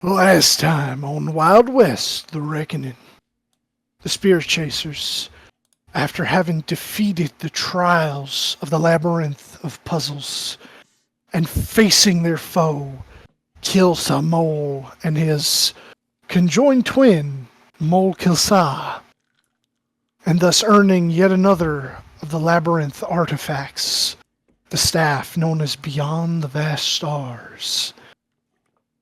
Last time on Wild West, The Reckoning, the Spear Chasers, after having defeated the trials of the labyrinth of puzzles and facing their foe, Kilsa Mole and his conjoined twin, Mole Kilsa, and thus earning yet another of the labyrinth artifacts, the staff known as Beyond the Vast Stars.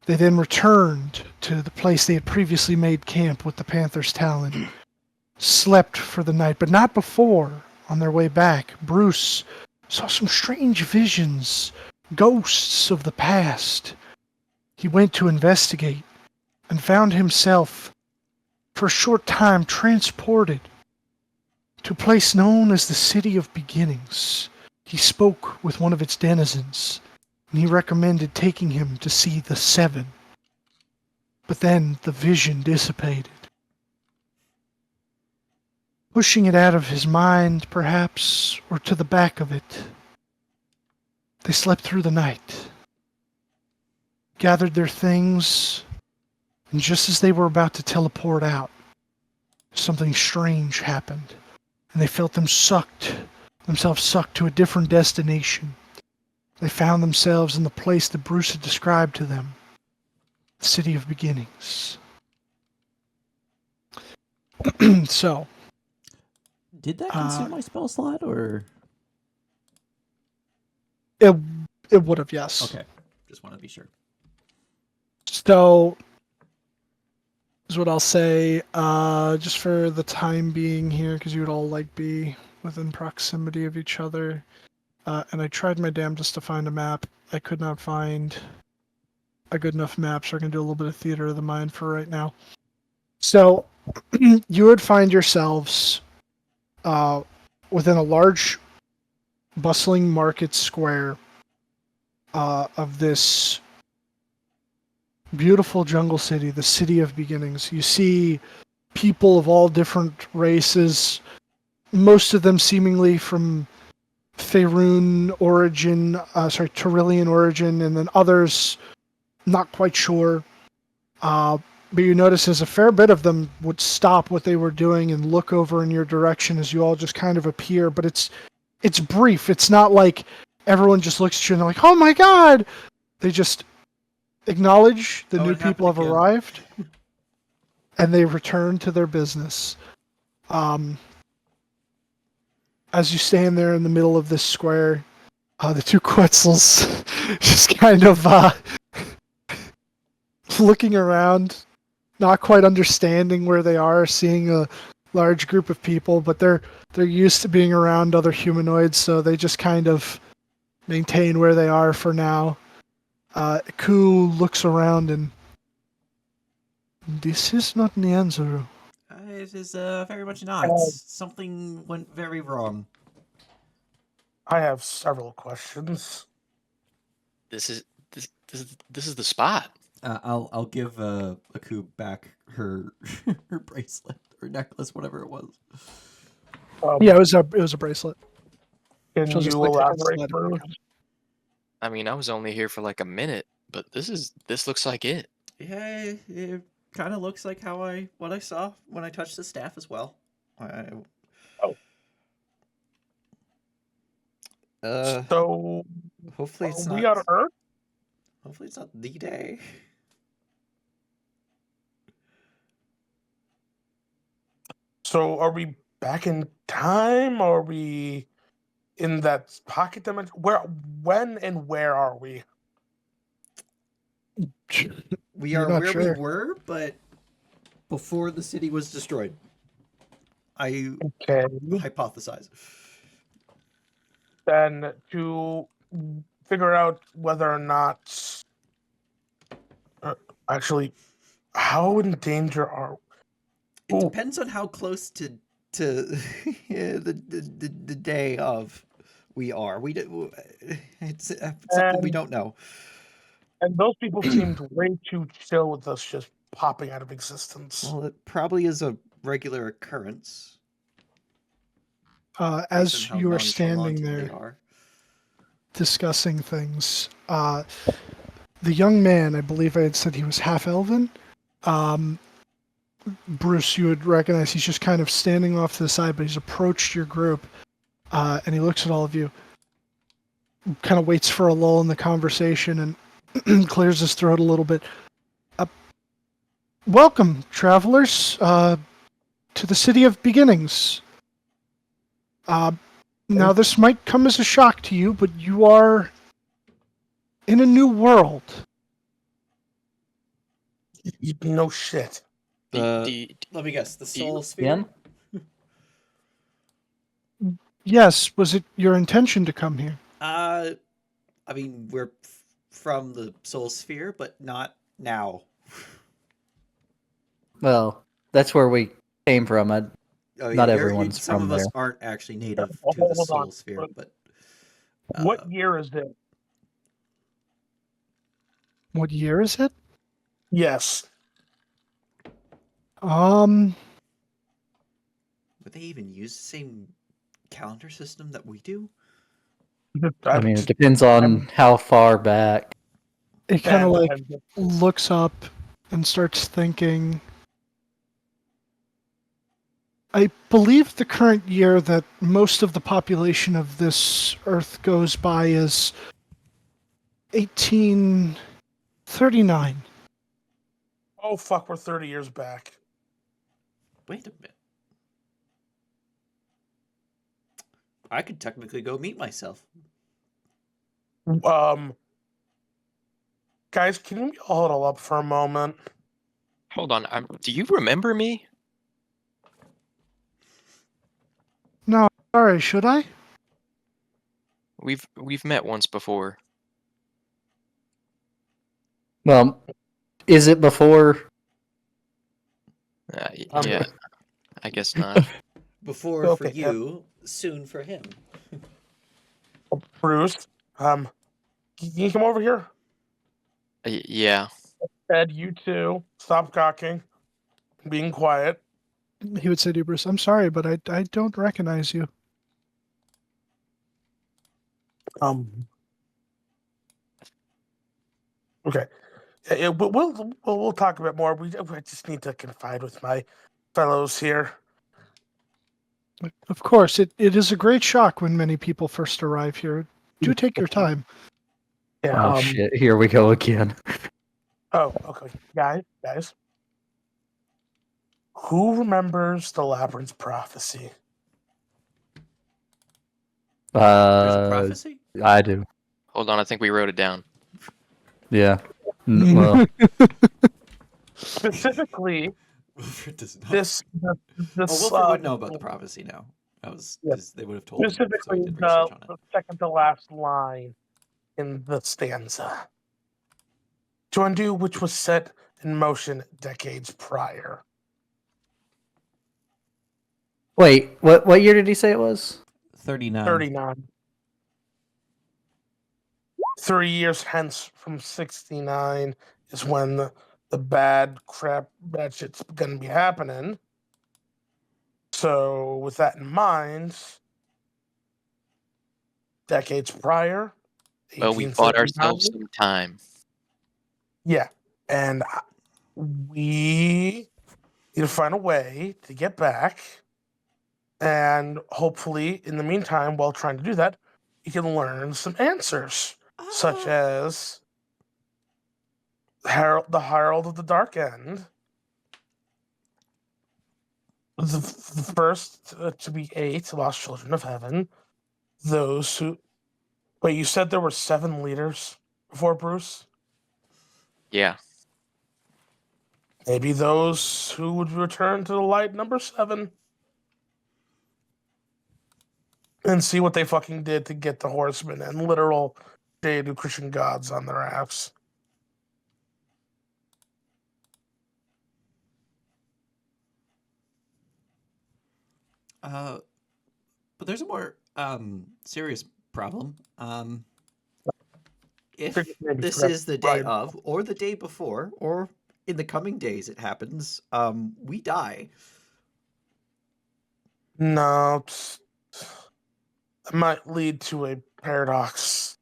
They then returned to the place they had previously made camp with the Panther's Talon, slept for the night, but not before, on their way back, Bruce saw some strange visions, ghosts of the past. He went to investigate and found himself, for a short time, transported to a place known as the City of Beginnings. He spoke with one of its denizens, and he recommended taking him to see the Seven. But then the vision dissipated. Pushing it out of his mind, perhaps, or to the back of it, they slept through the night, gathered their things, and just as they were about to teleport out, something strange happened, and they felt themselves sucked to a different destination. They found themselves in the place that Bruce had described to them, the City of Beginnings. So, did that consume my spell slot, or it would have, yes. Okay, just want to be sure. So, is what I'll say, just for the time being here, because you would all be within proximity of each other. And I tried my damnedest to find a map. I could not find a good enough map, so we're going to do a little bit of theater of the mind for right now. So, you would find yourselves within a large, bustling market square of this beautiful jungle city, the City of Beginnings. You see people of all different races, most of them seemingly from Faerun origin, Tyrillian origin, and then others not quite sure. But you notice as a fair bit of them would stop what they were doing and look over in your direction as you all just kind of appear. But it's brief. It's not like everyone just looks at you and they're like, "Oh my god!" They just acknowledge the new people have arrived, and they return to their business. As you stand there in the middle of this square, the two Quetzals just kind of looking around, not quite understanding where they are, seeing a large group of people, but they're used to being around other humanoids, so they just kind of maintain where they are for now. Ku looks around and, "This is not Nianzuru." It is very much not. Something went very wrong. I have several questions. This is the spot. I'll give Aku back her her bracelet or necklace, whatever it was. Yeah, it was a bracelet. Can She'll you just, elaborate, Bruce? I mean, I was only here for like a minute, but this looks like it. Yeah, it kind of looks like what I saw when I touched the staff as well. So hopefully it's not. We on Earth? Hopefully it's not the day. So are we back in time? Or are we in that pocket dimension? When and where are we? We are where we were, but before the city was destroyed. I hypothesize. Then to figure out whether or not, actually, how in danger are we? It depends on how close to the day of we are. It's something we don't know. And those people seemed way too chill with us just popping out of existence. Well, it probably is a regular occurrence. As you are standing there discussing things, the young man, I believe I had said he was half elven. Bruce, you would recognize he's just kind of standing off to the side, but he's approached your group, and he looks at all of you, kind of waits for a lull in the conversation, and clears his throat a little bit. Welcome, travelers, to the City of Beginnings. Now, this might come as a shock to you, but you are in a new world. No shit. Let me guess. The soul sphere. Yes, was it your intention to come here? I mean, we're from the soul sphere, but not now. Well, that's where we came from. Not everyone's some from of there. us aren't actually native to the Hold soul on. sphere, but What year is it? What year is it? Yes. would they even use the same calendar system that we do? I mean, it depends on how far back. It kind of like looks up and starts thinking. I believe the current year that most of the population of this Earth goes by is 1839. Oh fuck, we're 30 years back. Wait a minute. I could technically go meet myself. Guys, can we huddle up for a moment? Hold on. Do you remember me? No, sorry, should I? We've met once before. Well, is it before? Yeah, I guess not. Before for you, soon for him. Bruce, can you come over here? Yeah. Ed, you too. Stop gawking. Being quiet. He would say to you, Bruce, I'm sorry, but I don't recognize you. Okay. Yeah, we'll talk a bit more. I just need to confide with my fellows here. Of course, it is a great shock when many people first arrive here. Do take your time. Yeah, Oh shit! Here we go again. Oh, okay, guys. Who remembers the Labyrinth prophecy? There's a prophecy? I do. Hold on, I think we wrote it down. Yeah. Well, Specifically, this Wilfred would know about the prophecy now. That was because they would have told him. Specifically, So the second to last line in the stanza. To undo which was set in motion decades prior. wait. What year did he say it was? 39. 39. 3 years hence from 69 is when the bad shit's gonna be happening. So with that in mind, decades prior, Well, we bought ourselves some time. Yeah, and we need to find a way to get back, and hopefully, in the meantime, while trying to do that, you can learn some answers, such as the Herald of the Dark End, the first to be 8 lost children of heaven, those who. Wait, you said there were 7 leaders before Bruce? Yeah. Maybe those who would return to the light number 7 and see what they fucking did to get the horsemen and literal Judeo-Christian gods on their ass. But there's a more serious problem. If this is the day of, or the day before, or in the coming days it happens, we die. No, it might lead to a paradox.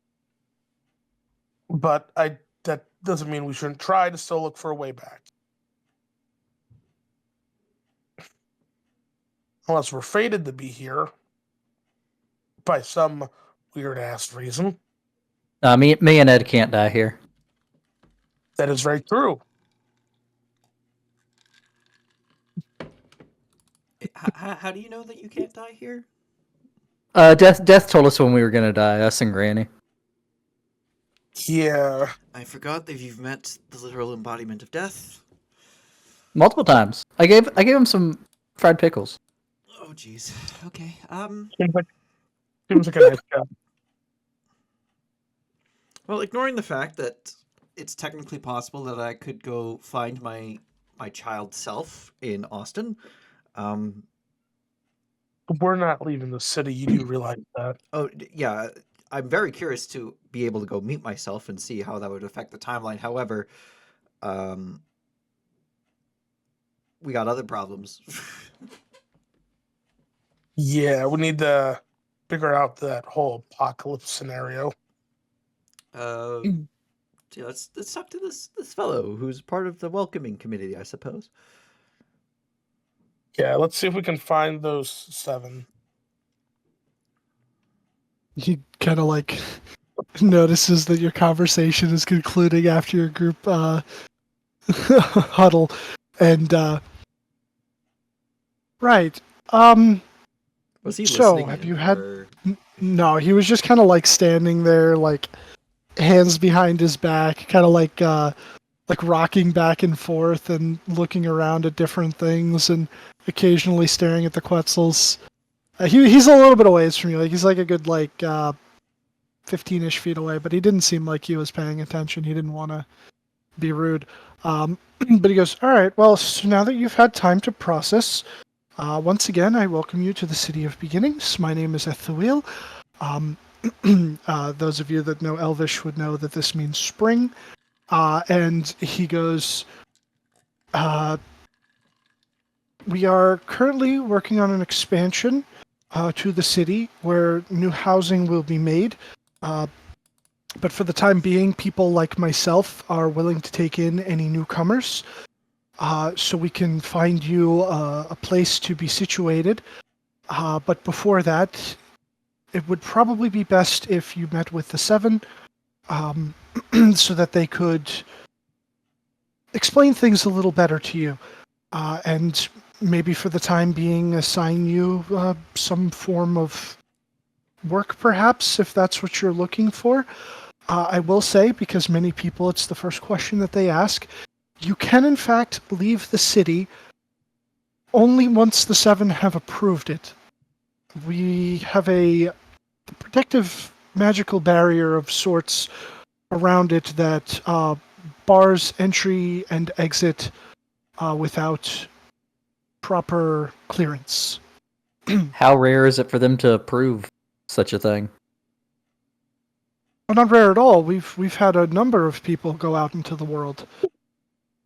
But that doesn't mean we shouldn't try to still look for a way back. Unless we're fated to be here by some weird-ass reason. Me and Ed can't die here. That is very true. How do you know that you can't die here? Death told us when we were gonna die, us and Granny. Yeah. I forgot that you've met the literal embodiment of death. Multiple times. I gave him some fried pickles. Oh, jeez. Okay. Seems like a nice guy. Well, ignoring the fact that it's technically possible that I could go find my child self in Austin. We're not leaving the city. You do realize that. Oh, yeah. I'm very curious to be able to go meet myself and see how that would affect the timeline. However, we got other problems. Yeah, we need to figure out that whole apocalypse scenario. See, let's talk to this fellow who's part of the welcoming committee, I suppose. Yeah, let's see if we can find those 7. He kind of like notices that your conversation is concluding after your group huddle, and right. Was he So, listening? have you had? No, he was just kind of like standing there, like hands behind his back, kind of like rocking back and forth and looking around at different things, and occasionally staring at the Quetzals. He's a little bit away from you. Like he's like a good 15-ish feet away, but he didn't seem like he was paying attention. He didn't want to be rude. But he goes, all right, well, so now that you've had time to process, once again, I welcome you to the City of Beginnings. My name is Ethuil. Those of you that know Elvish would know that this means spring. And he goes, we are currently working on an expansion to the city where new housing will be made. But for the time being, people like myself are willing to take in any newcomers. So we can find you a place to be situated. But before that, it would probably be best if you met with the 7 so that they could explain things a little better to you. And maybe for the time being assign you some form of work, perhaps, if that's what you're looking for. I will say, because many people, it's the first question that they ask, you can in fact leave the city only once the 7 have approved it. We have a protective magical barrier of sorts around it that bars entry and exit without proper clearance. How rare is it for them to approve such a thing? Well, not rare at all. We've had a number of people go out into the world.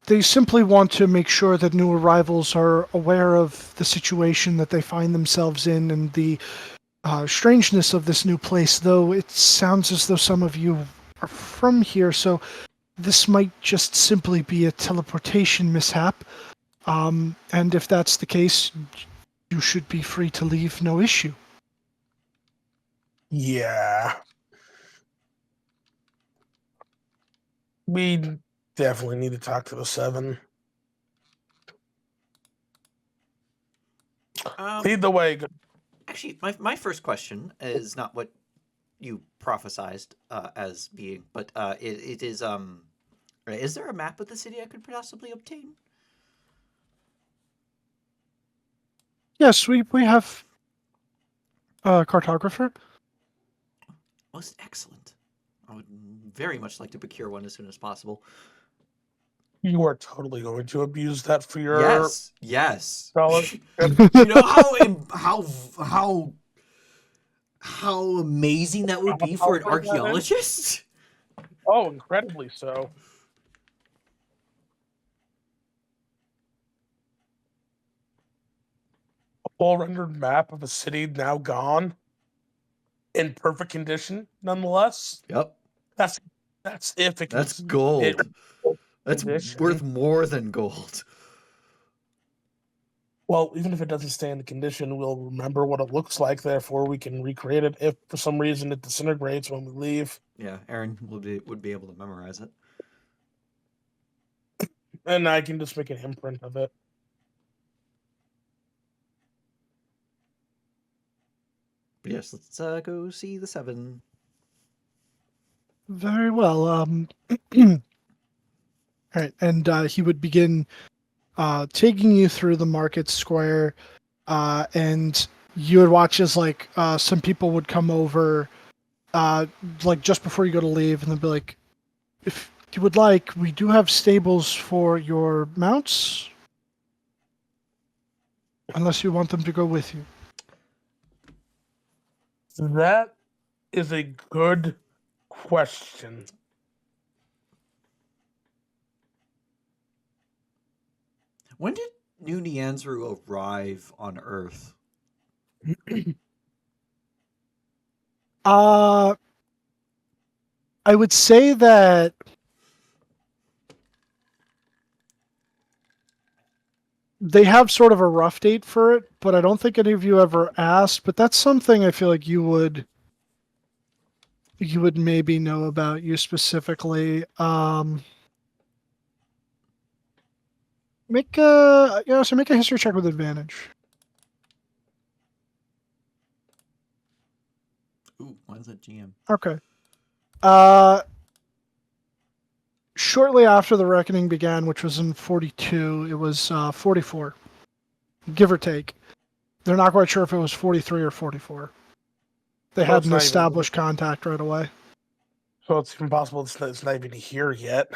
They simply want to make sure that new arrivals are aware of the situation that they find themselves in and the strangeness of this new place, though it sounds as though some of you are from here, so this might just simply be a teleportation mishap. And if that's the case, you should be free to leave, no issue. Yeah. We definitely need to talk to the 7. Lead the way. Actually, my first question is not what you prophesized as being, but it is is there a map of the city I could possibly obtain? Yes, we have a cartographer. Most excellent. I would very much like to procure one as soon as possible. You are totally going to abuse that for your yes. dollars. You know how amazing that would be for an archaeologist? Oh, incredibly so. A full rendered map of a city now gone, in perfect condition, nonetheless. Yep. That's That's if it can. That's gold. That's Condition. worth more than gold. Well, even if it doesn't stay in the condition, we'll remember what it looks like. Therefore, we can recreate it. If for some reason it disintegrates when we leave, Yeah, Aaron would be able to memorize it. and I can just make an imprint of it. But yes, let's go see the 7. Very well. All right, and he would begin taking you through the market square, and you would watch as like some people would come over, like just before you go to leave, and they'd be like, "If you would like, we do have stables for your mounts, unless you want them to go with you." That is a good question. When did New Neanderu arrive on Earth? I would say that they have sort of a rough date for it, but I don't think any of you ever asked. But that's something I feel like you would maybe know about, you specifically. Make a make a history check with advantage. Ooh, why is that GM? Okay. Shortly after the reckoning began, which was in 42, it was 44, give or take. They're not quite sure if it was 43 or 44. They So it's hadn't not even- established contact right away. So it's even possible it's not even here yet.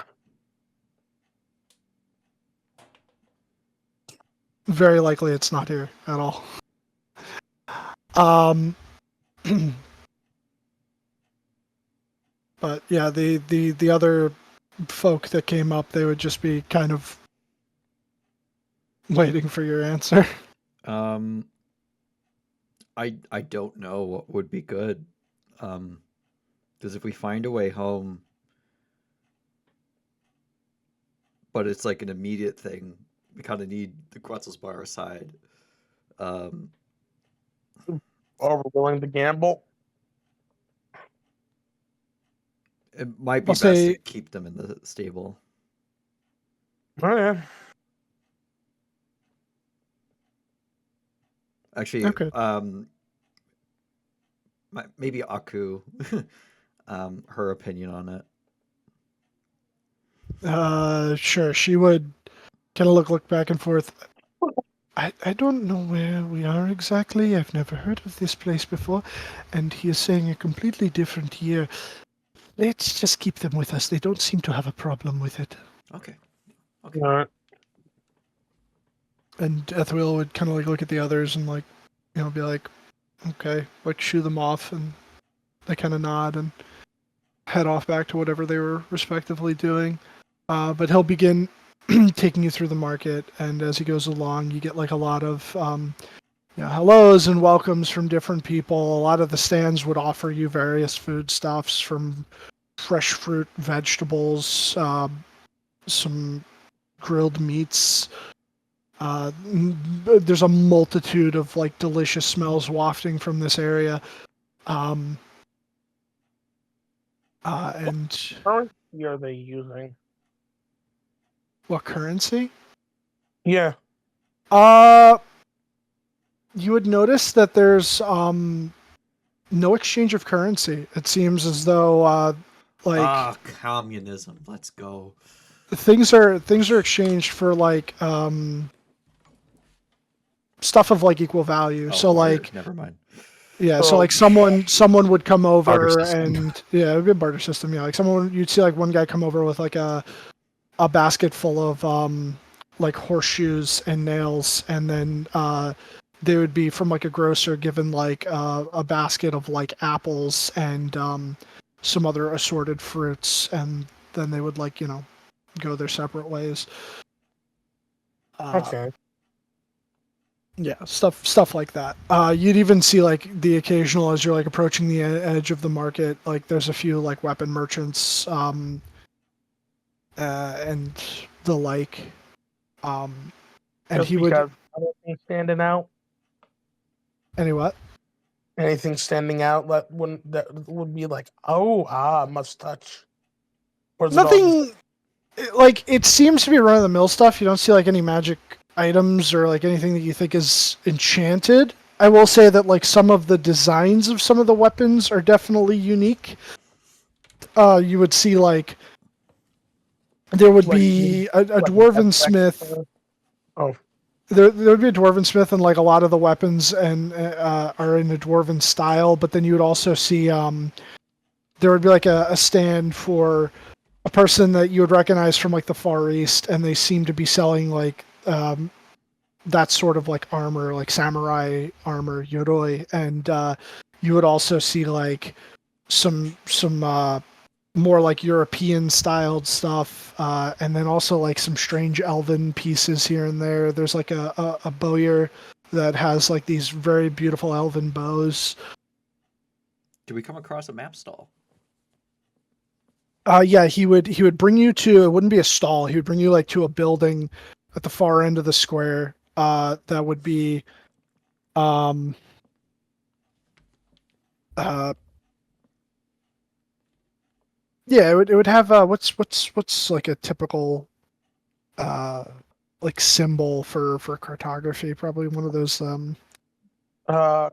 Very likely it's not here at all. But yeah, the other folk that came up, they would just be kind of waiting for your answer. I don't know what would be good. Because if we find a way home, but it's like an immediate thing, we kind of need the Quetzals by our side. Um, Are we willing to gamble? it might be I'll best say- to keep them in the stable. Oh yeah. Actually, Okay. maybe Aku, her opinion on it. Sure. She would kind of look back and forth. I don't know where we are exactly. I've never heard of this place before, and he is saying a completely different year. Let's just keep them with us. They don't seem to have a problem with it. Okay. All Okay. right. And Ethel would kind of like look at the others and like, be like, okay, like shoo them off, and they kind of nod and head off back to whatever they were respectively doing. But he'll begin taking you through the market, and as he goes along, you get like a lot of hellos and welcomes from different people. A lot of the stands would offer you various foodstuffs, from fresh fruit, vegetables, some grilled meats. There's a multitude of like delicious smells wafting from this area. And Currency are they using? what currency? Yeah. You would notice that there's no exchange of currency. It seems as though Communism. Let's go. things are exchanged for like stuff of like equal value. Oh, So barter. like Never mind. yeah, so So- like someone would come over Barter system. and yeah, it would be a barter system. Yeah, like you'd see like one guy come over with like a basket full of like horseshoes and nails, and then they would be from like a grocer given like a basket of like apples and some other assorted fruits, and then they would like go their separate ways. Okay. Yeah, stuff like that. You'd even see like the occasional as you're like approaching the edge of the market. Like there's a few like weapon merchants, and the like. And Just he would because anything standing out, anyway. anything standing out that would be like, oh, must touch. Or is it all just Nothing like it seems to be run of the mill stuff. You don't see like any magic items or like anything that you think is enchanted. I will say that like some of the designs of some of the weapons are definitely unique. You would see like there would like be a like dwarven aspect? smith. Oh, There would be a dwarven smith, and like a lot of the weapons and are in a dwarven style. But then you would also see there would be like a stand for a person that you would recognize from like the Far East, and they seem to be selling like that sort of like armor, like samurai armor, yoroi, and you would also see like some more like European styled stuff, and then also like some strange elven pieces here and there. There's like a bowyer that has like these very beautiful elven bows. Do we come across a map stall? Yeah, he would bring you to, it wouldn't be a stall. He would bring you like to a building at the far end of the square. That would be um uh yeah, it would have what's like a typical uh like symbol for cartography, probably one of those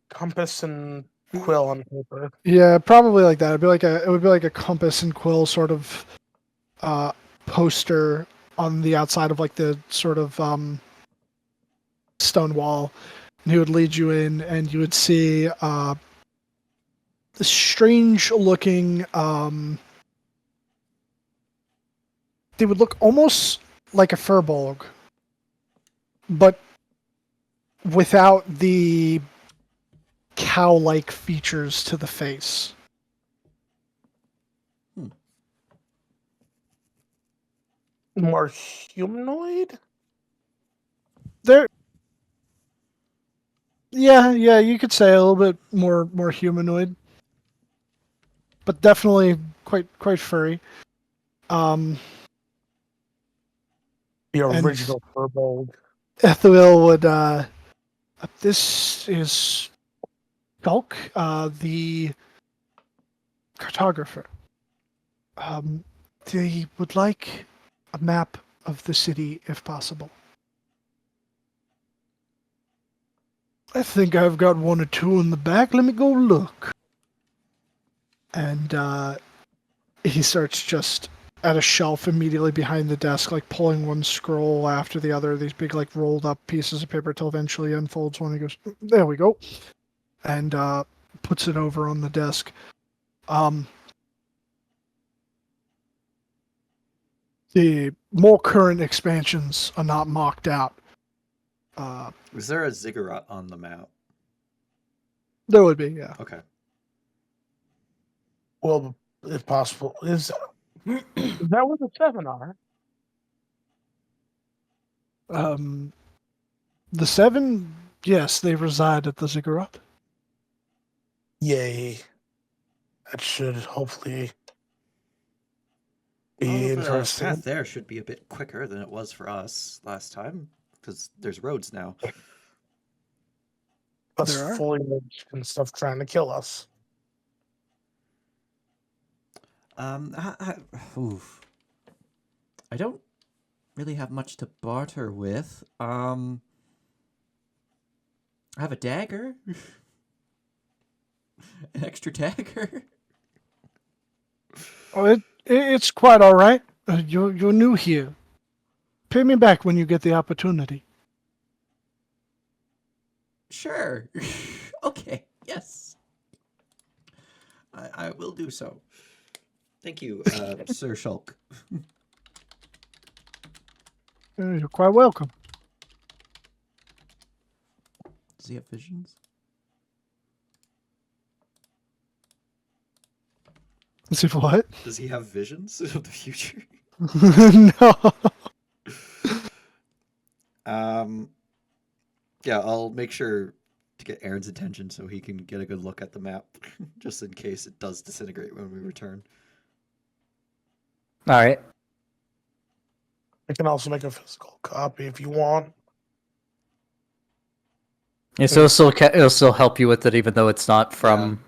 compass and quill on paper. yeah, probably like that. It would be like a compass and quill sort of uh poster on the outside of like the sort of stone wall. And he would lead you in, and you would see this strange looking they would look almost like a furbolg, but without the cow-like features to the face. More humanoid? They're yeah, you could say a little bit more humanoid, but definitely quite furry. Um, The and original Furbolg. Ethuil would this is Gulk, the cartographer. They would like a map of the city if possible. I think I've got one or two in the back. Let me go look. And he starts just at a shelf immediately behind the desk, like pulling one scroll after the other, these big like rolled up pieces of paper till eventually he unfolds one. He goes, "There we go," and puts it over on the desk. The more current expansions are not marked out. Is there a ziggurat on the map? There would be, yeah. Okay. Well, if possible, is that where the 7 are? The 7, yes, they reside at the ziggurat. Yay. That should hopefully be Well, the interesting. path there should be a bit quicker than it was for us last time, because there's roads now. Plus There are. foliage and stuff trying to kill us. Oof. I don't really have much to barter with. I have a dagger. An extra dagger. Oh, it's quite all right. You're new here. Pay me back when you get the opportunity. Sure. Okay. Yes. I will do so. Thank you, Sir Shulk. You're quite welcome. Does he have visions? As if what? Does he have visions of the future? No. Yeah, I'll make sure to get Aaron's attention so he can get a good look at the map, just in case it does disintegrate when we return. All right. I can also make a physical copy if you want. Yeah, so it'll still help you with it, even though it's not from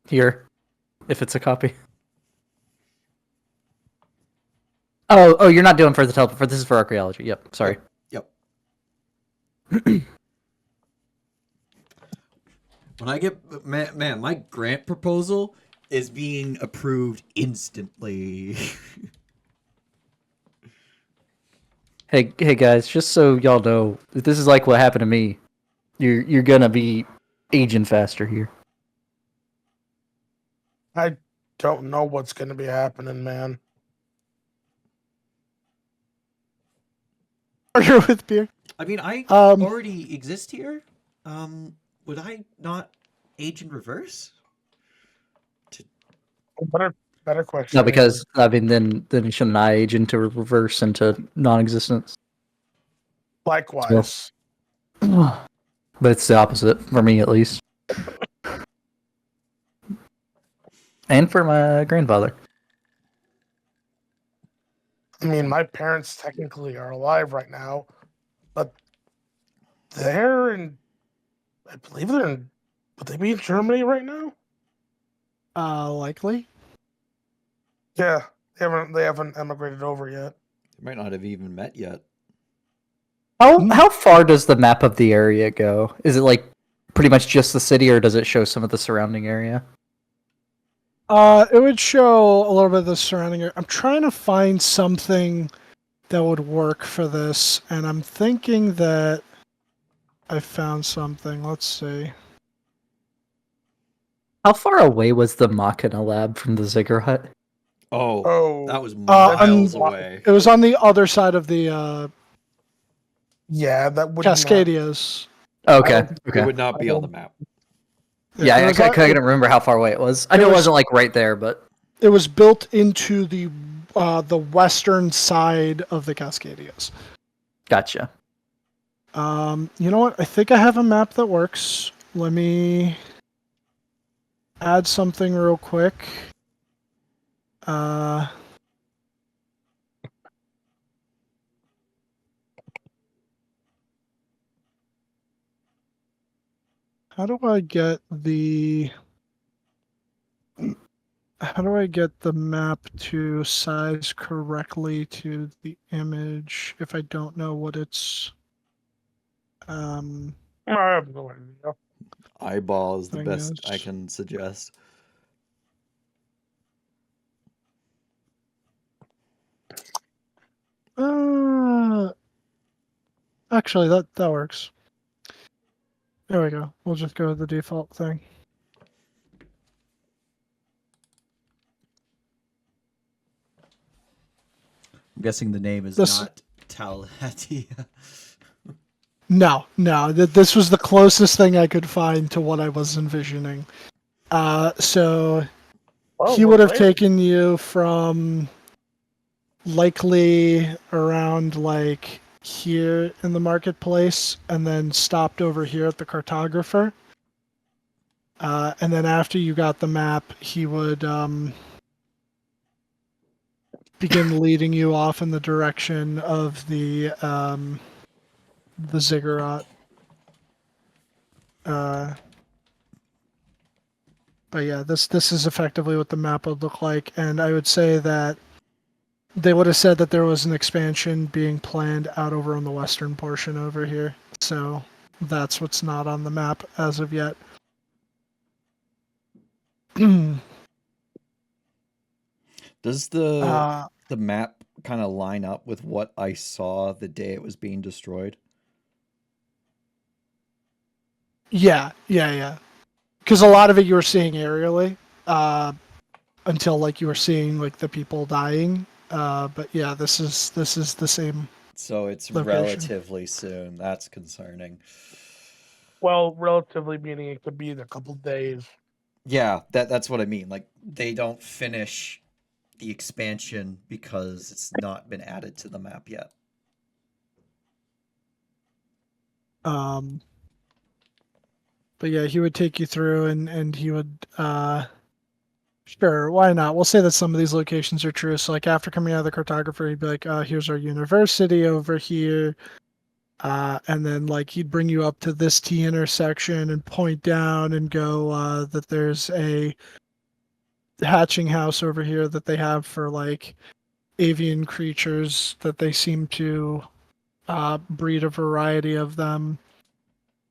here, if it's a copy. Oh, you're not doing for the teleport. This is for archaeology. Yep. Sorry. Yep. When I get man, my grant proposal is being approved instantly. Hey guys, just so y'all know, if this is like what happened to me, you're gonna be aging faster here. I don't know what's going to be happening, man. Partner with beer. I mean, I Um, already exist here. Would I not age in reverse? Better question. No, because I mean, then shouldn't I age into reverse into non-existence? Likewise. But it's the opposite for me, at least, and for my grandfather. I mean, my parents technically are alive right now, but they're in. I believe they're in. Would they be in Germany right now? likely. Yeah, they haven't emigrated over yet. They might not have even met yet. How far does the map of the area go? Is it like pretty much just the city, or does it show some of the surrounding area? It would show a little bit of the surrounding area. I'm trying to find something that would work for this, and I'm thinking that I found something. Let's see. How far away was the Machina lab from the Ziggurat? Oh, that was on- miles away. It was on the other side of the Yeah, that would Cascadias. Okay, It okay. would not be on the map. Yeah, it I was couldn't on- remember how far away it was. I knew it was- wasn't like right there, but It was built into the western side of the Cascadias. gotcha. You know what? I think I have a map that works. Let me add something real quick. How do I get the map to size correctly to the image if I don't know what it's I have no idea. Eyeball is the Thing best is- I can suggest. actually that works. There we go. We'll just go with the default thing. I'm guessing the name is This- not Talatia. No, this was the closest thing I could find to what I was envisioning. So Oh, he we're would have there. taken you from likely around like here in the marketplace and then stopped over here at the cartographer. And then after you got the map, he would begin leading you off in the direction of the ziggurat. But yeah, this is effectively what the map would look like, and I would say that they would have said that there was an expansion being planned out over on the western portion over here. So that's what's not on the map as of yet. Does the map kind of line up with what I saw the day it was being destroyed? Yeah. Because a lot of it you were seeing aerially, until like you were seeing like the people dying. But yeah, this is the same. So it's Location. relatively soon. That's concerning. Well, relatively meaning it could be in a couple days. Yeah, that's what I mean. Like they don't finish the expansion because it's not been added to the map yet. Um, but yeah, he would take you through, and he would. Sure, why not? We'll say that some of these locations are true. So, like after coming out of the cartographer, he'd be like, "Here's our university over here," and then like he'd bring you up to this T intersection and point down and go that there's a hatching house over here that they have for like avian creatures that they seem to breed a variety of them.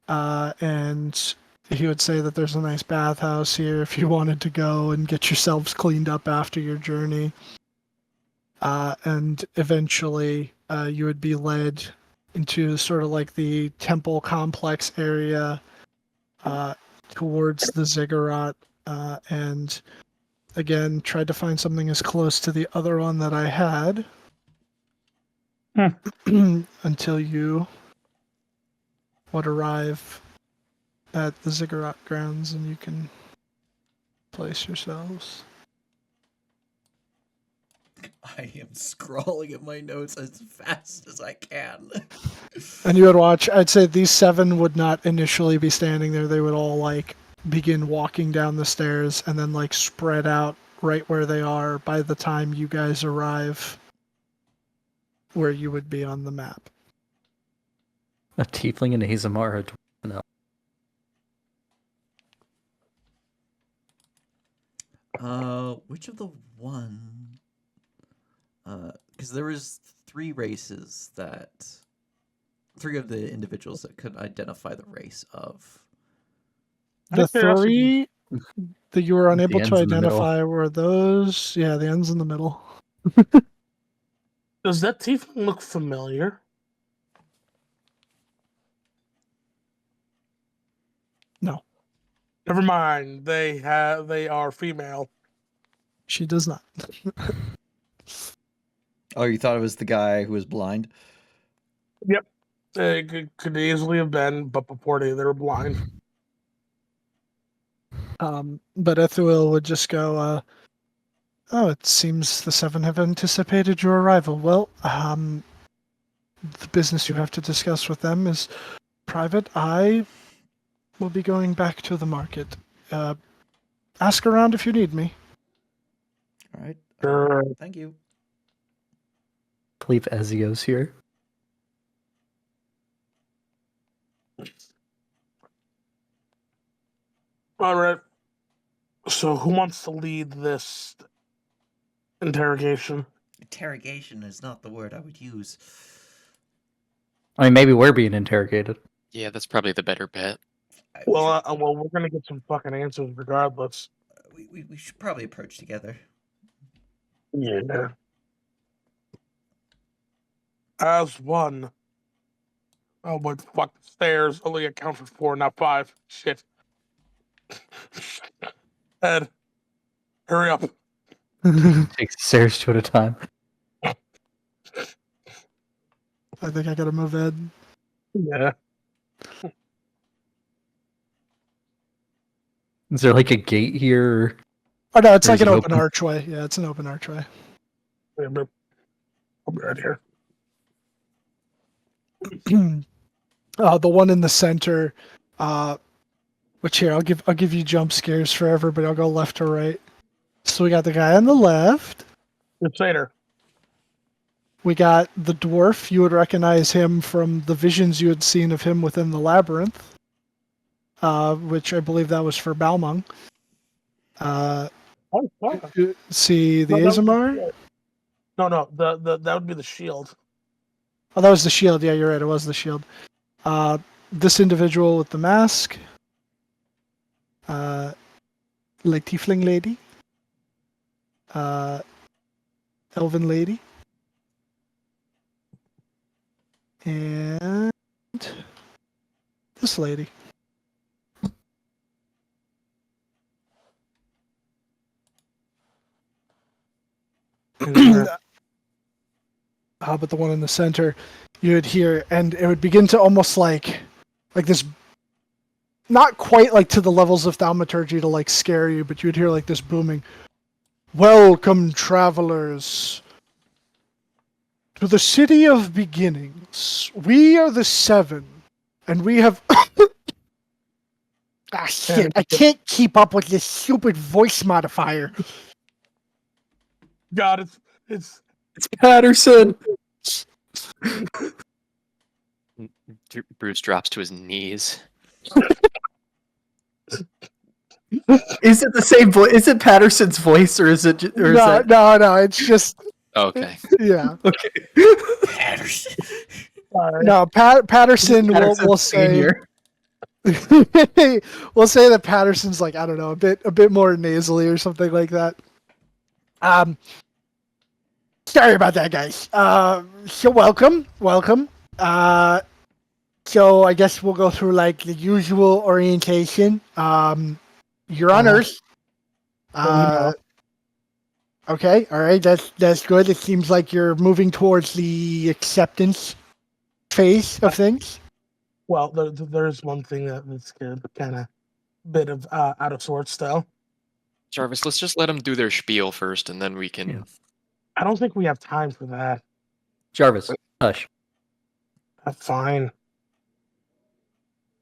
And he would say that there's a nice bathhouse here if you wanted to go and get yourselves cleaned up after your journey. And eventually you would be led into sort of like the temple complex area towards the ziggurat. And again, tried to find something as close to the other one that I had until you would arrive at the ziggurat grounds and you can place yourselves. I am scrolling at my notes as fast as I can. And you would watch, I'd say these 7 would not initially be standing there. They would all like begin walking down the stairs and then like spread out right where they are by the time you guys arrive where you would be on the map. A tiefling and a Azamara. No. Which of the one? Because there was 3 races that 3 of the individuals that could identify the race of. The 3 that you were unable ends to in the middle. identify were those, yeah, the ends in the middle. Does that tiefling look familiar? No, Never mind. They are female. she does not. Oh, you thought it was the guy who was blind? Yep. They could easily have been, but before they were blind. But Ethuil would just go, oh, it seems the 7 have anticipated your arrival. Well, the business you have to discuss with them is private. I will be going back to the market. Ask around if you need me. All right. Sure. Thank you. I believe Ezio's here. All right. So, who wants to lead this interrogation? Interrogation is not the word I would use. I mean, maybe we're being interrogated. Yeah, that's probably the better bet. Well, we're gonna get some fucking answers regardless. We should probably approach together. Yeah. As one. Oh, but fuck, stairs only account for 4, not 5. Shit. Ed, hurry up. Take the stairs 2 at a time. I think I gotta move Ed. Yeah. Is there like a gate here? Oh no, it's Or like is an it open open? archway. Yeah, it's an open archway. I'll be right here. The one in the center, which here I'll give you jump scares for everybody. I'll go left to right. So we got the guy on the left. Crusader. We got the dwarf. You would recognize him from the visions you had seen of him within the labyrinth, which I believe that was for Balmung. Oh, fuck. See the No, that was the Azamar? shield. No, the that would be the shield. Oh, that was the shield. Yeah, you're right. It was the shield. This individual with the mask. Like Tiefling lady. Elven lady. And this lady. But the one in the center, you would hear, and it would begin to almost like this, not quite like to the levels of thaumaturgy to like scare you, but you would hear like this booming, "Welcome, travelers, to the city of beginnings. We are the 7, and we have. Ah, shit! I can't keep up with this stupid voice modifier. God, it's It's Patterson. Bruce drops to his knees. Is it the same voice? Is it Patterson's voice, or is it? Or is No, that... no. It's just Okay. yeah. Okay. Patterson. sorry. No, Patterson. Patterson We'll say. Senior. We'll say that Patterson's like, I don't know, a bit more nasally or something like that. Sorry about that, guys. So welcome. So I guess we'll go through like the usual orientation. You're on Earth. Okay, all right, that's good. It seems like you're moving towards the acceptance phase of things. Well, there's one thing that's kind of bit of out of sorts still. Jarvis, let's just let them do their spiel first, and then we can. Yeah. I don't think we have time for that. Jarvis, hush. That's fine.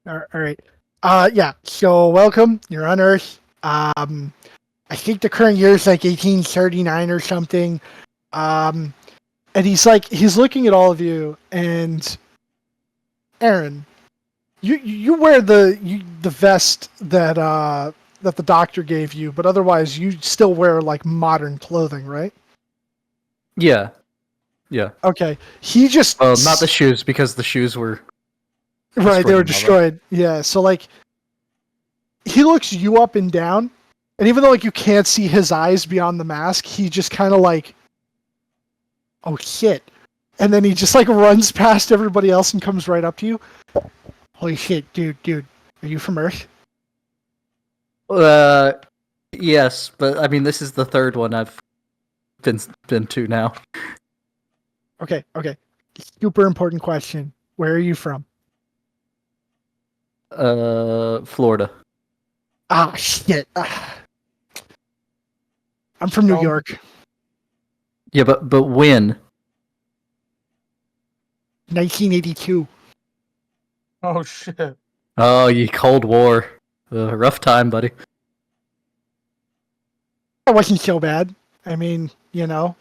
All right. Yeah. So welcome. You're on Earth. I think the current year is like 1839 or something. And he's looking at all of you, and Aaron, you wear the vest that that the doctor gave you, but otherwise you still wear like modern clothing, right? Yeah. Yeah. Okay. He just Well, not the shoes, because the shoes were right. They were destroyed. destroyed. Yeah. So like, he looks you up and down, and even though like you can't see his eyes beyond the mask, he just kind of like, oh shit, and then he just like runs past everybody else and comes right up to you. Holy shit, dude, are you from Earth? Yes, but I mean, this is the third one I've been to now. Okay. Super important question. Where are you from? Florida. Ah, shit. I'm from New Oh. York. Yeah, but when? 1982. Oh shit. Oh, you Cold War. Rough time, buddy. It wasn't so bad. I mean, you know,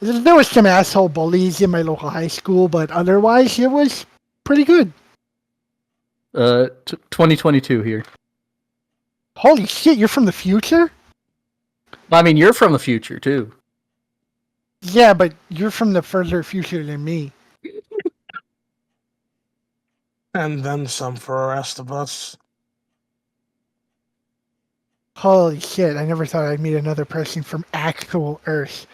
there was some asshole bullies in my local high school, but otherwise it was pretty good. 2022 here. Holy shit, you're from the future? I mean, you're from the future too. Yeah, but you're from the further future than me. And then some for the rest of us. Holy shit, I never thought I'd meet another person from actual Earth.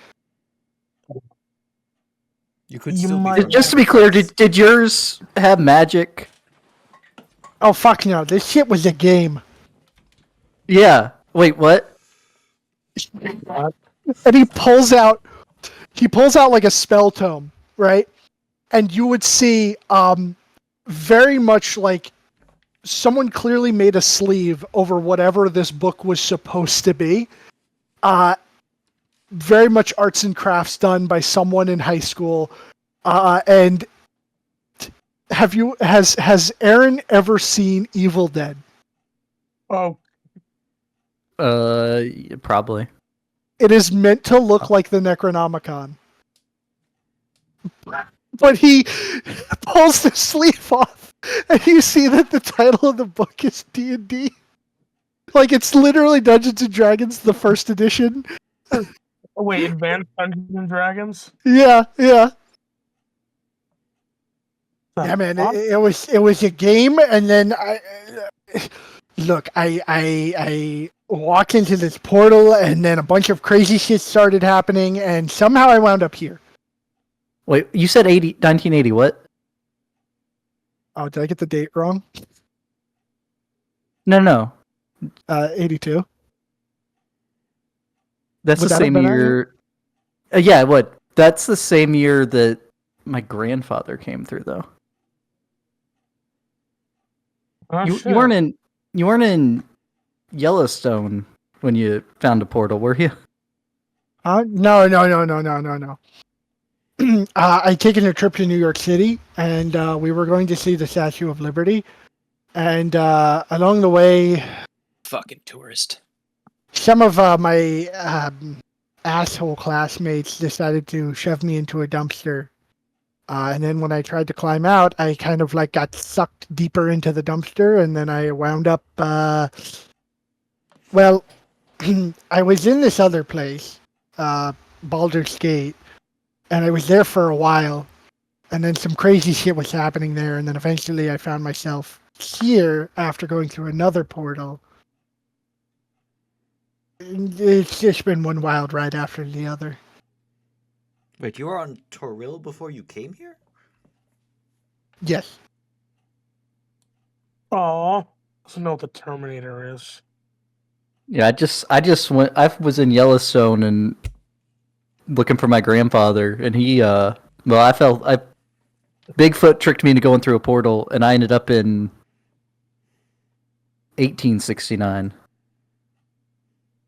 You could You still might- be from Just to be clear, did yours have magic? Oh, fuck no, this shit was a game. Yeah. Wait, what? And he pulls out like a spell tome, right? And you would see very much like someone clearly made a sleeve over whatever this book was supposed to be. Very much arts and crafts done by someone in high school. And has Aaron ever seen Evil Dead? Oh, Probably. It is meant to look like the Necronomicon. But he pulls the sleeve off, and you see that the title of the book is D&D. Like, it's literally Dungeons & Dragons, the first edition. oh wait, Advanced Dungeons and Dragons? Yeah. The Yeah, man, fuck? it was a game, and then I walked into this portal, and then a bunch of crazy shit started happening, and somehow I wound up here. Wait, you said 1980, what? Oh, did I get the date wrong? No. 82. That's Would the that have same been out year. Yeah, what? That's the same year that my grandfather came through, though. Oh, You shit. weren't in Yellowstone when you found a portal, were you? No. I'd taken a trip to New York City, and we were going to see the Statue of Liberty. And along the way, Fucking tourist. some of my asshole classmates decided to shove me into a dumpster. And then when I tried to climb out, I kind of like got sucked deeper into the dumpster, and then I wound up. Well, I was in this other place, Baldur's Gate, and I was there for a while, and then some crazy shit was happening there, and then eventually I found myself here after going through another portal. It's just been one wild ride after the other. Wait, you were on Toril before you came here? Yes. Oh, doesn't know what the Terminator is. Yeah, I just went. I was in Yellowstone and looking for my grandfather, and he Bigfoot tricked me into going through a portal, and I ended up in 1869.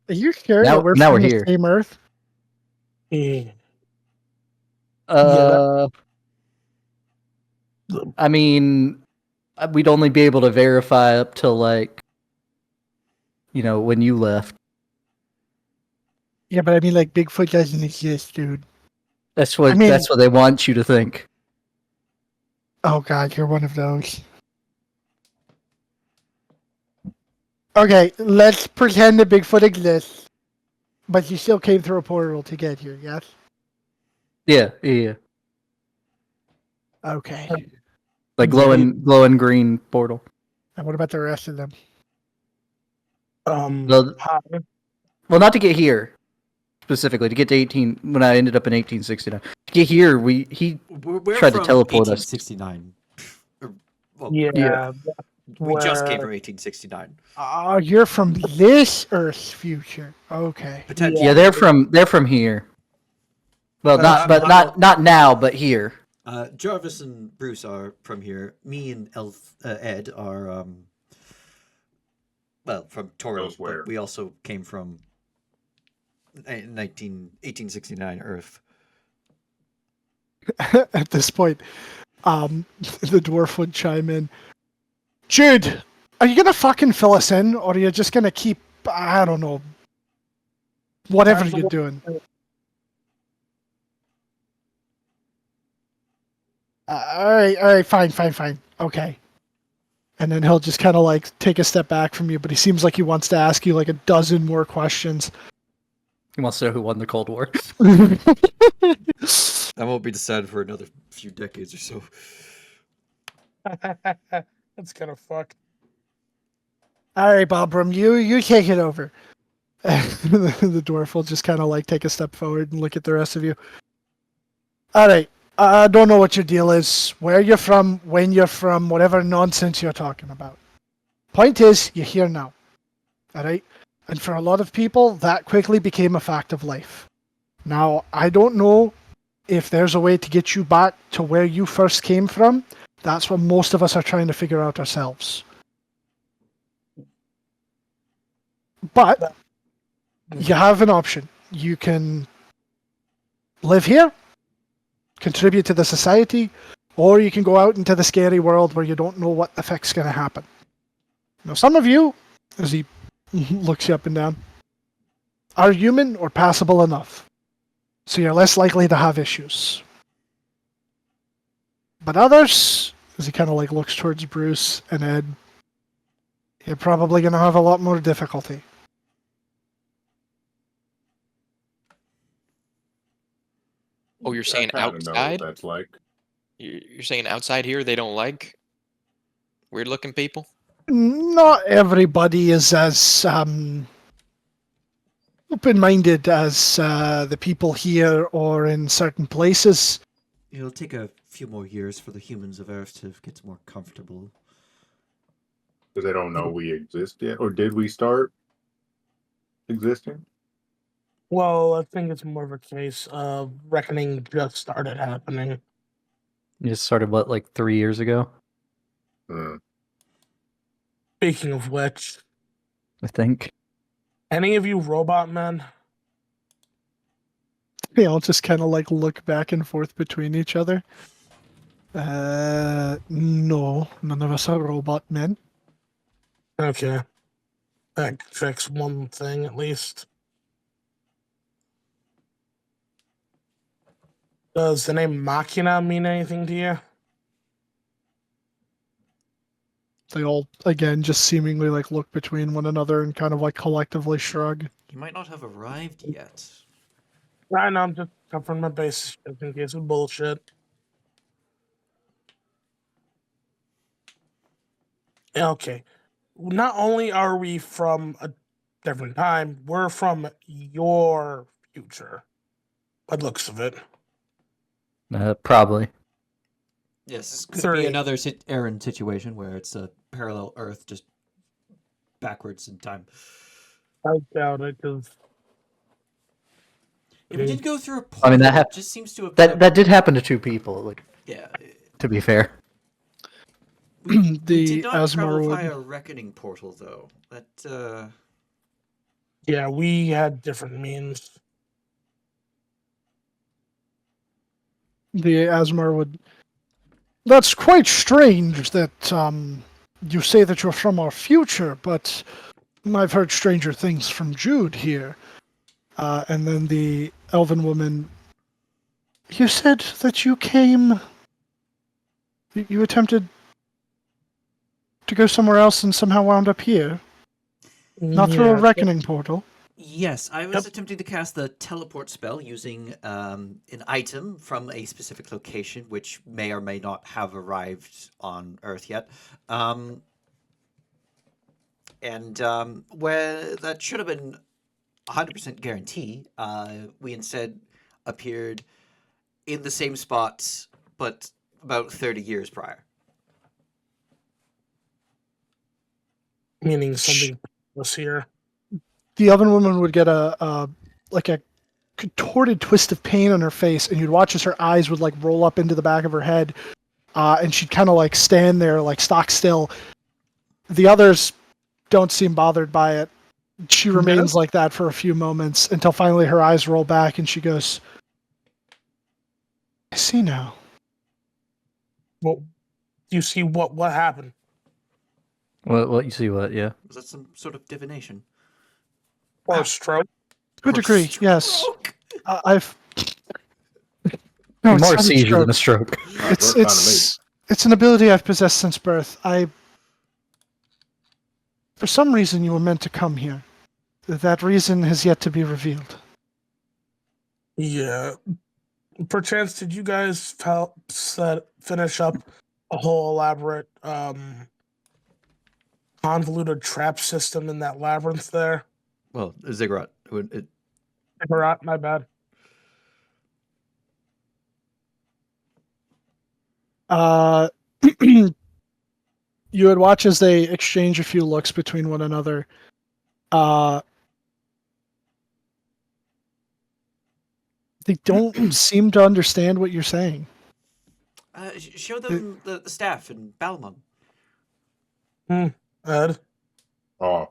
Are you sure Now- that we're now from we're the here. same Earth? Yeah. I mean, we'd only be able to verify up till like, when you left. Yeah, but I mean, like, Bigfoot doesn't exist, dude. That's what I mean- that's what they want you to think. Oh god, you're one of those. Okay, let's pretend that Bigfoot exists, but you still came through a portal to get here, yes? Yeah. Okay. Like glowing green portal. And what about the rest of them? Well, Hi. Well, not to get here specifically, to get to 18 when I ended up in 1869. To get here, he We're tried to from teleport us. 1869. Well, Yeah. we just came where- from 1869. Oh, you're from this Earth's future. Okay. Potentially. Yeah, they're from here. Well, not now, but here. Jarvis and Bruce are from here. Me and Ed are from Toro, Elsewhere. but we also came from 1869 Earth. At this point, the dwarf would chime in. Jude, are you gonna fucking fill us in, or are you just gonna keep, I don't know, whatever you're doing? All right, fine. Okay. And then he'll just kind of like take a step back from you, but he seems like he wants to ask you like a dozen more questions. He wants to know who won the Cold War. That won't be decided for another few decades or so. That's kind of fucked. All right, Bobram, you take it over. The dwarf will just kind of like take a step forward and look at the rest of you. All right, I don't know what your deal is, where you're from, when you're from, whatever nonsense you're talking about. Point is, you're here now. All right? And for a lot of people, that quickly became a fact of life. Now, I don't know if there's a way to get you back to where you first came from. That's what most of us are trying to figure out ourselves. But you have an option. You can live here, contribute to the society, or you can go out into the scary world where you don't know what the fuck's going to happen. Now, some of you, as he looks you up and down, are human or passable enough, so you're less likely to have issues. But others, as he kind of like looks towards Bruce and Ed, you're probably going to have a lot more difficulty. Oh, you're saying I kinda know what outside? that's like. You're saying outside here they don't like weird looking people? Not everybody is as open-minded as the people here or in certain places. It'll take a few more years for the humans of Earth to get more comfortable. Because they don't know we exist yet. Or did we start existing? Well, I think it's more of a case of reckoning just started happening. You just started what, like 3 years ago, Hmm. Speaking of which, I think. any of you robot men? They all just kind of like look back and forth between each other. No, none of us are robot men. Okay. That fix one thing at least. Does the name Machina mean anything to you? They all, again, just seemingly like look between one another and kind of like collectively shrug. You might not have arrived yet. I know, I'm just covering my bases just in case of bullshit. Okay. Not only are we from a different time, we're from your future. By the looks of it. Probably. Yes, this could be 30. another Aaron situation where it's a parallel Earth just backwards in time. I doubt it, because If you did go through a I portal, mean, that it just seems to have that did happen to two people. Like, yeah. to be fair. We The did not travel Asmar would. via a reckoning portal, though. That yeah, we had different means. The Asmar would. That's quite strange that you say that you're from our future, but I've heard stranger things from Jude here. And then the elven woman. You said that you came. You attempted to go somewhere else and somehow wound up here. Not through a Yeah, reckoning portal. yes, I was Yep. attempting to cast the teleport spell using an item from a specific location, which may or may not have arrived on Earth yet. Where that should have been 100% guarantee, we instead appeared in the same spot, but about 30 years prior. meaning something was here. The elven woman would get a contorted twist of pain on her face, and you'd watch as her eyes would like roll up into the back of her head, and she'd kind of like stand there like stock still. The others don't seem bothered by it. She remains like that for a few moments until finally her eyes roll back and she goes, I see now. Well, you see what happened? What you see? What? Yeah. Was that some sort of divination? Or stroke? To a Or degree, yes. stroke? I've no, it's More not a seizure than stroke. a stroke. It's an ability I've possessed since birth. For some reason, you were meant to come here. That reason has yet to be revealed. Yeah. Perchance, did you guys finish up a whole elaborate convoluted trap system in that labyrinth there? Well, Ziggurat. Ziggurat, my bad. You would watch as they exchange a few looks between one another. They don't seem to understand what you're saying. Show them the staff in Balmung. Ed, Oh,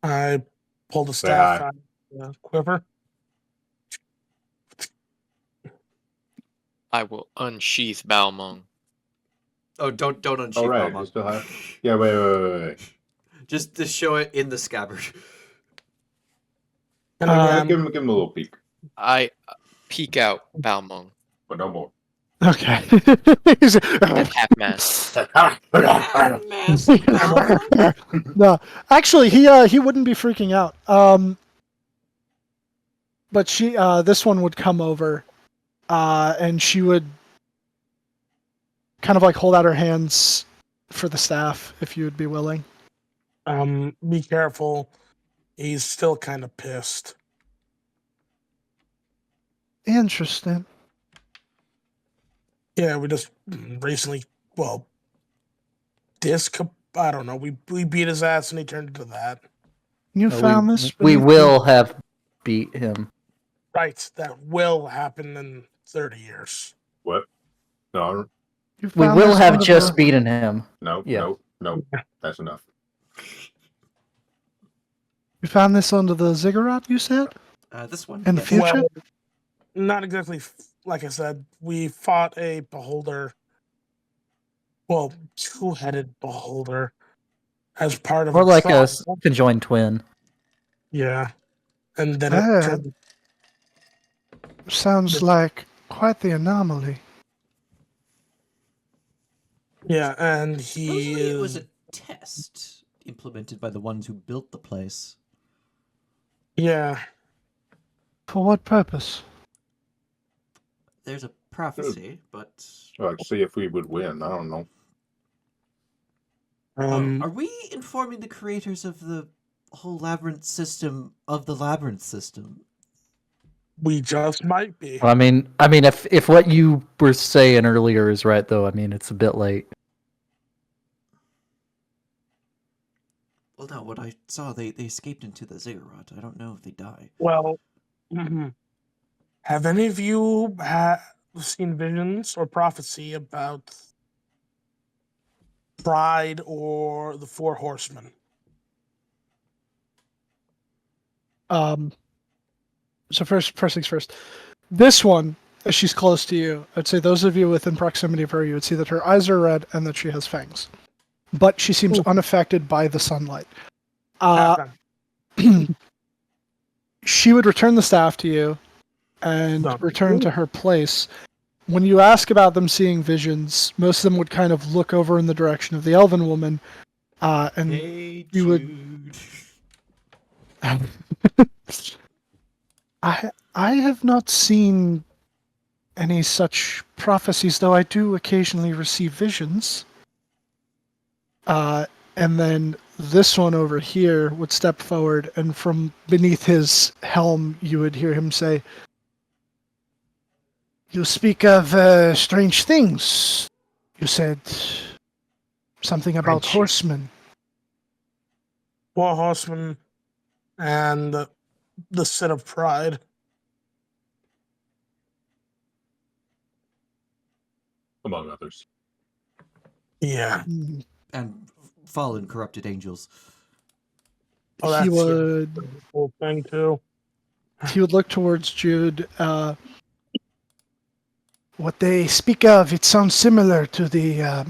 I pulled a Say staff hi. out of the quiver. I will unsheath Balmung. Oh, don't unsheath all right. Balmung. You still have? Yeah. Wait. Just to show it in the scabbard. And Yeah, again, give him a little peek, I peek out Balmung but no more. Okay. at half mast. No, actually, he wouldn't be freaking out. But this one would come over, and she would kind of like hold out her hands for the staff, if you would be willing. be careful. He's still kind of pissed. Interesting. Yeah, we just recently, I don't know. We beat his ass and he turned into that. You found this? We beneath will have beat him. Right, that will happen in 30 years. What? No, You We found will this have under just the- beaten him. no, Yeah. no. That's enough. You found this under the ziggurat, you said? This one. In the yes. future? Well, not exactly. Like I said, we fought a beholder. Well, two-headed beholder as part of Or a like a trial. conjoined twin. Yeah, and then it That turned. sounds like quite the anomaly. Yeah, and he Supposedly it was is. a test implemented by the ones who built the place. Yeah, For what purpose? There's a prophecy, but Like, see if we would win. I don't know. are we informing the creators of the whole labyrinth system of the labyrinth system? we just might be. I mean, if what you were saying earlier is right, though, I mean, it's a bit late. Well, no, what I saw, they escaped into the ziggurat. I don't know if they die. Well, mhm. Have any of you seen visions or prophecy about Pride or the Four Horsemen? So first things first. This one, as she's close to you, I'd say those of you within proximity of her, you would see that her eyes are red and that she has fangs. But she seems Ooh. unaffected by the sunlight. Okay. She would return the staff to you and Done. return to her place. When you ask about them seeing visions, most of them would kind of look over in the direction of the elven woman, and Hey, you would. Jude. I have not seen any such prophecies, though I do occasionally receive visions. And then this one over here would step forward, and from beneath his helm, you would hear him say, "You speak of strange things. You said something about Strange. horsemen." Four Horsemen and the Sin of Pride. Among others. Yeah. And fallen corrupted angels. Oh, He that's would the whole thing too. he would look towards Jude. What they speak of, it sounds similar to the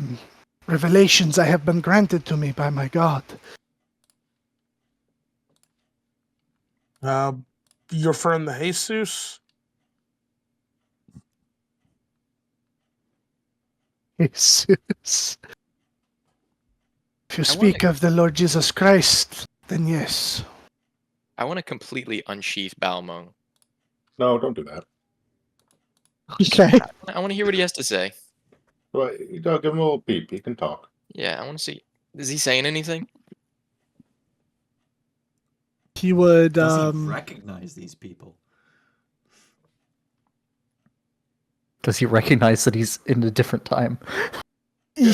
revelations I have been granted to me by my God. Your friend the Jesus. Jesus. If you I wanna- speak of the Lord Jesus Christ, then yes. I want to completely unsheath Balmung. No, don't do that. Okay. I want to hear what he has to say. Well, you know, give him a little peep. He can talk. Yeah, I want to see. Is he saying anything? He would Does he recognize these people? Does he recognize that he's in a different time? Yeah,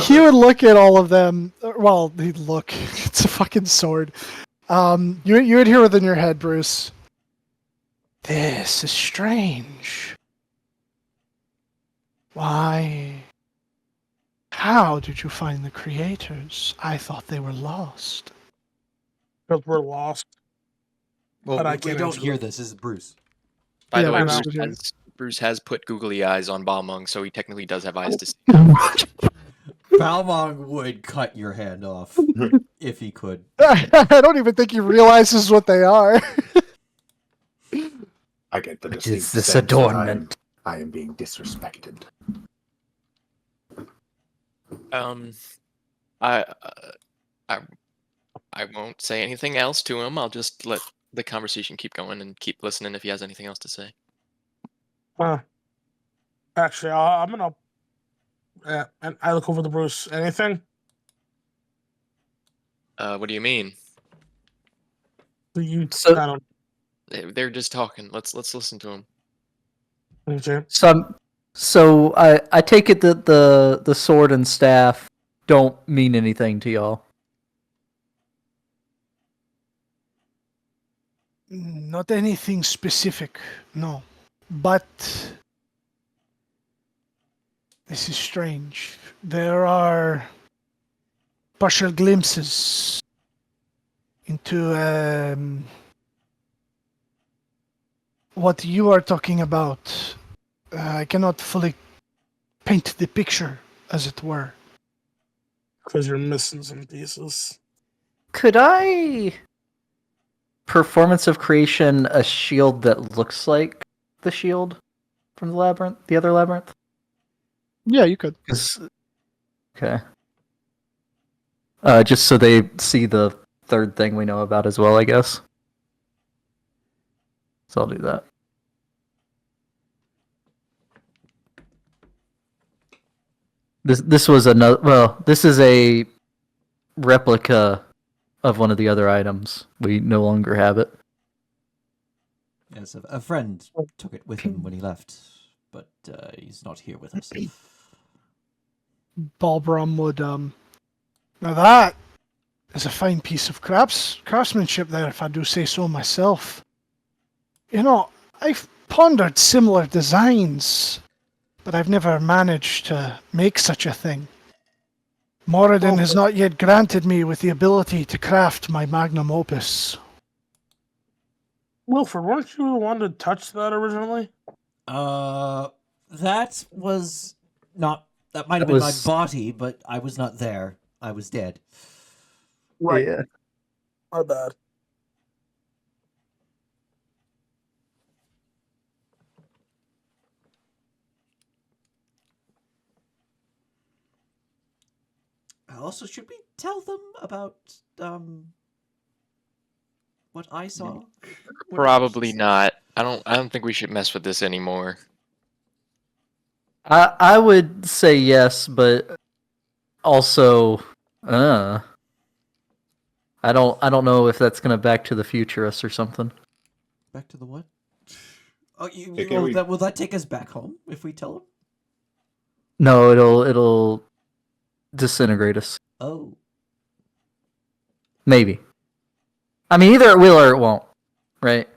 he would look at all of them. Well, he'd look. It's a fucking sword. You would hear within your head, Bruce. This is strange. Why? How did you find the creators? I thought they were lost. Because we're lost. Well, But I we can't don't answer hear that. this. This is Bruce. By Yeah, the way, I know. Bruce has put googly eyes on Balmung, so he technically does have eyes to see. Balmong would cut your hand off if he could. I don't even think he realizes what they are. I get the What distinct is this sense that adornment? I am being disrespected. I, I, I won't say anything else to him. I'll just let the conversation keep going and keep listening if he has anything else to say. Actually, I'm gonna. And I look over the Bruce. Anything? What do you mean? You. So- I don't. They're just talking. Let's listen to him. Okay. So I take it that the sword and staff don't mean anything to y'all. Not anything specific, no. But this is strange. There are partial glimpses into what you are talking about, I cannot fully paint the picture, as it were. Because you're missing some pieces. Could I performance of creation a shield that looks like the shield from the labyrinth, the other labyrinth? Yeah, you could. Okay. Just so they see the third thing we know about as well, I guess. So I'll do that. This was another. Well, this is a replica of one of the other items. We no longer have it. Yes, a friend took it with him when he left, but he's not here with us. Balbrum would, Now that is a fine piece of craftsmanship there, if I do say so myself. You know, I've pondered similar designs, but I've never managed to make such a thing. Moradin has not yet granted me with the ability to craft my magnum opus. Wilford, weren't you the one to touch that originally? That was not. That might have That been was- my body, but I was not there. I was dead. Right. Yeah. My bad. Also, should we tell them about what I saw? What- Probably not. I don't think we should mess with this anymore. I would say yes, but also, I don't know if that's gonna Back to the Future us or something. Back to the what? Oh, Yeah, can we- will that take us back home if we tell them? No, it'll disintegrate us. Oh, Maybe. I mean, either it will or it won't, right?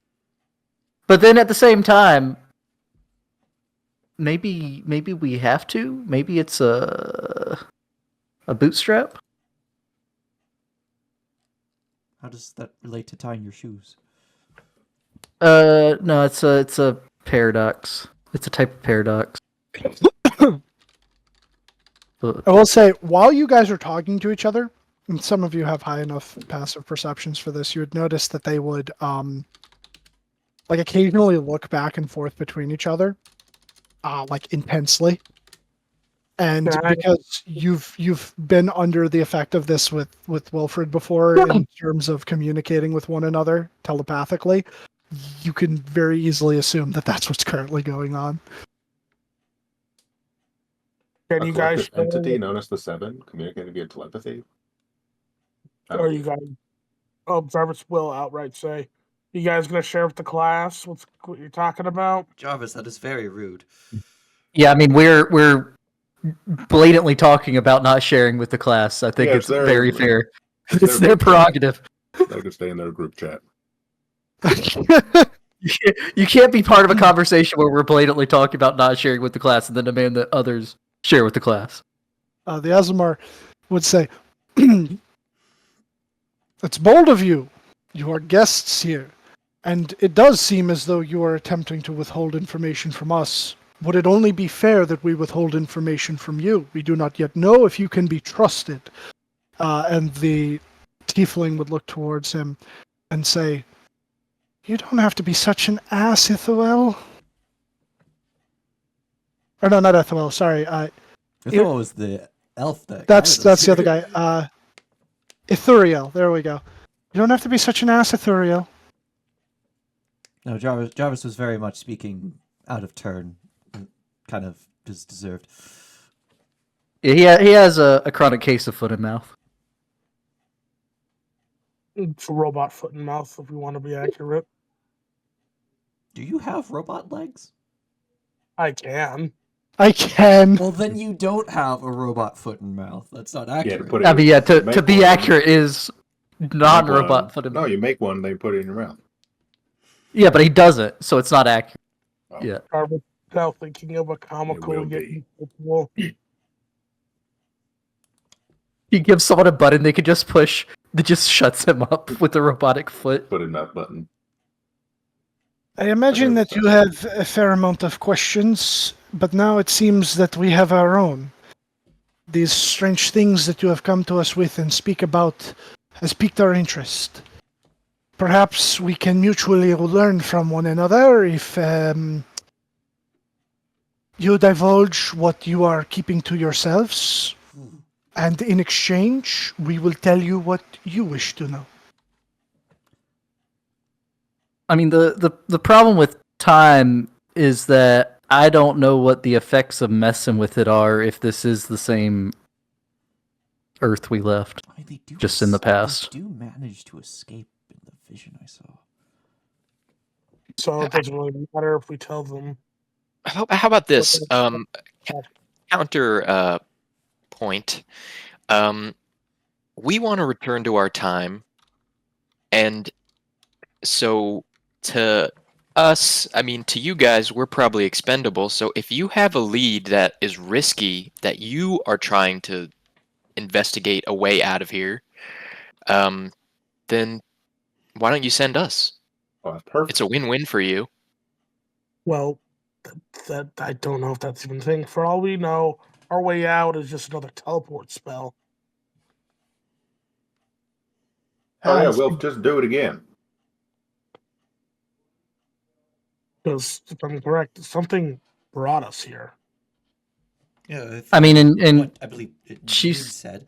But then at the same time, maybe we have to. Maybe it's a bootstrap. how does that relate to tying your shoes? No, it's a paradox. It's a type of paradox. I will say, while you guys are talking to each other, and some of you have high enough passive perceptions for this, you would notice that they would, like occasionally look back and forth between each other, like intensely. And Yeah, because you've been under the effect of this with Wilfred before in terms of communicating with one another telepathically, you can very easily assume that that's what's currently going on. Can A you guys collective entity known as the Seven communicating via telepathy. I don't Or you guys? Oh, Jarvis will outright say, "You guys gonna share with the class what you're talking about?" Jarvis, that is very rude. Yeah, I mean we're blatantly talking about not sharing with the class. I think Yeah, it's it's their- very fair. it's It's their their group chat. prerogative. They could stay in their group chat. You can't be part of a conversation where we're blatantly talking about not sharing with the class and then demand that others share with the class. The Azamar would say, "It's bold of you. You are guests here, and it does seem as though you are attempting to withhold information from us. Would it only be fair that we withhold information from you? We do not yet know if you can be trusted." And the tiefling would look towards him and say, "You don't have to be such an ass, Ithuel." Or no, not Ithuel, sorry. I thought it was the elf that. That's guided us the other here. guy. Ithuriel, there we go. You don't have to be such an ass, Ithuriel. No, Jarvis was very much speaking out of turn, and kind of deserved. Yeah, he has a chronic case of foot and mouth. It's a robot foot and mouth, if we want to be accurate. Do you have robot legs? I can. I can. Well, then you don't have a robot foot and mouth. That's not Yeah, to accurate. put it. I mean, yeah, to Make be one. accurate is Make non-robot one. foot and No, mouth. you make one, they put it in your mouth. Yeah, but he doesn't, so it's not accurate. Oh. Yeah. Jarvis now thinking of a comical will yet be. useful. He gives someone a button they could just push that just shuts him up with a robotic foot. Put in that button. I imagine heard that you have a fair amount of questions, but now it seems that we have our own. These strange things that you have come to us with and speak about has piqued our interest. Perhaps we can mutually learn from one another if you divulge what you are keeping to yourselves, and in exchange, we will tell you what you wish to know. I mean, the problem with time is that I don't know what the effects of messing with it are if this is the same Earth we left. I mean, they do Just in the past. They do manage to escape in the vision I saw. So it doesn't really matter if we tell them. How about this? Okay. Counter point. We want to return to our time, and so to us, I mean, to you guys, we're probably expendable. So if you have a lead that is risky, that you are trying to investigate a way out of here, then why don't you send us? Oh, that's perfect. It's a win-win for you. Well, that I don't know if that's even a thing. For all we know, our way out is just another teleport spell. Oh yeah, As we'll just do it again. Because if I'm correct, something brought us here. Yeah, I mean, in what I believe June she's- said.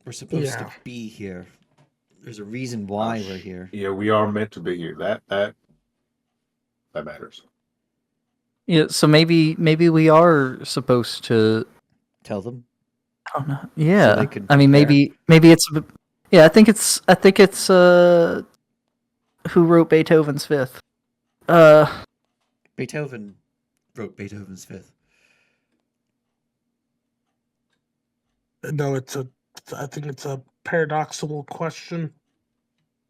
We're supposed Yeah. to be here. There's a reason why Oh, we're here. Yeah, we are meant to be here. That matters. yeah, so maybe we are supposed to. Tell them. I don't know. Yeah, they can I mean, prepare. maybe it's. Yeah, I think it's who wrote Beethoven's Fifth. Beethoven wrote Beethoven's Fifth. No, I think it's a paradoxical question.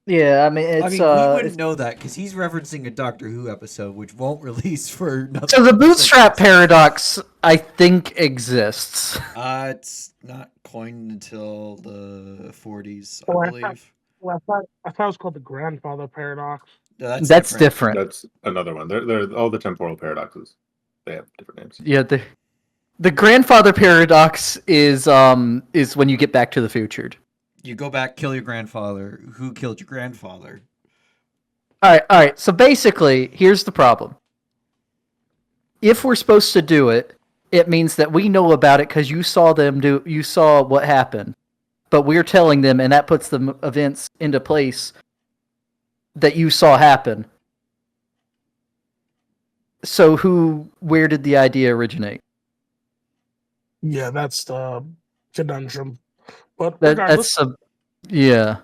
Yeah, I mean it's we wouldn't know that because he's referencing a Doctor Who episode, which won't release for another. so the bootstrap 6 months. paradox I think exists. It's not coined until the 40s, Oh, I I believe. Well, I thought it was called the grandfather paradox. No, That's different. That's another one. They're all the temporal paradoxes. They have different names. Yeah, the grandfather paradox is when you get back to the future. You go back, kill your grandfather. Who killed your grandfather? All right. So basically, here's the problem. If we're supposed to do it, it means that we know about it because you saw what happened, but we're telling them, and that puts the events into place that you saw happen. So where did the idea originate? Yeah, that's the conundrum. But regardless, yeah.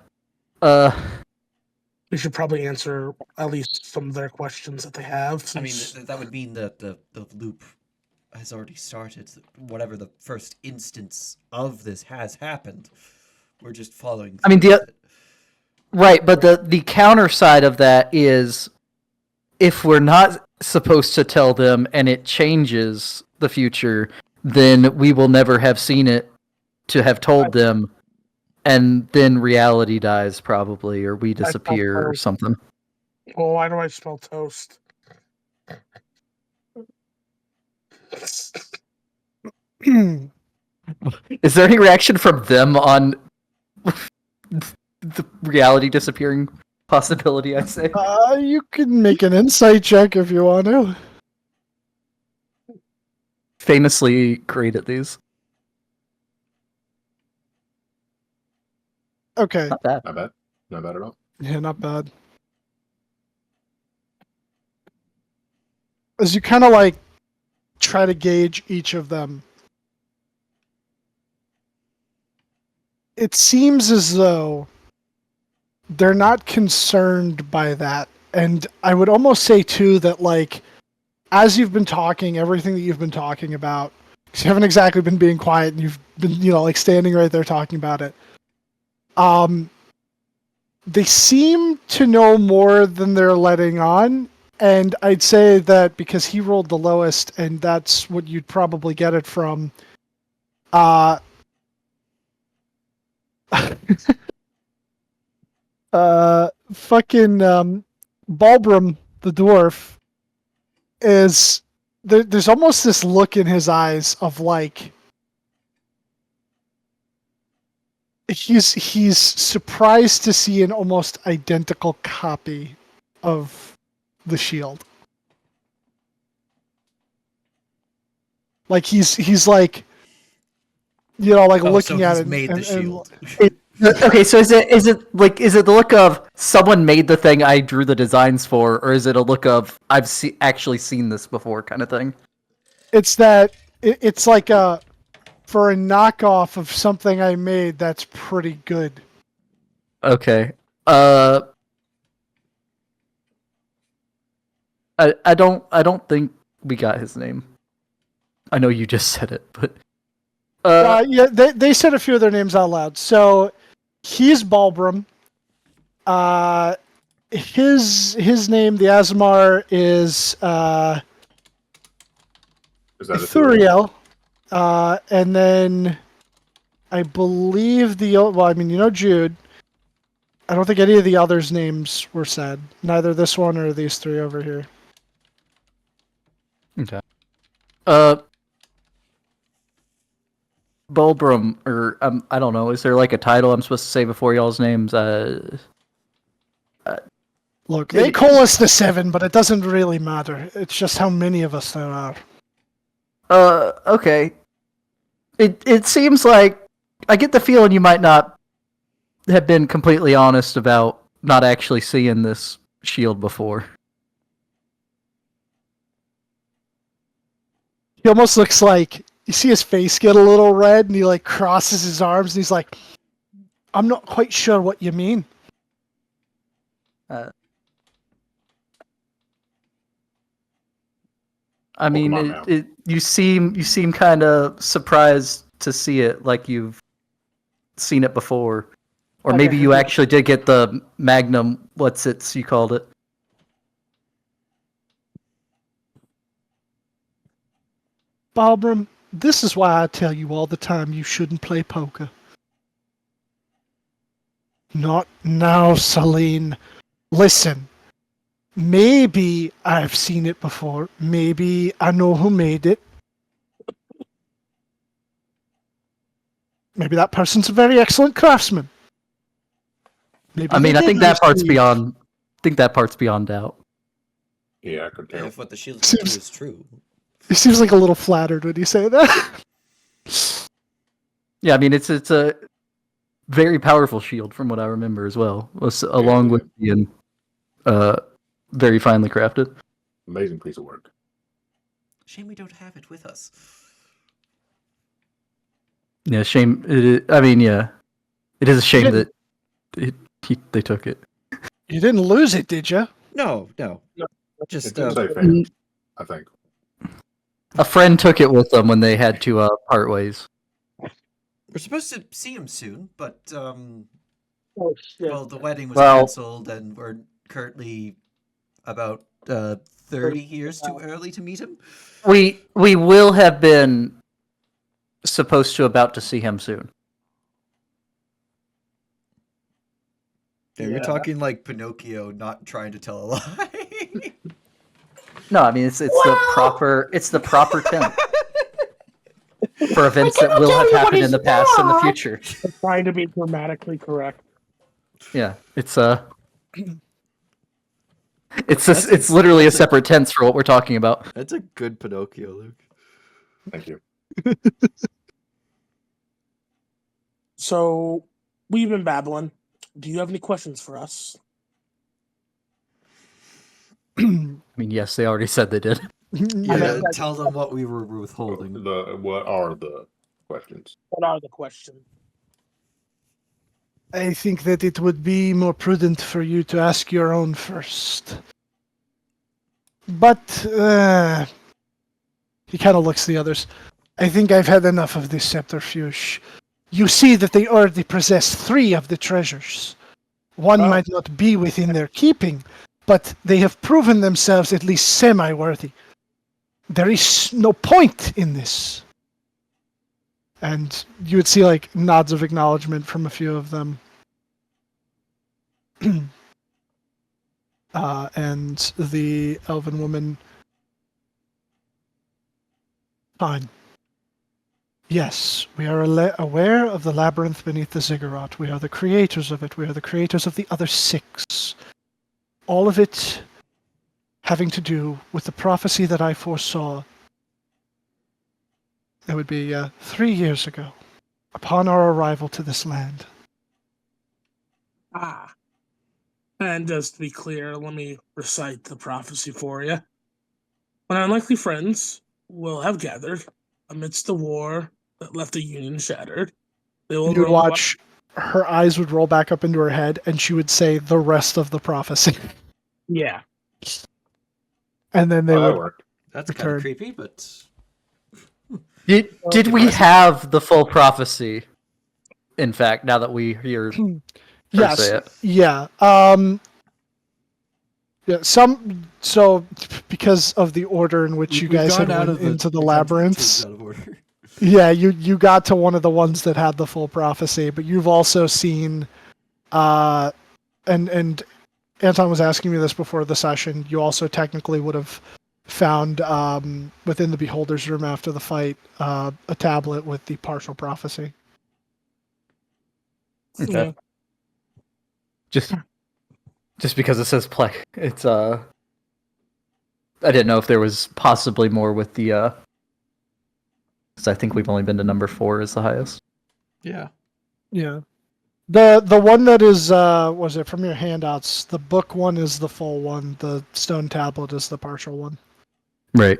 we should probably answer at least some of their questions that they have. I mean, since- that would mean that the loop has already started. Whatever the first instance of this has happened. We're just following. I mean, through with it. Right, but the counter side of that is if we're not supposed to tell them and it changes the future, then we will never have seen it to have told them, and then reality dies probably, or we disappear or something. Oh, why do I smell toast? Is there any reaction from them on the reality disappearing possibility, I'd say? You can make an insight check if you want to. Famously great at these. Okay. Not bad. Not bad. Not bad at all. Yeah, not bad. As you kind of like try to gauge each of them, it seems as though they're not concerned by that. And I would almost say, too, that, like, as you've been talking, everything that you've been talking about, because you haven't exactly been being quiet and you've been, like, standing right there talking about it, they seem to know more than they're letting on. And I'd say that because he rolled the lowest, and that's what you'd probably get it from, fucking Balbrum, the dwarf, is there's almost this look in his eyes of like he's surprised to see an almost identical copy of the shield. Like he's like, you know, like Oh, looking so at he's it made the shield. Okay, so is it the look of someone made the thing I drew the designs for, or is it a look of I've actually seen this before kind of thing? it's that it's like for a knockoff of something I made that's pretty good. Okay. I don't think we got his name. I know you just said it, but Yeah, they said a few of their names out loud. So he's Balbrum. His name, the Asmar, is Is that Ithuriel. And then I believe well, I mean, you know Jude. I don't think any of the others' names were said. Neither this one or these three over here. okay. Bulbrum, or I don't know. Is there like a title I'm supposed to say before y'all's names? Look, they call us the Seven, but it doesn't really matter. It's just how many of us there are. Okay. It seems like I get the feeling you might not have been completely honest about not actually seeing this shield before. He almost looks like, you see his face get a little red, and he like crosses his arms, and he's like, "I'm not quite sure what you mean." I mean, Pokemon now. you seem kind of surprised to see it, like you've seen it before, or maybe you actually did get the Magnum. You called it? Balbrum, this is why I tell you all the time you shouldn't play poker. Not now, Celine. Listen, maybe I've seen it before. Maybe I know who made it. Maybe that person's a very excellent craftsman. Maybe I mean, they I think did that part's receive- beyond. I think that part's beyond doubt. Yeah, I could tell. If what the shield can do Seems- is true. He seems like a little flattered when you say that. Yeah, I mean, it's a very powerful shield from what I remember as well, along with being very finely crafted. Amazing piece of work. Shame we don't have it with us. Yeah, shame. I mean, yeah, it is a shame that they took it. You didn't lose it, did you? No. It Just didn't say fail, I think. A friend took it with them when they had to part ways. we're supposed to see him soon, but Oh shit! well, the wedding was Well- canceled, and we're currently about 30 years too early to meet him. We will have been supposed to about to see him soon. Yeah, you're talking like Pinocchio, not trying to tell a lie. No, I mean it's the proper temp for events that will have happened in the past and the future. I'm trying to be grammatically correct. Yeah, it's literally a separate tense for what we're talking about. That's a good Pinocchio, Luke. Thank you. So we've been babbling. Do you have any questions for us? I mean, yes, they already said they did. Yeah, tell them what we were withholding. What are the questions? What are the questions? I think that it would be more prudent for you to ask your own first. But, he kind of looks at the others. I think I've had enough of this subterfuge. You see that they already possess 3 of the treasures. One might not be within their keeping, but they have proven themselves at least semi-worthy. There is no point in this. And you would see like nods of acknowledgement from a few of them. and the elven woman. Fine. Yes, we are aware of the labyrinth beneath the ziggurat. We are the creators of it. We are the creators of the other 6. All of it having to do with the prophecy that I foresaw. It would be 3 years ago, upon our arrival to this land. Ah. And just to be clear, let me recite the prophecy for you. When our unlikely friends will have gathered amidst the war that left the Union shattered, they will You would roam about. watch her eyes would roll back up into her head, and she would say the rest of the prophecy. Yeah. And then they Oh, that would worked. That's kind return. of creepy, but Did we Impressive. have the full prophecy? In fact, now that we hear her Yes. say it. Yeah. Yeah. So because of the order in which you We've guys had gone out went of into the country labyrinths. out of order. Yeah, you got to one of the ones that had the full prophecy, but you've also seen, and Anton was asking me this before the session. You also technically would have found within the Beholder's room after the fight a tablet with the partial prophecy. Okay. Just because it says play, it's I didn't know if there was possibly more with the because I think we've only been to number 4 is the highest. yeah. Yeah. The one that is was it from your handouts? The book one is the full one. The stone tablet is the partial one. Right.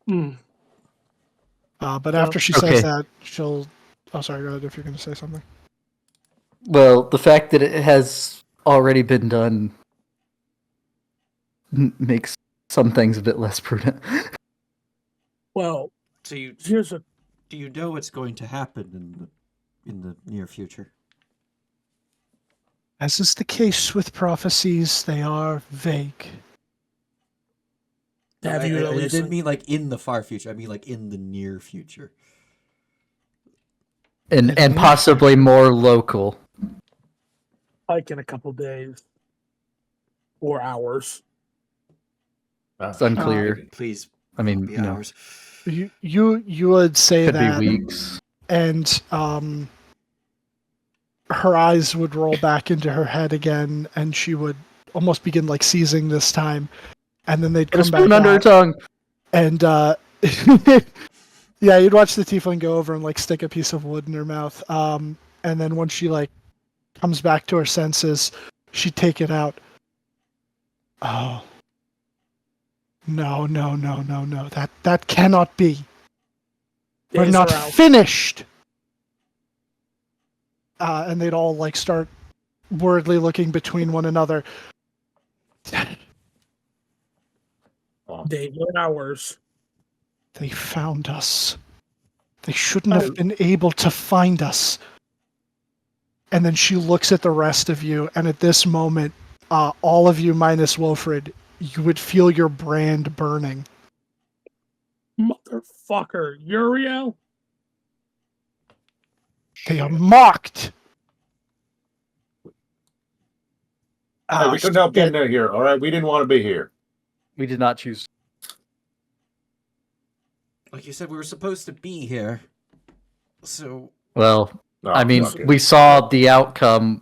Hmm. But Well, after she okay. says that, she'll. Oh, sorry. Go ahead if you're going to say something. Well, the fact that it has already been done makes some things a bit less prudent. Well, So you here's a Do you know what's going to happen in the near future? As is the case with prophecies, they are vague. have you at I least didn't mean like in the far future. I mean like in the near future. And possibly more local. like in a couple days or hours. It's unclear. please I mean, be you know, ours. You would say could be that, weeks. and her eyes would roll back into her head again, and she would almost begin like seizing this time, and then they'd Put a come back spoon under her out, tongue. and yeah, you'd watch the tiefling go over and like stick a piece of wood in her mouth, and then when she like comes back to her senses, she'd take it out. Oh. No, that cannot be. We're Days not are out. finished. And they'd all like start worriedly looking between one another. Days or hours. They found us. They shouldn't have been able to find us. And then she looks at the rest of you, and at this moment, all of you minus Wilfred, you would feel your brand burning. Motherfucker, Uriel? They are mocked. Hey, we couldn't help getting in here, all right? We didn't want to be here. We did not choose. Like you said, we were supposed to be here. So Well, Oh, I mean, fuck it. we saw the outcome.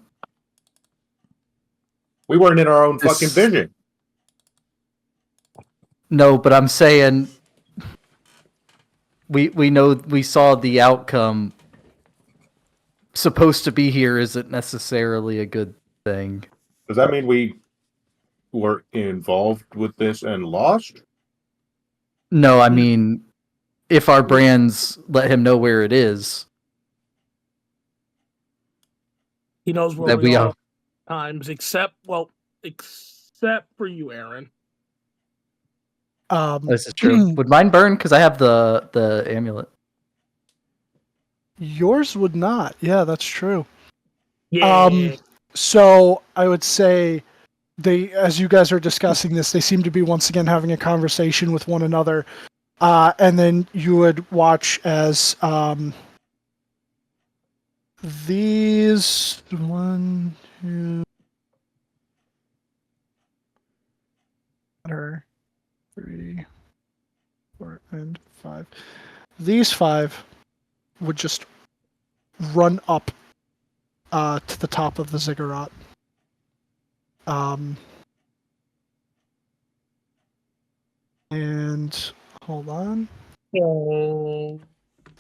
We weren't in our own This- fucking vision. No, but I'm saying we know we saw the outcome. Supposed to be here isn't necessarily a good thing. Does that mean we were involved with this and lost? No, I mean, if our brands let him know where it is, He knows where that we we are are. times, except for you, Aaron. This is true. Would mine burn? Because I have the amulet. Yours would not. Yeah, that's true. Yeah. So I would say they, as you guys are discussing this, they seem to be once again having a conversation with one another. And then you would watch as These 1, 2, 3, 4, and 5. These 5 would just run up to the top of the ziggurat. And hold on. Oh,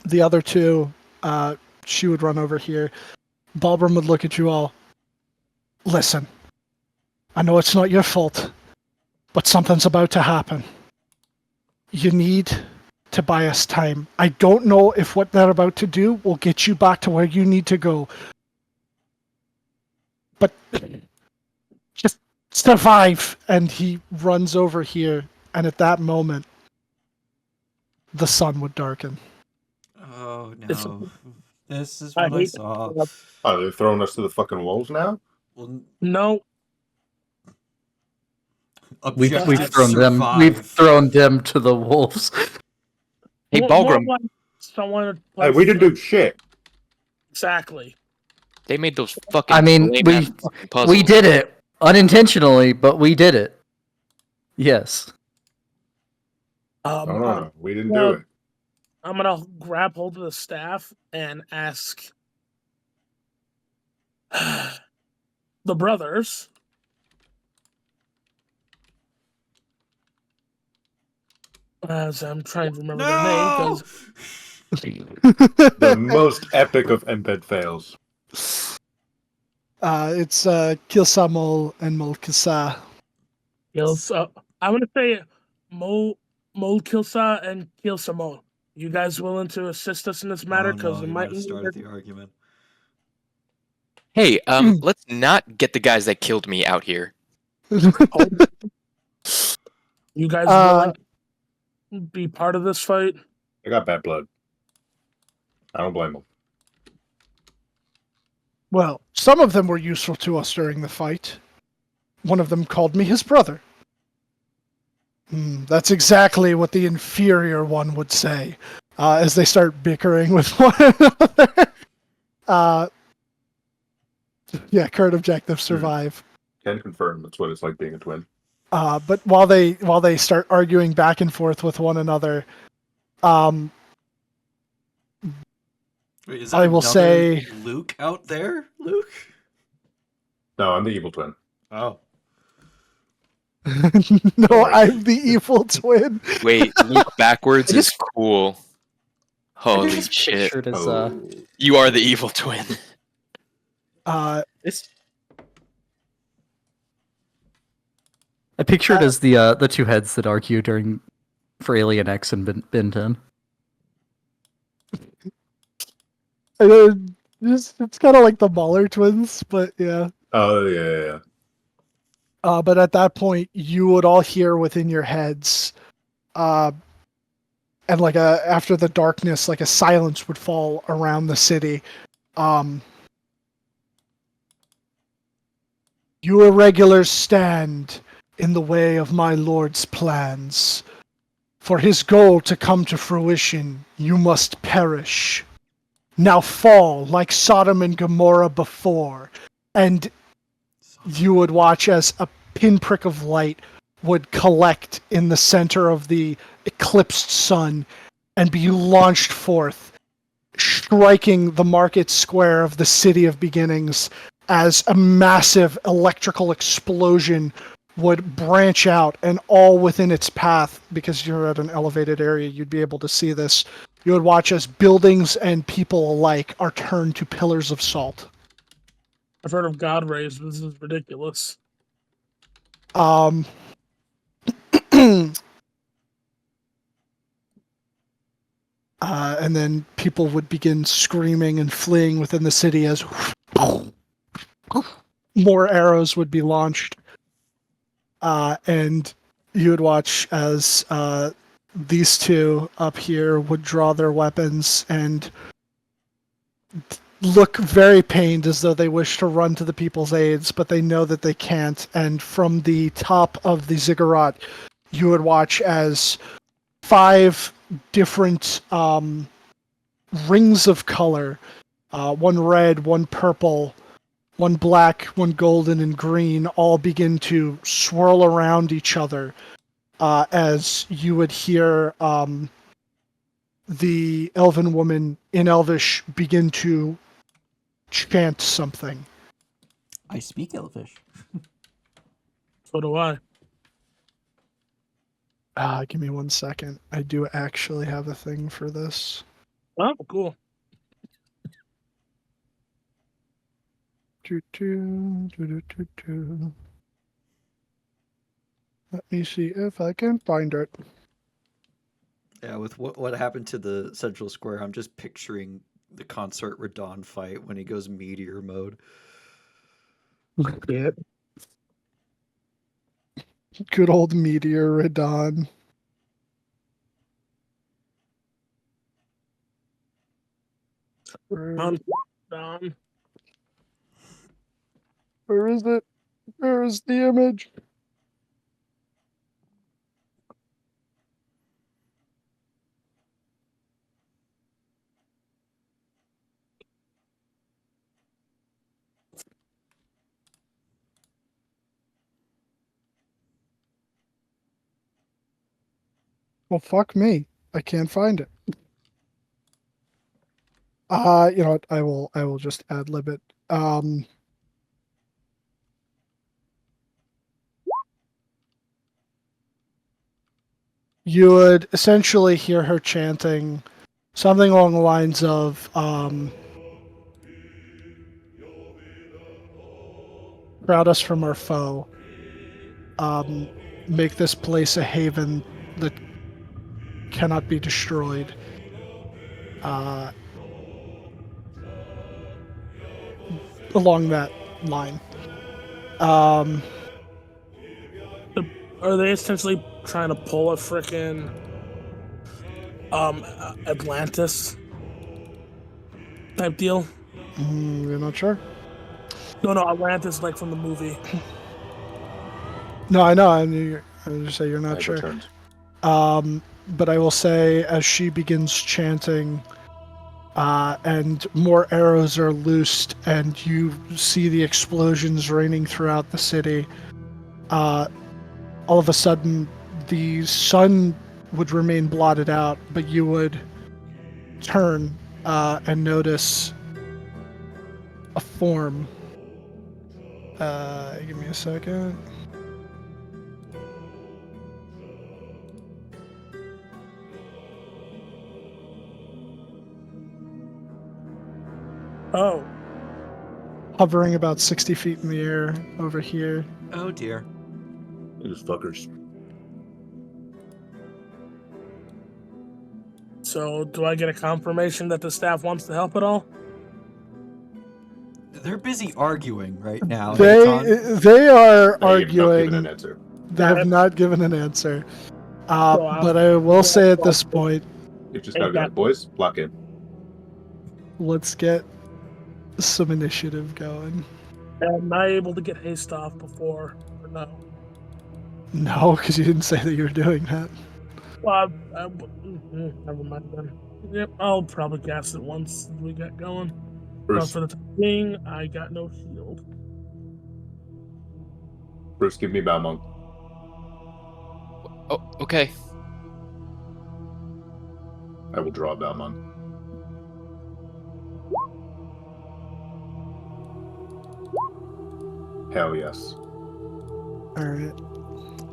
The other 2, she would run over here. Balbrum would look at you all. Listen, I know it's not your fault, but something's about to happen. You need to buy us time. I don't know if what they're about to do will get you back to where you need to go. But just survive. And he runs over here, and at that moment, the sun would darken. Oh It's- no. This is I what I hate saw. that. Are they throwing us to the fucking wolves now? Well, No, We've objective thrown them. We've survive. thrown them to the wolves. Hey, more Balgrim, like someone. Hey, we didn't do shit. Exactly. they made those fucking I mean, lame-ass fucking puzzles. we did it unintentionally, but we did it. Yes. No, we didn't do it. I'm gonna grab hold of the staff and ask the brothers. As I'm trying to remember their name, No! because The most epic of embed fails. It's Kilsamol and Molkasa. I'm gonna say Mol Kilsa and Kilsamo. You guys willing to assist us in this matter? Oh, Because no, it you might might have started the argument. Hey, let's not get the guys that killed me out here. you guys willing to be part of this fight? They got bad blood. I don't blame them. Well, some of them were useful to us during the fight. One of them called me his brother. That's exactly what the inferior one would say, as they start bickering with one another. Yeah, current objective, survive. Can confirm that's what it's like being a twin. But while they start arguing back and forth with one another, Wait, is that I will another say- Luke out there? Luke? No, I'm the evil twin. Oh. no, I'm the evil twin. Wait, Luke backwards I is cool. Holy just shit. pictured as, Oh. You are the evil twin. It's... I picture it as the 2 heads that argue during for Alien X and Ben 10. It's kind of like the Mahler twins, but yeah. Oh, yeah. But at that point, you would all hear within your heads, and like after the darkness, like a silence would fall around the city. You irregulars stand in the way of my lord's plans. For his goal to come to fruition, you must perish. Now fall like Sodom and Gomorrah before, and you would watch as a pinprick of light would collect in the center of the eclipsed sun and be launched forth, striking the market square of the City of Beginnings as a massive electrical explosion would branch out, and all within its path, because you're at an elevated area, you'd be able to see this. You would watch as buildings and people alike are turned to pillars of salt. I've heard of God rays, but this is ridiculous. And then people would begin screaming and fleeing within the city as more arrows would be launched. And you would watch as these 2 up here would draw their weapons and look very pained, as though they wish to run to the people's aids, but they know that they can't. And from the top of the ziggurat, you would watch as 5 different rings of color one red, one purple, one black, one golden, and green, all begin to swirl around each other as you would hear the elven woman in Elvish begin to chant something. I speak Elvish. So do I. Give me 1 second. I do actually have a thing for this. Oh, cool. Let me see if I can find it. Yeah, with what happened to the Central Square, I'm just picturing the Concert Radon fight when he goes meteor mode. Yeah. Good old Meteor Radon. Where is it? Where is the image? Well, fuck me. I can't find it. You know what? I will just ad lib it. You would essentially hear her chanting something along the lines of "Crowd us from our foe. Make this place a haven that cannot be destroyed." Along that line. Are they essentially trying to pull a frickin' Atlantis type deal? You're not sure? No, Atlantis like from the movie. No, I know. I was just say you're not I sure. returned. But I will say, as she begins chanting, and more arrows are loosed, and you see the explosions raining throughout the city, all of a sudden, the sun would remain blotted out, but you would turn and notice a form. Give me a second. Oh, Hovering about 60 feet in the air over here. Oh dear. These fuckers. so do I get a confirmation that the staff wants to help at all? They're busy arguing right now. They Hayton. they are They have not given arguing. an answer. They have not given an answer. So But I will say at this point, You just gotta be like, boys, lock in. let's get some initiative going. Am I able to get haste off before or no? No, because you didn't say that you were doing that. Well, never mind then. Yep, I'll probably cast it once we get going. But Bruce, for the time being, I got no shield. Bruce, give me Balmung. Oh, okay. I will draw Balmung. Hell yes. All right.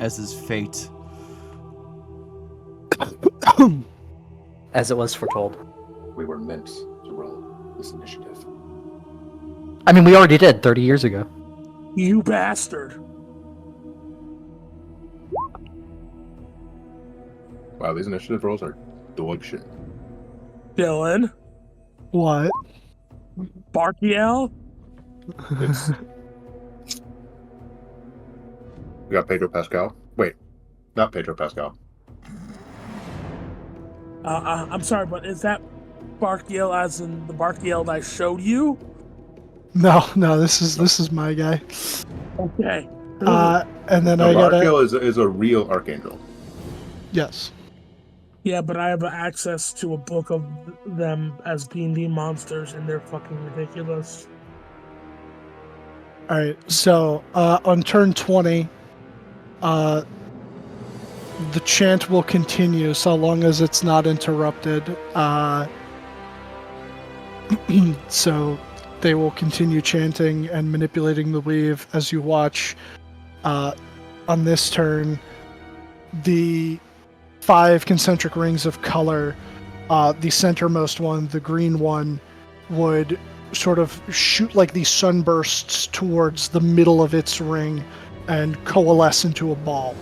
As is fate. As it was foretold. We were meant to roll this initiative. I mean, we already did 30 years ago. You bastard! Wow, these initiative rolls are dog shit. Dylan, What? Barkiel, It's... We got Pedro Pascal. Wait, not Pedro Pascal. I'm sorry, but is that Barkiel as in the Barkiel that I showed you? No, this is my guy. Okay. And then No, I gotta Barkiel is a real archangel. yes. Yeah, but I have access to a book of them as D&D monsters, and they're fucking ridiculous. All right. So on turn 20, the chant will continue so long as it's not interrupted. So they will continue chanting and manipulating the weave as you watch. On this turn, the 5 concentric rings of color, the centermost one, the green one, would sort of shoot like these sunbursts towards the middle of its ring and coalesce into a ball.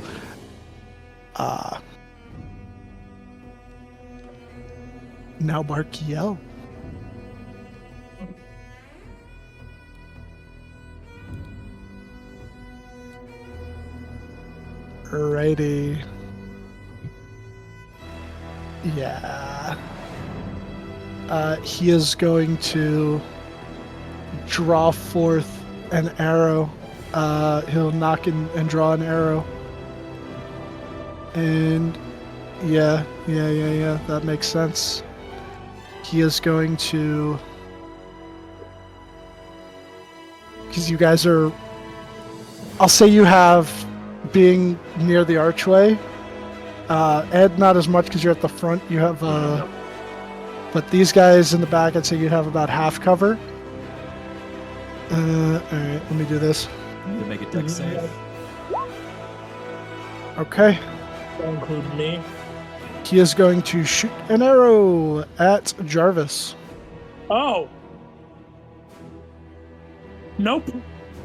Now Barkiel. Alrighty. Yeah. He is going to draw forth an arrow. He'll knock and draw an arrow. And yeah, that makes sense. He is going to... Because you guys are... I'll say you have being near the archway. Ed, not as much because you're at the front. You have... But these guys in the back, I'd say you have about half cover. Alright, let me do this. You need to make a deck save. Okay. That includes me. He is going to shoot an arrow at Jarvis. Oh! Nope.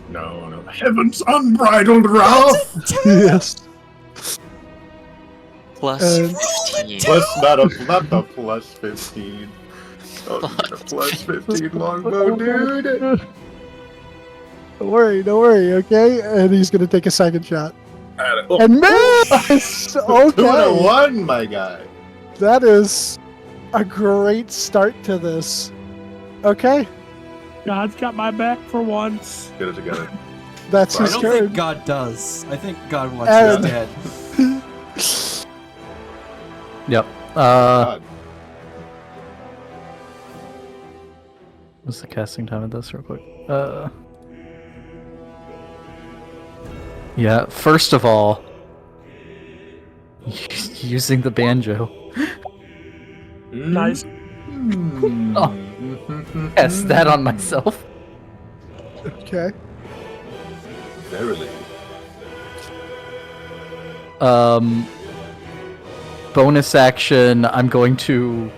No. Heaven's unbridled wrath. Yes. Plus Uh, 15. Plus, not the plus 15. Oh, the plus 15 longbow, dude. Don't worry, okay? And he's going to take a second shot. Oh, And miss! 2 Okay. to 1, my guy. That is a great start to this. Okay, God's got my back for once. Get it together. that's I I his don't turn. think God does. I think God wants And- us dead. Yep. God. What's the casting time of this, real quick? Yeah. First of all, using the banjo. Nice. Test that on myself. Okay. Verily. Bonus action. I'm going to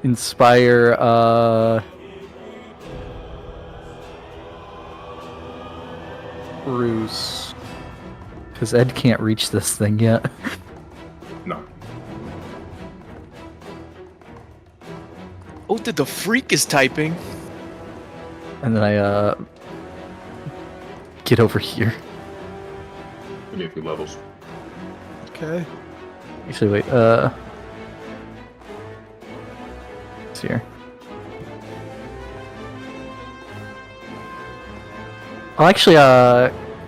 inspire. Bruce, because Ed can't reach this thing yet. No. Oh, the freak is typing. And then I get over here. We need a few levels. Okay. Actually, wait. It's here. I'll actually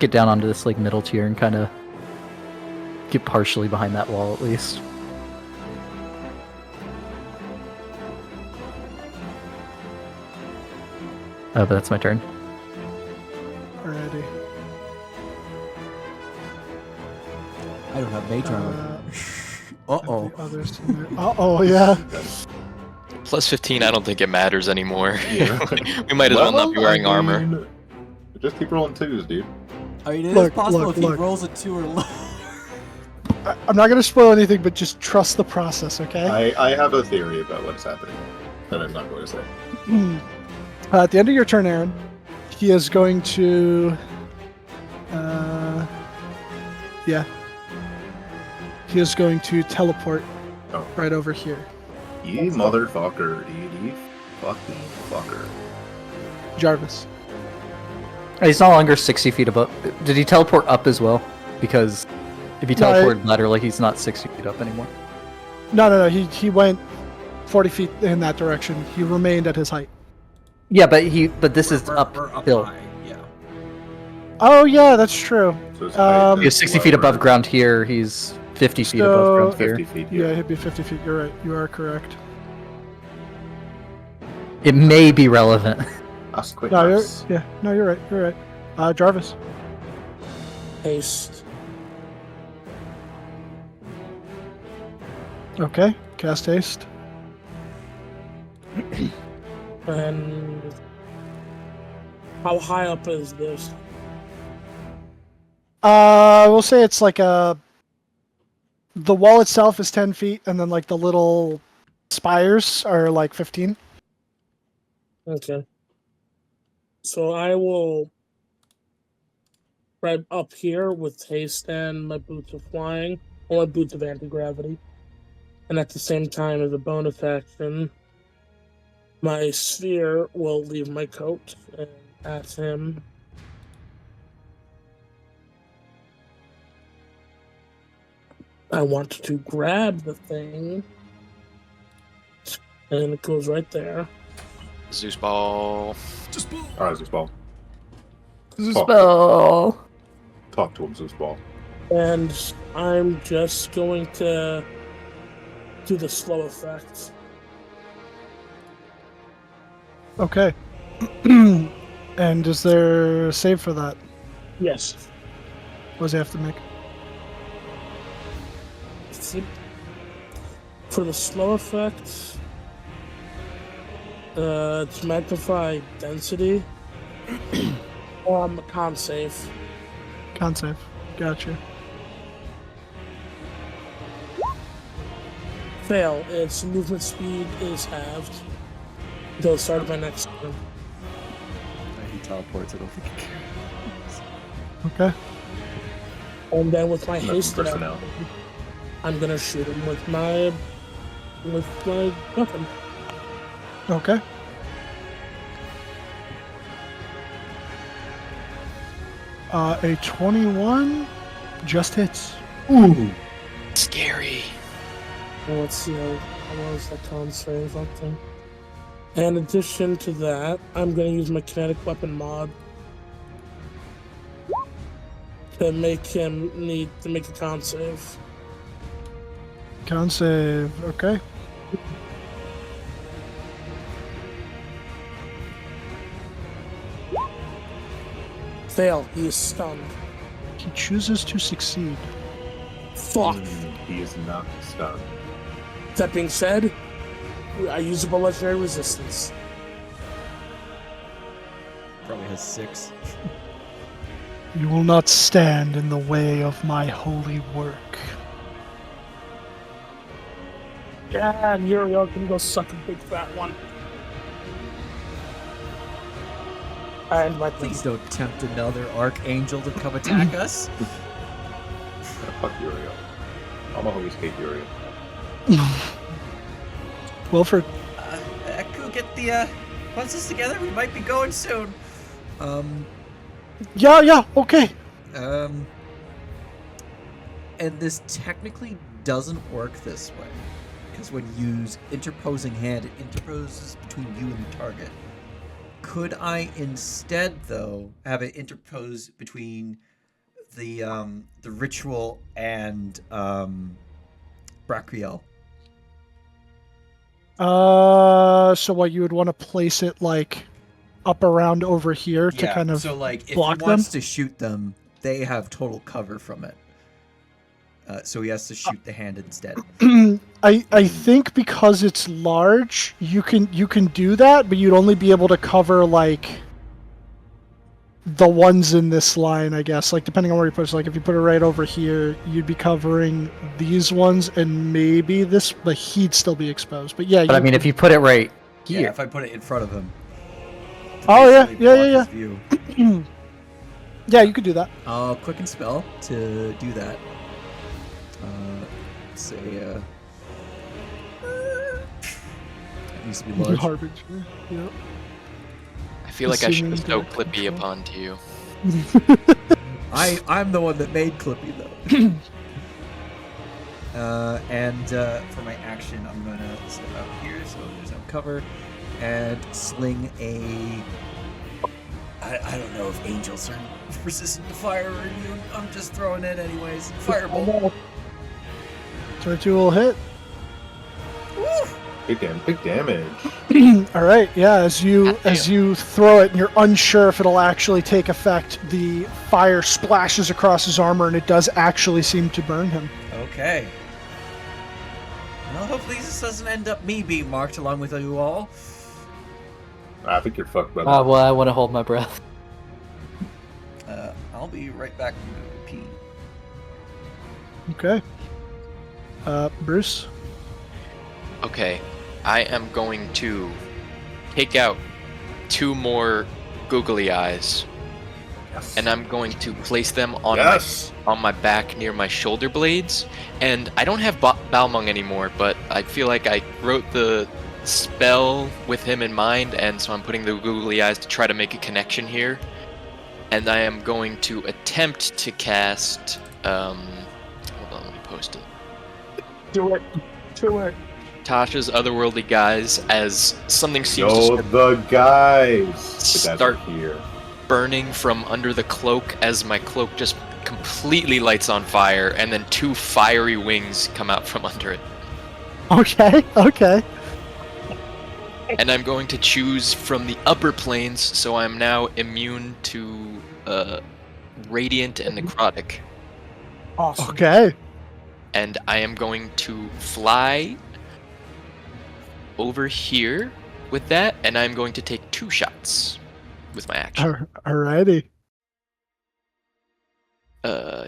get down onto this like middle tier and kind of get partially behind that wall at least. But that's my turn. Alrighty. I don't have mage armor. Uh-oh. The others in there. Uh-oh, yeah. Plus 15, I don't think it matters anymore. Yeah. We might as well not be wearing armor. mean, just keep rolling 2s, dude. I mean, it is Look, possible look, if he look. rolls a 2 or lower. I'm not going to spoil anything, but just trust the process, okay? I have a theory about what's happening that I'm not going to say. At the end of your turn, Aaron, he is going to... yeah. He is going to teleport Oh. right over here. You motherfucker, dude. You fucking fucker. Jarvis. He's no longer 60 feet above. Did he teleport up as well? Because if he No, teleported laterally, he's not 60 feet up anymore. No. He went 40 feet in that direction. He remained at his height. Yeah, but this is uphill. Yeah. Oh yeah, that's true. So his height Um, is He's 60 feet above lower, ground here. He's 50 feet above So- ground here. 50 feet Yeah, here. he'd be 50 feet. You're right. You are correct. It may be relevant. Us quick No, maths. no, you're right. You're right. Jarvis. Haste. Okay. Cast haste. And how high up is this? We'll say it's like the wall itself is 10 feet, and then like the little spires are like 15. Okay. So I will right up here with haste and my boots of flying, or my boots of anti-gravity. And at the same time, as a bonus action, my sphere will leave my coat and ask him. I want to grab the thing. And it goes right there. Zeus ball. Alright, Zeus Ball. Spell. Talk to him, Zeus Ball. And I'm just going to do the slow effect. Okay. And is there a save for that? Yes. What does he have to make? For the slow effect, it's magnify density. Con save. Con save. Gotcha. Fail. Its movement speed is halved until the start of my next turn. He teleports. I don't think he cares. Okay. And then with my Nothing haste personnel. action, I'm gonna shoot him with my weapon. Okay. A 21 just hits. Ooh. Scary. Well, let's see how was that con save up there. In addition to that, I'm gonna use my kinetic weapon mod to make him need to make a con save. Con save. Okay. Fail. He is stunned. He chooses to succeed. Fuck. He is not stunned. That being said, I use a legendary resistance. Probably has 6. You will not stand in the way of my holy work. Yeah, and Uriel can go suck a big fat one. And my Please don't tempt another archangel to come attack us. Fuck Uriel. I'm always hate Uriel. Wilford. Could get the puzzles together. We might be going soon. Yeah, okay. And this technically doesn't work this way. Because when you use interposing hand, it interposes between you and the target. Could I instead, though, have it interpose between the ritual and Brachiel? So what, you would want to place it like up around over here to kind of so like if block he them? wants to shoot them, they have total cover from it. So he has to shoot the hand instead. I think because it's large, you can do that, but you'd only be able to cover like the ones in this line, I guess. Like depending on where you put it. So, like if you put it right over here, you'd be covering these ones and maybe this, but he'd still be exposed. But yeah, But I mean, if you put it right Yeah, here, if I put it in front of him. to Oh, yeah, basically yeah, block yeah, his view. yeah, you could do that. I'll quicken spell to do that. Let's say it needs to be large. Harbinger. Yeah. I feel like I should Assuming bestow direct Clippy control. upon to you. I'm the one that made Clippy though. And for my action, I'm gonna step out here so there's no cover, and sling a I don't know if angels are resistant to fire or immune. I'm just throwing it anyways. Firebolt. 22 will hit. Woo! Big damage. All right, yeah. As you Goddamn. throw it, and you're unsure if it'll actually take effect, the fire splashes across his armor, and it does actually seem to burn him. Okay. Well, hopefully this doesn't end up me being marked along with you all. I think you're fucked, brother. Well, I want to hold my breath. I'll be right back to pee. Okay. Bruce. Okay, I am going to take out 2 more googly eyes, Yes. and I'm going to place them on Yes. my back near my shoulder blades. And I don't have Balmung anymore, but I feel like I wrote the spell with him in mind, and so I'm putting the googly eyes to try to make a connection here. And I am going to attempt to cast. Hold on, let me post it. Do it. Do it. Tasha's otherworldly guise as something seems to Yo, start the guys. The guys Start- are here. burning from under the cloak as my cloak just completely lights on fire, and then 2 fiery wings come out from under it. Okay. Okay. And I'm going to choose from the upper planes, so I'm now immune to radiant and necrotic. Awesome. Okay. And I am going to fly over here with that, and I'm going to take 2 shots with my action. Alrighty.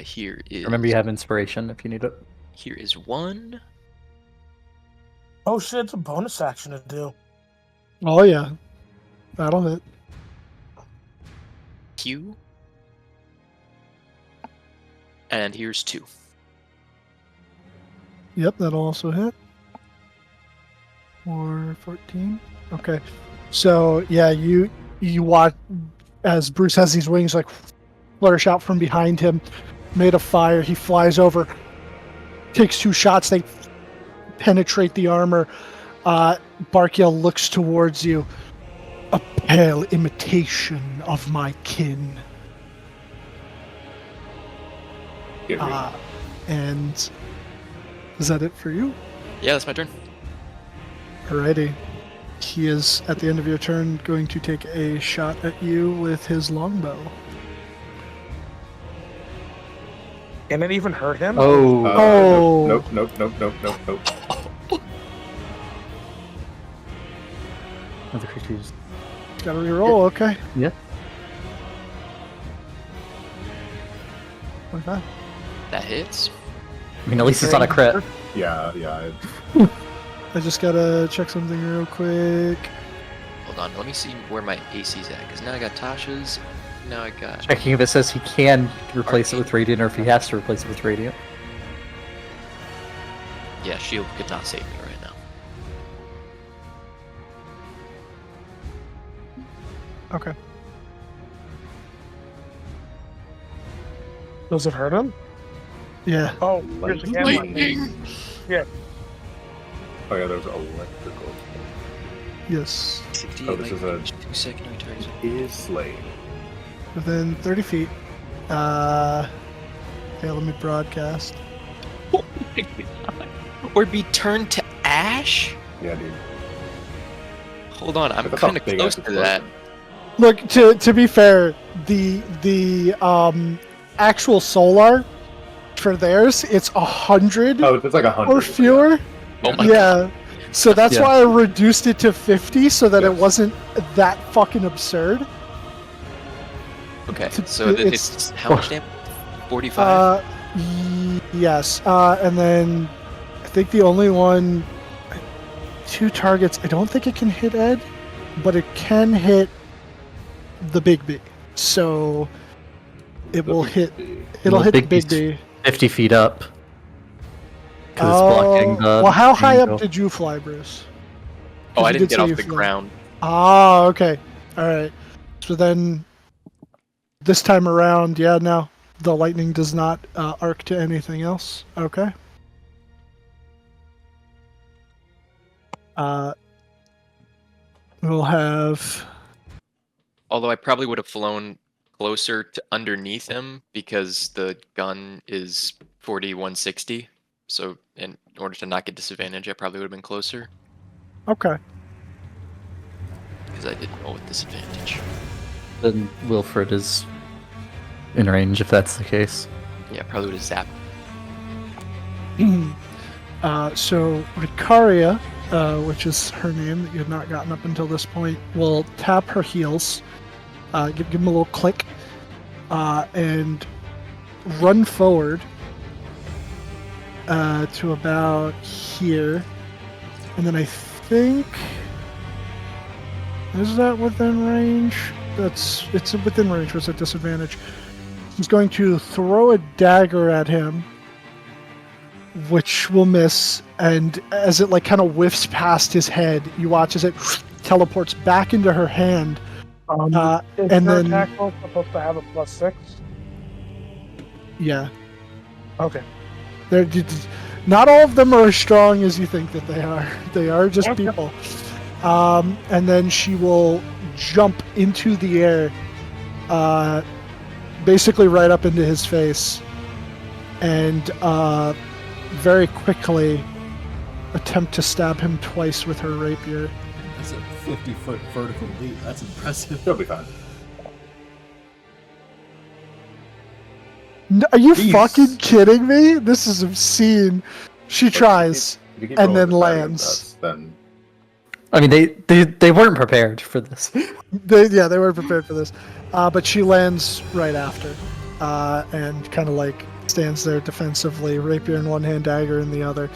Here is Remember, you have inspiration if you need it. here is 1. Oh shit, it's a bonus action to do. Oh yeah. That'll hit. Q. And here's 2. Yep, that'll also hit. Or 14. Okay. So yeah, you watch as Bruce has these wings like flourish out from behind him, made of fire. He flies over, takes 2 shots. They penetrate the armor. Barkiel looks towards you. A pale imitation of my kin. Get ready. And is that it for you? Yeah, that's my turn. Alrighty. He is, at the end of your turn, going to take a shot at you with his longbow. Can it even hurt him? Oh. Oh. Nope. Other creatures. Gotta reroll, okay. Yeah. Okay. That hits. I mean, at least it's not a crit. Yeah. I just gotta check something real quick. Hold on, let me see where my AC's at, because now I got Tasha's. Now I got. Checking if it says he can replace it with radiant or if he has to replace it with radiant. Yeah, shield could not save me right now. Okay. Does it hurt him? Yeah. Oh, here's the camera. Yeah. Oh yeah, there's electrical. Yes. 68 Oh, this is a- lightning, 2 secondary targets. Is slain. Within 30 feet. Okay, let me broadcast. Or be turned to ash? Yeah, dude. Hold on, I'm Look how kind of big close that to that. Look, to be fair, the actual solar for theirs, it's 100 Oh, it's like 100 or fewer. Oh my Yeah. So that's Yeah. why I reduced it to 50 so that it Yes. wasn't that fucking absurd. Okay, To- so it's how much damage? 45? Yes. And then I think the only one, 2 targets. I don't think it can hit Ed, but it can hit the Big B. So it will hit. It'll Well, hit the Big Big B's B. 50 feet up. Because it's blocking the. Well, how high angle. up did you fly, Bruce? Oh, I you didn't did get say off you the flew. ground. Ah, okay. All right. So then, this time around, yeah, no, the lightning does not arc to anything else. Okay. We'll have Although I probably would have flown closer to underneath him because the gun is 4160. So in order to not get disadvantage, I probably would have been closer Okay. because I didn't roll with disadvantage. Then Wilfred is in range if that's the case. Yeah, probably would have zapped. So Ricaria, which is her name that you had not gotten up until this point, will tap her heels, give him a little click, and run forward to about here. And then I think... Is that within range? It's within range, was a disadvantage. He's going to throw a dagger at him, which will miss, and as it like kind of whiffs past his head, you watch as it teleports back into her hand. Is and her then- attack roll supposed to have a +6? Yeah, Okay. not all of them are as strong as you think that they are. They are just Okay. people. And then she will jump into the air, basically right up into his face, and very quickly attempt to stab him twice with her rapier. That's a 50-foot vertical leap. That's impressive. She'll be fine. Are you Jeez. fucking kidding me? This is obscene. She tries. If you keep And rolling then this bad lands. against us, then I mean, they weren't prepared for this. They were prepared for this. But she lands right after. And kind of like stands there defensively, rapier in one hand, dagger in the other.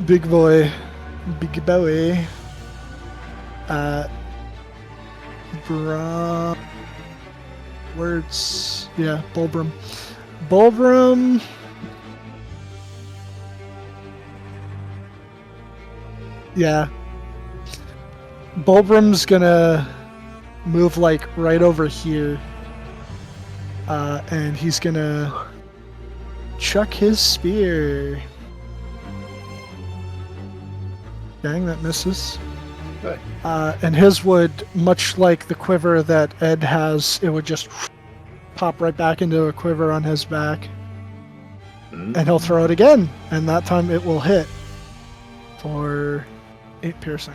Big boy. Words. Yeah, Bulbrum. Yeah. Bulbrum's gonna move like right over here. And he's gonna chuck his spear. Dang, that misses. Okay. And his would, much like the quiver that Ed has, it would just pop right back into a quiver on his back. And he'll throw it again. And that time it will hit for 8 piercing.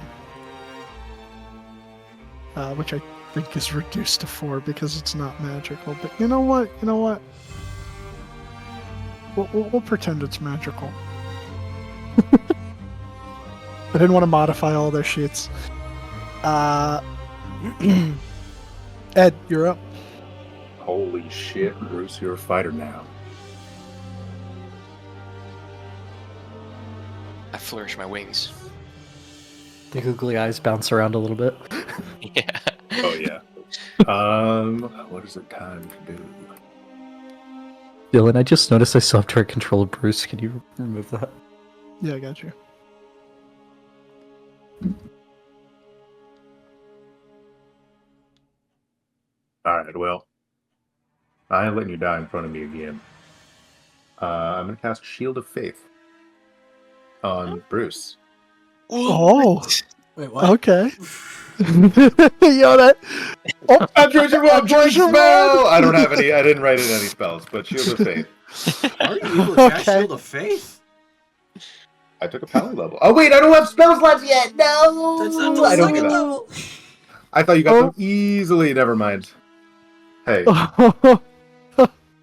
Which I think is reduced to 4 because it's not magical. But you know what? We'll pretend it's magical. I didn't want to modify all their sheets. Ed, you're up. holy shit, Bruce, you're a fighter now. I flourish my wings. The googly eyes bounce around a little bit. Yeah. Oh yeah. What is it time to do? Dylan, I just noticed I still have direct control of Bruce. Can you remove that? Yeah, I got you. Alright, well. I ain't letting you die in front of me again. I'm gonna cast Shield of Faith on Bruce. Oh, Wait, what? okay. You know that? Oh, Abjuration of Abjuration of spell! I don't have any, I didn't write in any spells, but Shield of Faith. Are you able to cast Okay. Shield of Faith? I took a power level. Oh wait, I don't have spells left yet! No! That's not the I don't second get that. level. I thought you got Oh. them easily, never mind. Hey,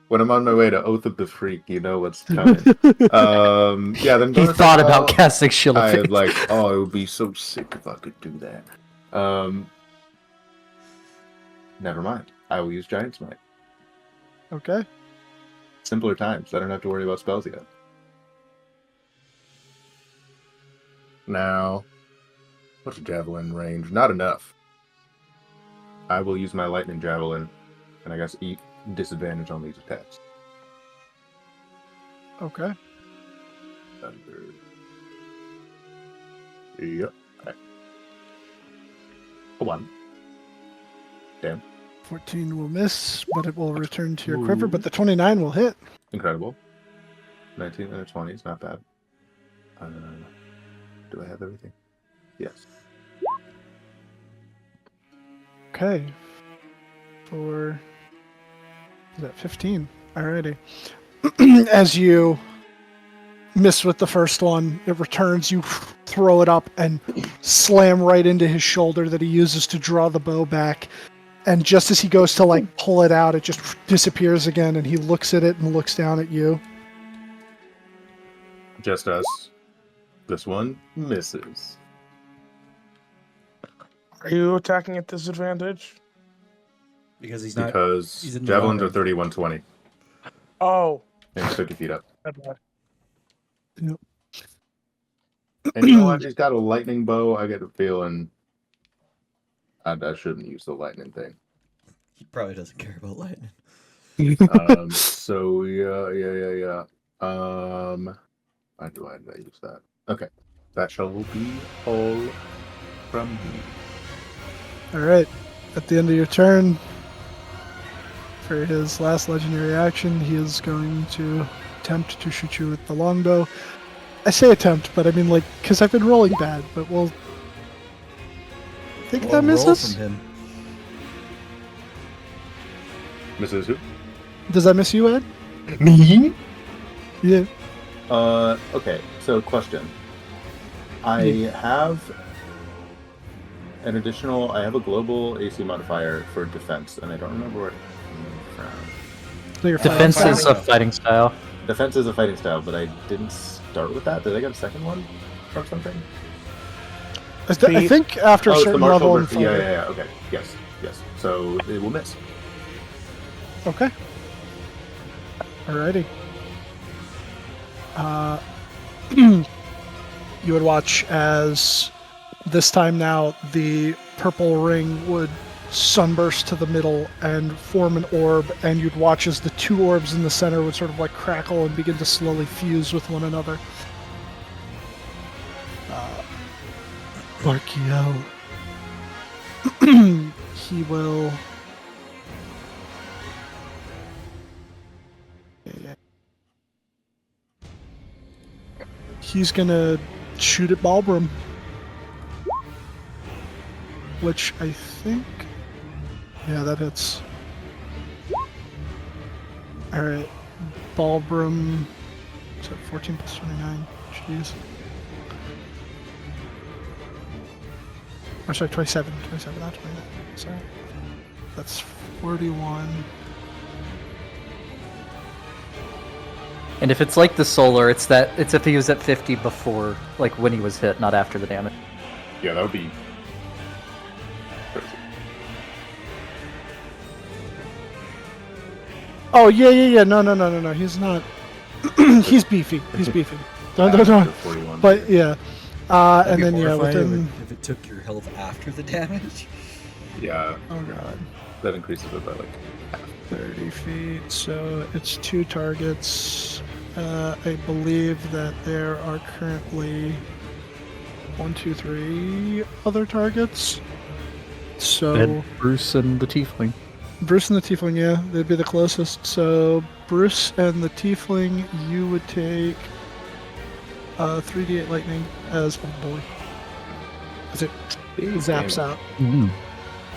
when I'm on my way to Oath of the Freak, you know what's coming. Yeah, then He bonus thought action, about casting Shield of I Faith. had like, oh, it would be so sick if I could do that. Never mind. I will use Giant Smite. okay. Simpler times. I don't have to worry about spells yet. Now, what's javelin range? Not enough. I will use my lightning javelin, and I guess eat disadvantage on these attacks. Okay. Thunder. Yep. Okay. A 1. Damn. 14 will miss, but it will return to your quiver. But the 29 will hit. Incredible. 19 and a 20 is not bad. Do I have everything? Yes. Okay. For is that 15? Alrighty. As you miss with the first one, it returns. You throw it up and slam right into his shoulder that he uses to draw the bow back. And just as he goes to like pull it out, it just disappears again. And he looks at it and looks down at you. Just us. This one misses. Are you attacking at disadvantage? Because he's not. Because he's in the javelins long are 30, 120. Oh, And he's 50 feet up. okay. And you know what? He's got a lightning bow. I get a feeling I shouldn't use the lightning thing. He probably doesn't care about lightning. So yeah. Why did I use that? Okay. That shall be all from me. Alright. At the end of your turn, for his last legendary action, he is going to attempt to shoot you with the longbow. I say attempt, but I mean like, because I've been rolling bad, but we'll... I think that Roll misses? from him. Mrs. Who? Does that miss you, Ed? Me? Yeah. Okay, so question. I have an additional, I have a global AC modifier for defense, and I don't remember where it came from. So you're Defense fighting is a fighting style. Defense is a fighting style, but I didn't start with that. Did I get a second one from something? I think after a it's the certain martial level in versus, yeah, fighting. yeah, okay. Yes. So it will miss. Okay. Alrighty. You would watch as this time now the purple ring would sunburst to the middle and form an orb, and you'd watch as the two orbs in the center would sort of like crackle and begin to slowly fuse with one another. Barkiel. He will... He's gonna shoot at Balbrum. Which I think... Yeah, that hits. Alright. Balbrum... Is that 14 plus 29? Jeez. Or sorry, 27. 27, not 29. Sorry. That's 41. And if it's like the solar, it's if he was at 50 before, like when he was hit, not after the damage. Yeah, that would be crazy. Oh, yeah. No. He's not. He's beefy. He's beefy. No. 41. But yeah. That'd And be then, yeah, horrifying within. if it took your health after the damage. Yeah, Oh, God. that increases it by like 30 feet. So it's 2 targets. I believe that there are currently 1, 2, 3 other targets. So. And Bruce and the Tiefling. Bruce and the Tiefling, yeah, they'd be the closest. So Bruce and the Tiefling, you would take 3d8 lightning as oh boy, as it zaps out.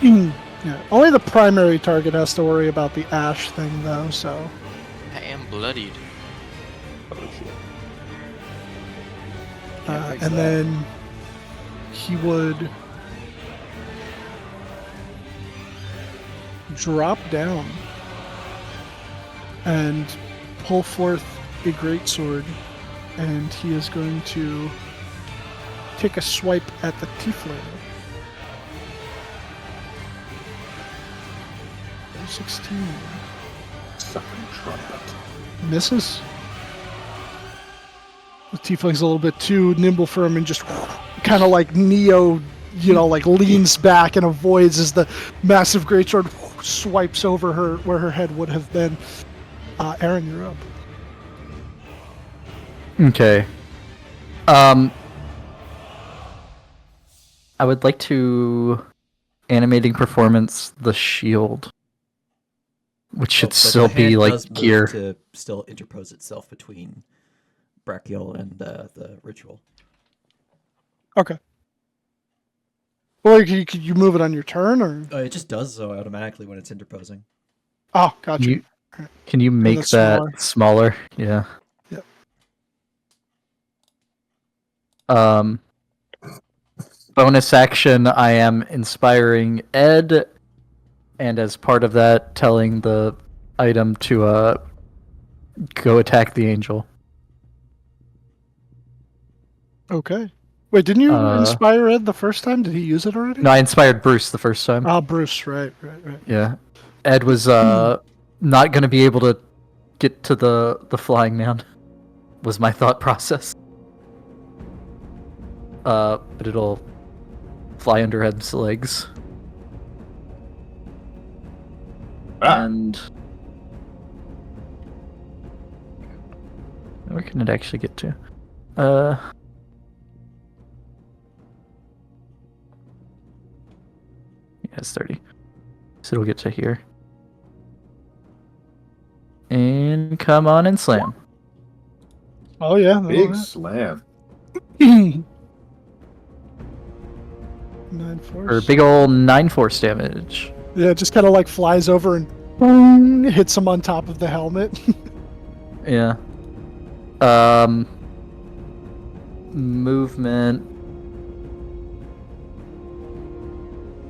Yeah, only the primary target has to worry about the ash thing though. So I am bloodied. holy shit. and then he would drop down and pull forth a greatsword, and he is going to take a swipe at the tiefling. 16 Sucking trumpet. misses. The tiefling's a little bit too nimble for him and just kind of like Neo, like leans back and avoids as the massive greatsword swipes over her where her head would have been. Aaron, you're up. Okay. I would like to animating performance the shield, which should But the still be hand like does move gear. to still interpose itself between Brachial and the ritual. Okay. Or could you move it on your turn, or? It just does so automatically when it's interposing. Oh, gotcha. You, can you make that's that smaller. smaller? Yeah. Yep. Bonus action, I am inspiring Ed, and as part of that, telling the item to go attack the angel. Okay. Wait, didn't you inspire Ed the first time? Did he use it already? No, I inspired Bruce the first time. Ah, Bruce. Right. Yeah. Ed was not going to be able to get to the flying man, was my thought process. But it'll fly under Ed's legs. And where can it actually get to? Yeah, it's 30. So it'll get to here. And come on and slam. Oh yeah. Big slam. 9 force. Or big ol' 9 force damage. Yeah, it just kind of like flies over and boom, hits him on top of the helmet. Yeah. Movement.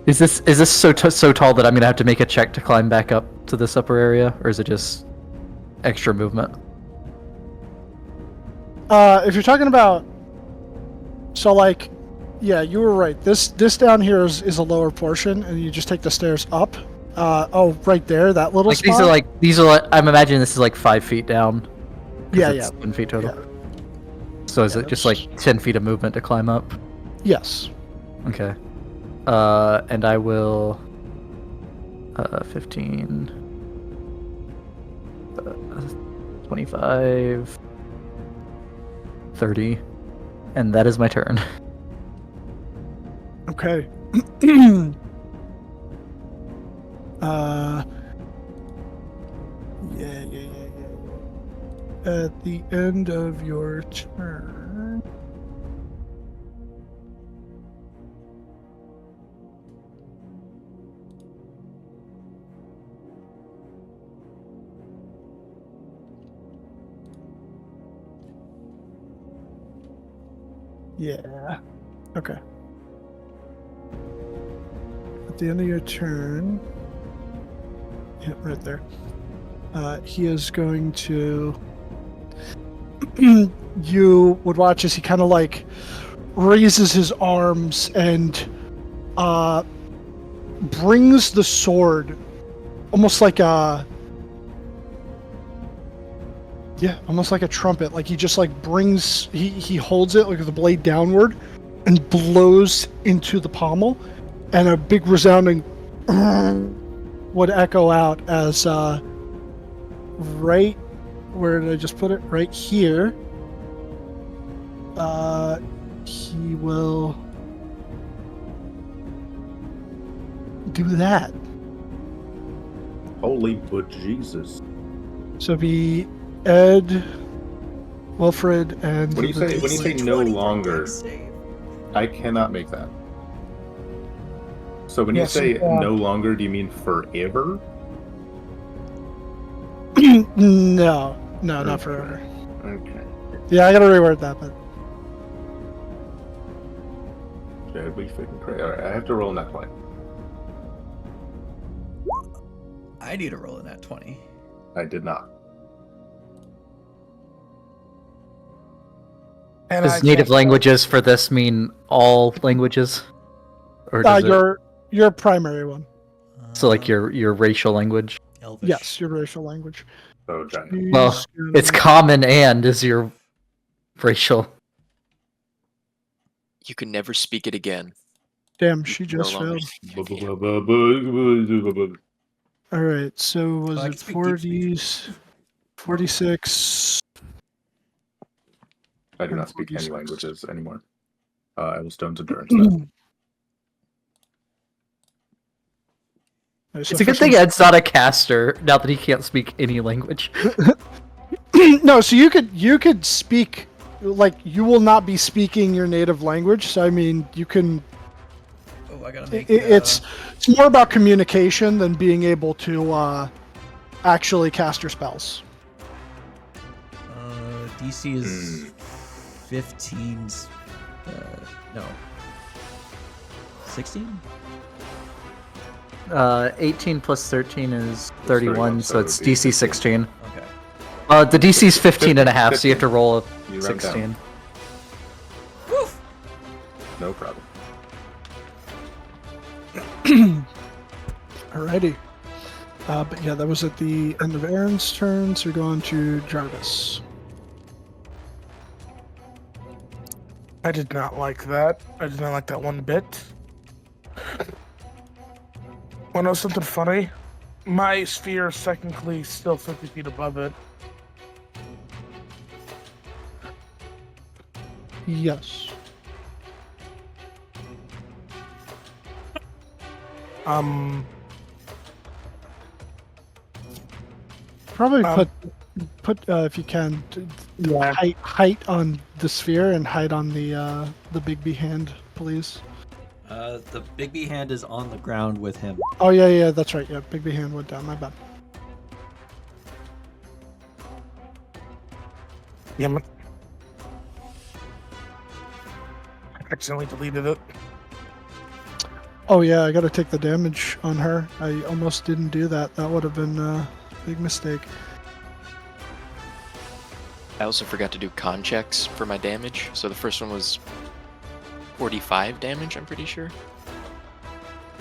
Is this so tall that I'm gonna have to make a check to climb back up to this upper area, or is it just extra movement? If you're talking about, so like, yeah, you were right. This down here is a lower portion, and you just take the stairs up. Oh, right there, that little Like spot. these are like I'm imagining this is like 5 feet down. 'cause Yeah, it's 10 feet total. Yeah. So is Yeah, it just that's- like 10 feet of movement to climb up? Yes. Okay. And I will 15 25 30, and that is my turn. Okay. Yeah. At the end of your turn. Yeah. Okay. At the end of your turn. Yeah, right there. He is going to. You would watch as he kind of like raises his arms and brings the sword almost like a. Yeah, almost like a trumpet. Like he just like brings, he holds it like with the blade downward and blows into the pommel, and a big resounding would echo out as right, where did I just put it? Right here. He will do that. Holy but Jesus. So be Ed, Wilfred, and When you say no 20 longer, save. I cannot make that. So when Yes, you say yeah. no longer, do you mean forever? No, not Okay. forever. Okay. Yeah, I gotta reword that, but Should we freaking pray? Alright, I have to roll in that play. I need to roll in that 20. I did not. and Does native languages for this mean all languages? Or does it, your primary one. so like your racial language? Elvish. Yes, your racial language. So giant. Well, He's gonna- It's common and is your racial. You can never speak it again. Damn, she No just longer failed. speak it again. All right, so was I it can speak deep speech. 46? I do not speak any 46. languages anymore. I will Stone's Endurance. Then. It's a good thing Ed's not a caster, now that he can't speak any language. No, so you could speak, like, you will not be speaking your native language. So I mean, you can. Oh, I gotta make? It's more about communication than being able to actually cast your spells. DC is 15. No. 16. 18 plus 13 is 31, so it's it'd be DC 16. Okay. The DC is 15 and a half, so you have to roll a You round down. 16. Woof. No problem. Alrighty. But yeah, that was at the end of Aaron's turn, so we're going to Jarvis. I did not like that. I did not like that one bit. Want to know something funny? My sphere is technically still 50 feet above it. Yes. Probably put if you can Yeah. height on the sphere and height on the Bigby hand, please. The Bigby hand is on the ground with him. Oh yeah, that's right. Yeah, Bigby hand went down. My bad. Damn it. I accidentally deleted it. Oh yeah, I gotta take the damage on her. I almost didn't do that. That would have been a big mistake. I also forgot to do con checks for my damage. So the first one was 45 damage, I'm pretty sure.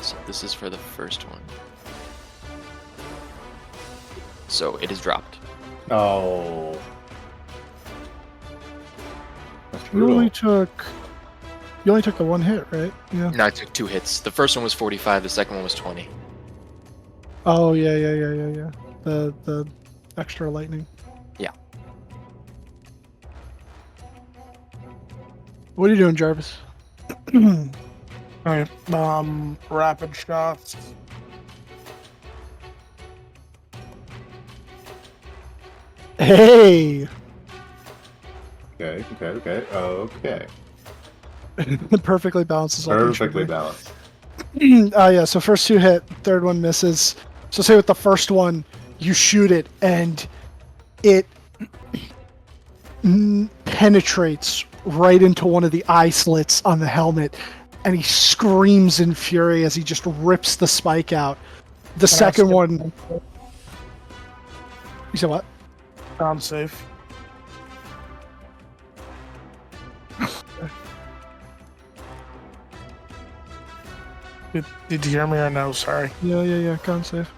So this is for the first one. So it is dropped. Oh. That's You only brutal. took the one hit, right? Yeah. No, I took 2 hits. The first one was 45, the second one was 20. Oh yeah. The extra lightning. Yeah. What are you doing, Jarvis? Alright, rapid shots. Hey. Okay. Perfectly balances. All Perfectly balanced. Yeah. So first 2 hit, third one misses. So say with the first one, you shoot it and it penetrates right into one of the eye slits on the helmet, and he screams in fury as he just rips the spike out. The second one. You said what? Sound safe. Did you hear me or no? Sorry. Yeah. Con save.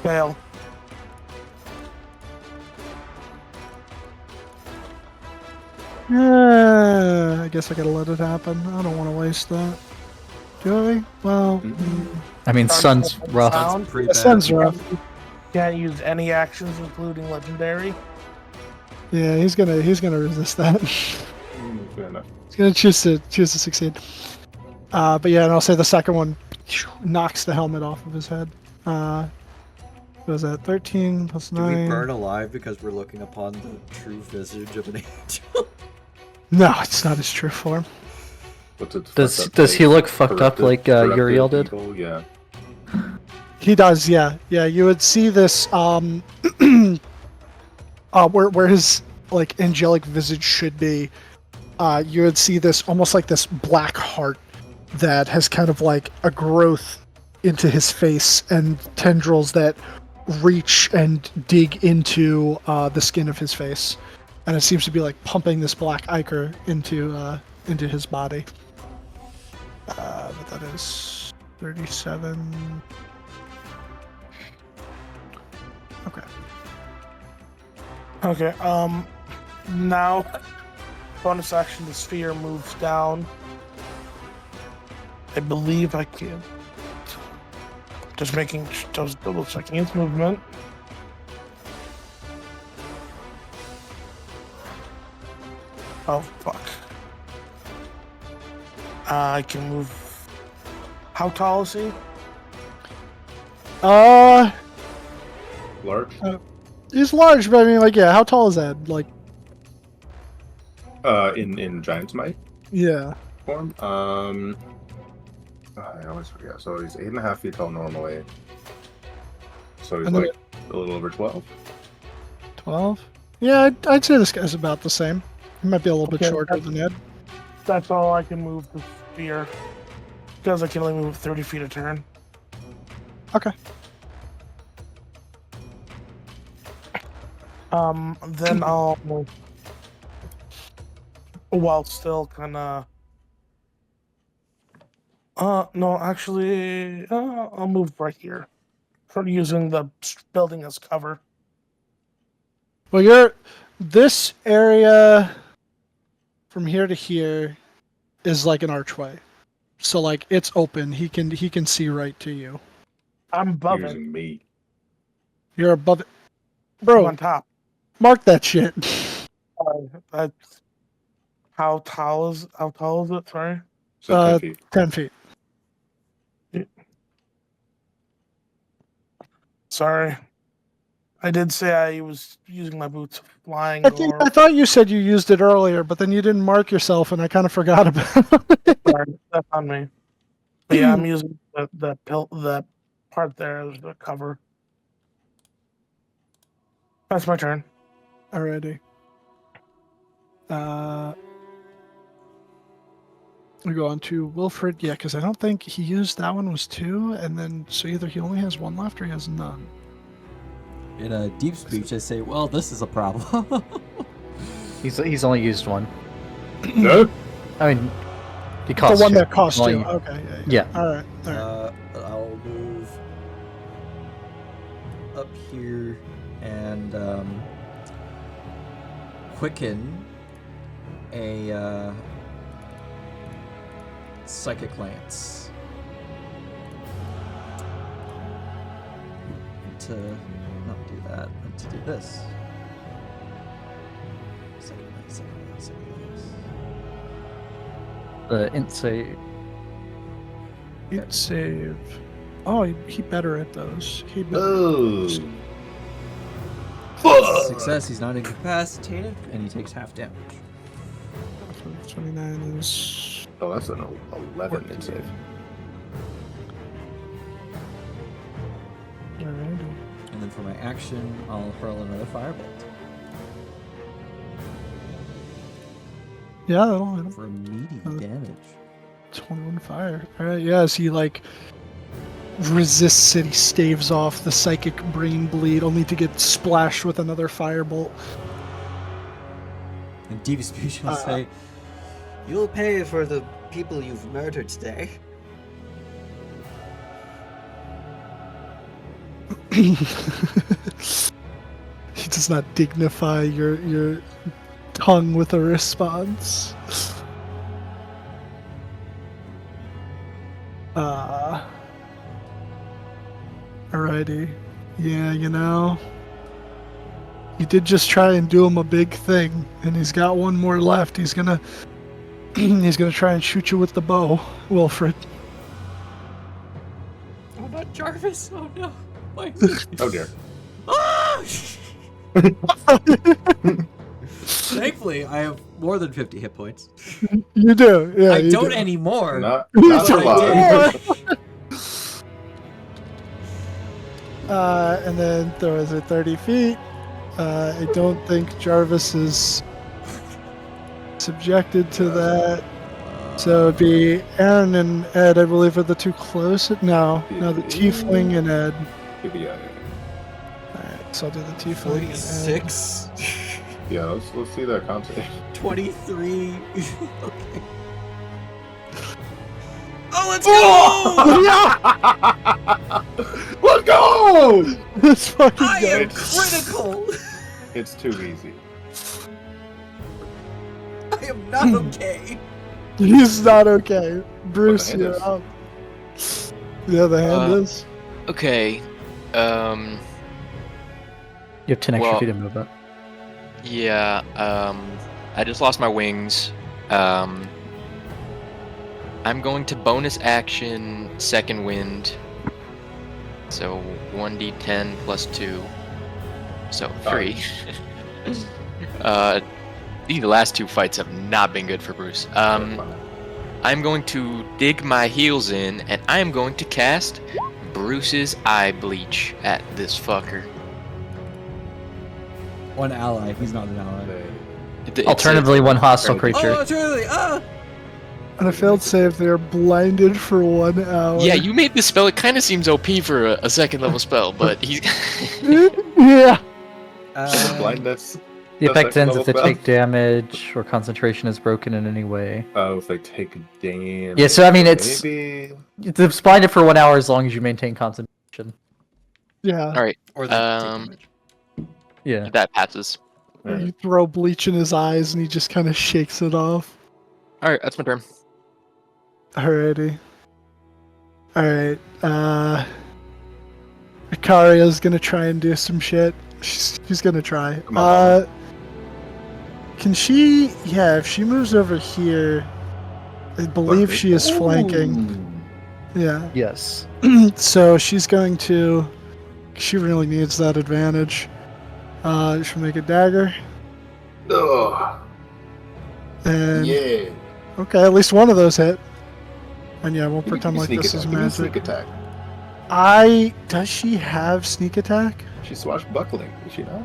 Fail. Yeah, I guess I gotta let it happen. I don't want to waste that. Do I? Well, I mean, sun's rough. Sounds pretty that bad. sounds rough. Can't use any actions, including legendary. Yeah, he's gonna resist that. Fair enough. He's gonna choose to succeed. But yeah, and I'll say the second one knocks the helmet off of his head. What was that? 13 plus Do we 9. burn alive because we're looking upon the true visage of an angel? No, it's not his true form. What's its Does fucked up does he face? look fucked up Corrupted- like corrupted Uriel did? evil, yeah. He does, yeah. Yeah, you would see this where his like angelic visage should be. You would see this almost like this black heart that has kind of like a growth into his face and tendrils that reach and dig into the skin of his face, and it seems to be like pumping this black ichor into his body. But that is 37. Okay. Okay, now, bonus action, the sphere moves down. I believe I can. Just double checking its movement. Oh, fuck. I can move. How tall is he? Large? He's large, but I mean, like, yeah, how tall is that? Like, In Giant's Might yeah. form? I always forget. So he's 8.5 feet tall normally. So he's And then- like a little over 12. 12? Yeah, I'd say this guy's about the same. He might be a little bit Okay, shorter than Ed. That's all I can move the spear. Because I can only move 30 feet a turn. Okay. Then I'll, while still kind of, no, actually, I'll move right here. For using the building as cover. Well, this area from here to here is like an archway. So like it's open. He can see right to you. I'm above it. Using me. You're above it. I'm Bro, on top. mark that shit. That's how tall is it? Sorry. So 10 feet. 10 feet. Sorry. I did say I was using my boots flying. I thought you said you used it earlier, but then you didn't mark yourself, and I kind of forgot about it. Sorry, that's on me. But yeah, I'm using the part there as the cover. That's my turn. Alrighty. We go on to Wilfred. Yeah, because I don't think he used that one was 2, and then so either he only has 1 left or he has none. In a deep speech, I say, "Well, this is a problem." He's only used 1. No? I mean, he The costs one 2. that cost Only- 2. Okay. Yeah. All right. I'll move up here and quicken a psychic lance to not do that, but to do this. Second lance. The int save. He'd save. Oh, he better at those. He better. Oh. Success, he's not incapacitated, and he takes half damage. 29 is. Oh, that's an 11 in save. Alrighty. And then for my action, I'll hurl another firebolt Yeah, that'll hit him. for immediate damage. 21 fire. Alright, yeah, as he like resists it, he staves off the psychic brain bleed, only to get splashed with another firebolt. And Devious Speech will say, You'll pay for the people you've murdered today. He does not dignify your tongue with a response. Alrighty. Yeah, you know. You did just try and do him a big thing, and he's got one more left. He's gonna try and shoot you with the bow, Wilfred. "Oh, not Jarvis! Oh no! Why?" Oh dear. Ah! Thankfully, I have more than 50 hit points. You do, yeah. I you don't do. anymore. Not But a I lot. And then there was a 30 feet. I don't think Jarvis is subjected to that. So it'd be Aaron and Ed, I believe, are the two closest. No, the Tiefling and Ed. Yeah, Alright, so I'll do the Tiefling and Ed. 46, yeah, let's see that con save. 23. Okay. Oh, let's go! Let's go! Let's fucking I go. am critical. It's too easy. I am not okay. He's not okay. Bruce, hand you're is. up. Yeah, the hand is. Okay. You have 10 extra Well- feet to move up. Yeah. I just lost my wings. I'm going to bonus action second wind. So 1d10 plus 2. So 3. These last 2 fights have not been good for Bruce. I'm going to dig my heels in, and I'm going to cast Bruce's Eye Bleach at this fucker. One ally. He's not an ally. Alternatively, one hostile Oh, creature. Oh, truly! Ah! On a failed save, they are blinded for 1 hour. Yeah, you made this spell. It kind of seems OP for a second level spell, but he's. Yeah. Blindness. The effect second ends if they level take damage or concentration is broken in any way. Oh, if they take damage. Yeah, so I mean, it's blinded for 1 hour as long as you maintain concentration. Yeah. All right, Or they take damage. Yeah. that passes. You throw bleach in his eyes and he just kind of shakes it off. All right, that's my turn. Alrighty. Alright, Ikaria's gonna try and do some shit. She's gonna try. Come on, Can she... Yeah, if she moves over here, I believe she is flanking. Yeah. Yes. So she's going to... She really needs that advantage. She'll make a dagger. Ugh. And... Yeah. Okay, at least one of those hit. And yeah, we'll Give me pretend like sneak this attack. is Give me magic. sneak attack. Does she have sneak attack? She's swashbuckling, is she not?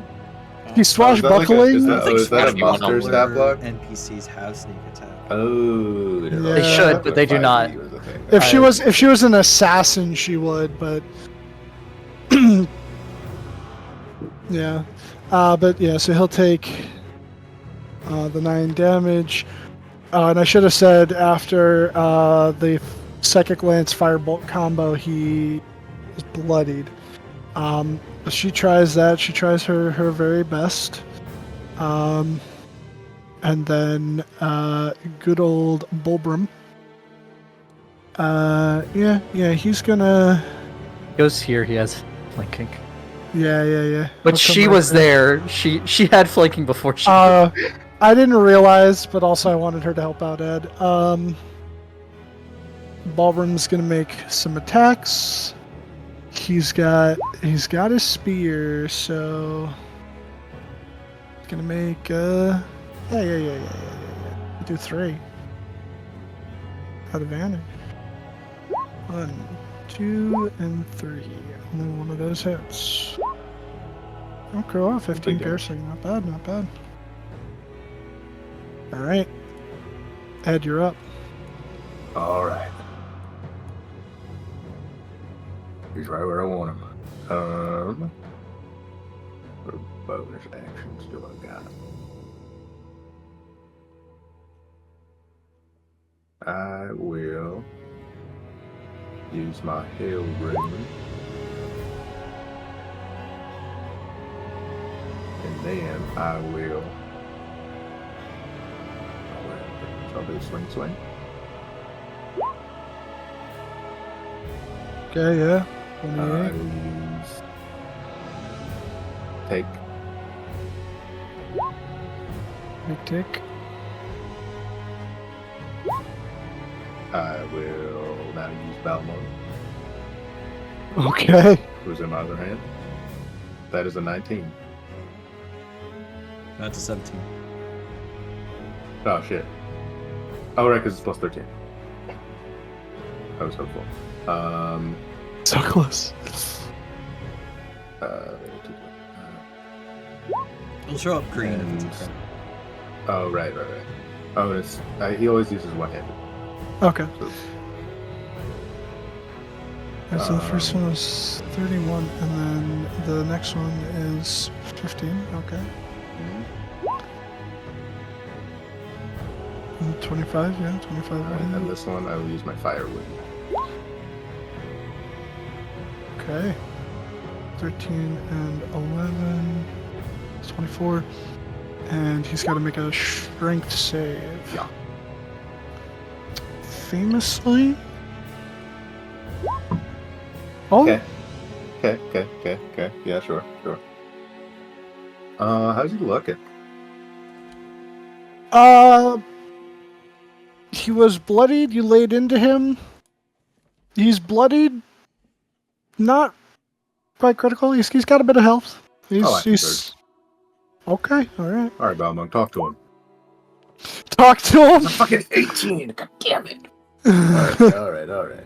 She's swashbuckling? Is I think that a Swashbuckling one monster on stat block? NPCs have sneak attack. Oh, They should, but they do not. If she was an assassin, she would, but yeah. But yeah, so he'll take the 9 damage. And I should have said after the Psychic Lance Firebolt combo, he is bloodied. But she tries that. She tries her very best. And then good old Bulbrum. Yeah, he's gonna... Goes here, he has flanking. Yeah. But He'll she come right was there. She had flanking before she... I didn't realize, but also I wanted her to help out Ed. Bulbrum's gonna make some attacks. He's got his spear, so he's gonna make yeah. Do 3. At advantage. 1, 2, and 3. Only one of those hits. Okay, well, 15 piercing. Not bad. Alright. Ed, you're up. Alright. He's right where I want him. What bonus actions do I got? I will use my Hail Rune. And then I will... I'll do swing. Okay, yeah. I will 28. use... Take. Big tick. I will now use Balmont, Okay. who's in my other hand. That is a 19. That's a 17. Oh, shit. Oh, right, because it's plus 13. I was hopeful. So close. It'll show up green if it's a And- crit. Oh, right. Oh, it's he always uses one-handed. Okay. So, Alright, so the first one was 31, and then the next one is 15. Okay. And 25, yeah, 25. and then this one, I will use my firewood. Okay. 13 and 11. It's 24. And he's got to make a strength save. Yeah. Famously. Oh, Okay. Okay. Yeah, sure. How's he looking? he was bloodied. You laid into him. He's bloodied. Not quite critical. He's got a bit of health. He's okay. All right. All right, Balmont, talk to him. Talk to him. Fucking 18. God damn it. All right.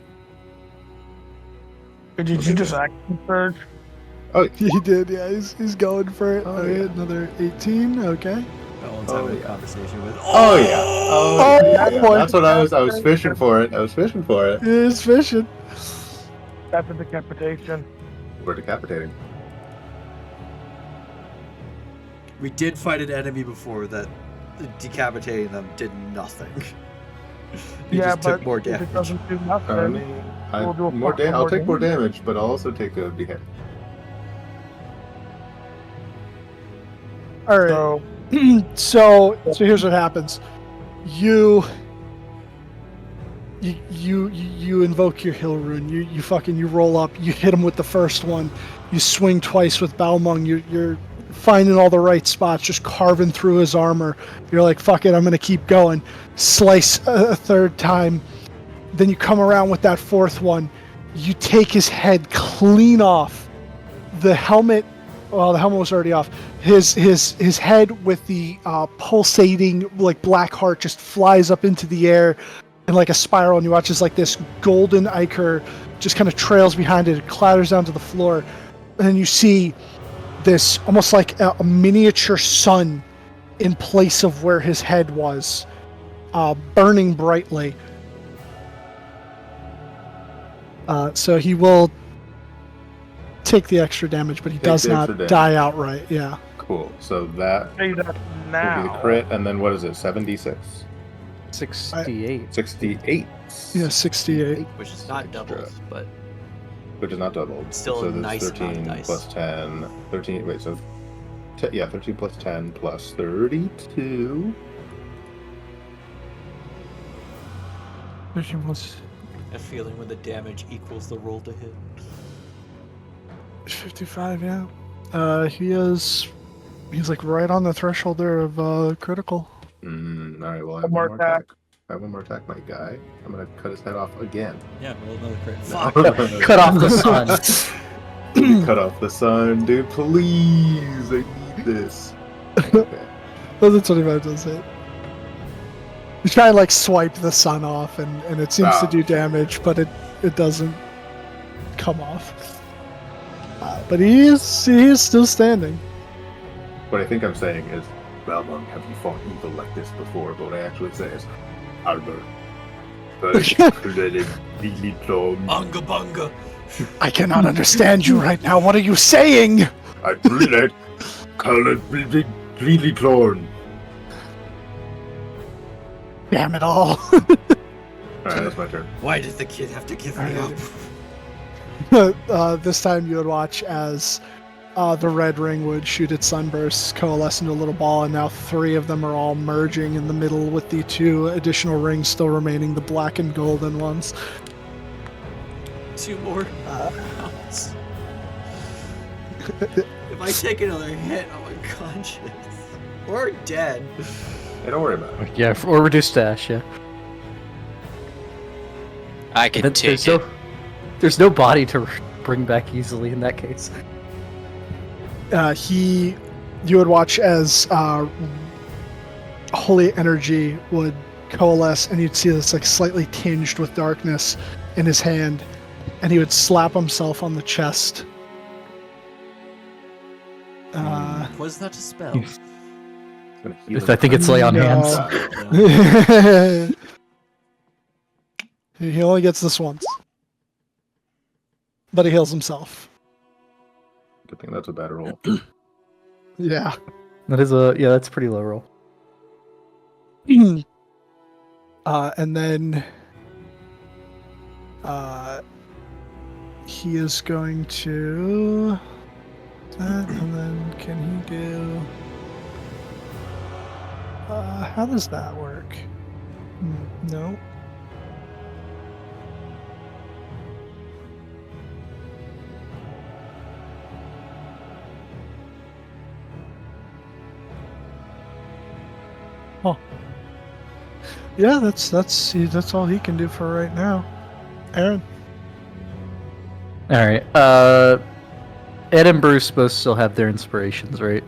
Did you just action surge? He did, yeah. He's going for it. Oh, Okay, yeah. another 18. Okay. Owen's Oh, having a yeah. conversation with. Oh yeah. Oh, Oh, yeah. boy. That's what I was fishing for it. He's fishing. That's a decapitation. We're decapitating. We did fight an enemy before that decapitating them did nothing. They just took more if it damage. doesn't do nothing, I mean, We'll do a more fuck ton I'll more take more damage, but I'll also take a hit. All right. so So here's what happens. You invoke your hill rune. You roll up. You hit him with the first one. You swing twice with Balmung. You're finding all the right spots, just carving through his armor. You're like, fuck it, I'm gonna keep going. Slice a third time. Then you come around with that fourth one. You take his head clean off. The helmet. Well, the helmet was already off. His head with the pulsating like black heart just flies up into the air in like a spiral, and you watch as like this golden ichor just kind of trails behind it. It clatters down to the floor, and then you see this almost like a miniature sun in place of where his head was, burning brightly. So he will take the extra damage, but he does the extra not damage. die outright. Yeah. Cool. So that say that will be the now. crit, and then what is it? 76, 68. 68. Yeah, 68. Which is not Extra. doubled, but Which is not doubled. Still so a there's nice amount of 13 dice. plus 10. 13. Wait, so 13 plus 10 plus 32. 13 plus a feeling when the damage equals the roll to hit. 55. Yeah. He's like right on the threshold there of critical. All right. Well, I One have more one more attack. I have one more attack, my guy. I'm gonna cut his head off again. Yeah, roll another crit. Fuck. Cut off the sun. Cut off the sun, dude. Please, I need this. Okay. Those are 25 does hit. You try and like swipe the sun off, and it seems to do damage, but it doesn't come off. But he is still standing. What I think I'm saying is, Balmung, have you fought evil like this before? But what I actually say is, Albert. Really plum. Bunga bunga! I cannot understand you right now. What are you saying? I really call it really torn. Damn it all. Alright, that's my turn. Why did the kid have to give me Alright. up? This time you would watch as the red ring would shoot its sunbursts, coalesce into a little ball, and now 3 of them are all merging in the middle with the 2 additional rings still remaining, the black and golden ones. 2 more rounds. If I take another hit, I'm unconscious. Or dead. Hey, don't worry about it. Yeah, or reduce dash, yeah. I can But take it. There's no body to bring back easily in that case. You would watch as holy energy would coalesce, and you'd see this like slightly tinged with darkness in his hand, and he would slap himself on the chest. Was that a spell? It's gonna heal I think it's lay on No. hands. He only gets this once, but he heals himself. Good thing that's a bad roll. Yeah. That's a pretty low roll. And then he is going to that, and then can he do how does that work? No. Oh. Yeah, that's all he can do for right now. Aaron. All right. Ed and Bruce both still have their inspirations, right?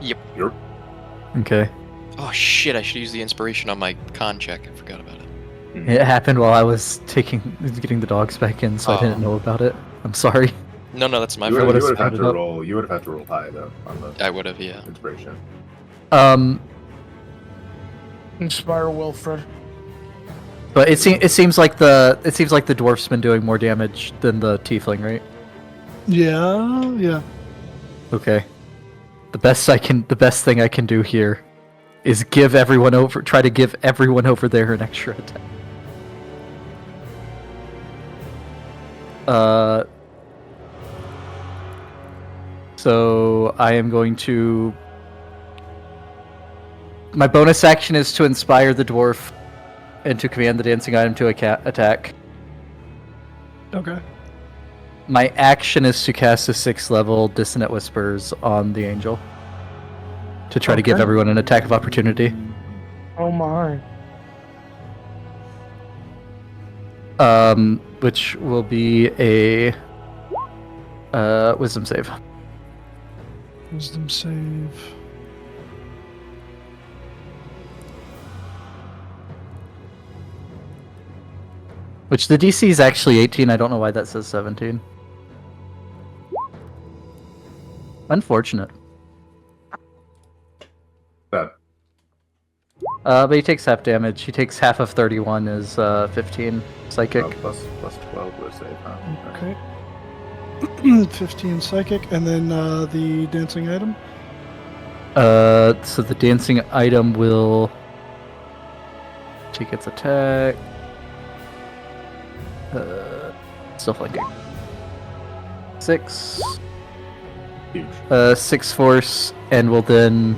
Yep. Okay. Oh shit! I should use the inspiration on my con check. I forgot about it. It happened while I was getting the dogs back in, so I didn't Oh. know about it. I'm sorry. No, that's my You fault. would would've have had sprouted to up. roll. You would have had to roll high though on the I would have, yeah. inspiration. Inspire Wilfred. But it seems like the dwarf's been doing more damage than the tiefling, right? Yeah. Okay. The best thing I can do here is try to give everyone over there an extra attack. So I am going to. My bonus action is to inspire the dwarf and to command the dancing item to attack. Okay. My action is to cast a 6th level Dissonant Whispers on the angel to try to give Okay. everyone an attack of opportunity. Oh my. Which will be a wisdom save. Wisdom save. Which the DC is actually 18. I don't know why that says 17. Unfortunate. That But he takes half damage. He takes half of 31 is 15 psychic. plus 12 was save. Huh? Okay. 15 psychic, and then the dancing item. So the dancing item will take its attack. Still flanking. 6. Huge. 6 force, and will then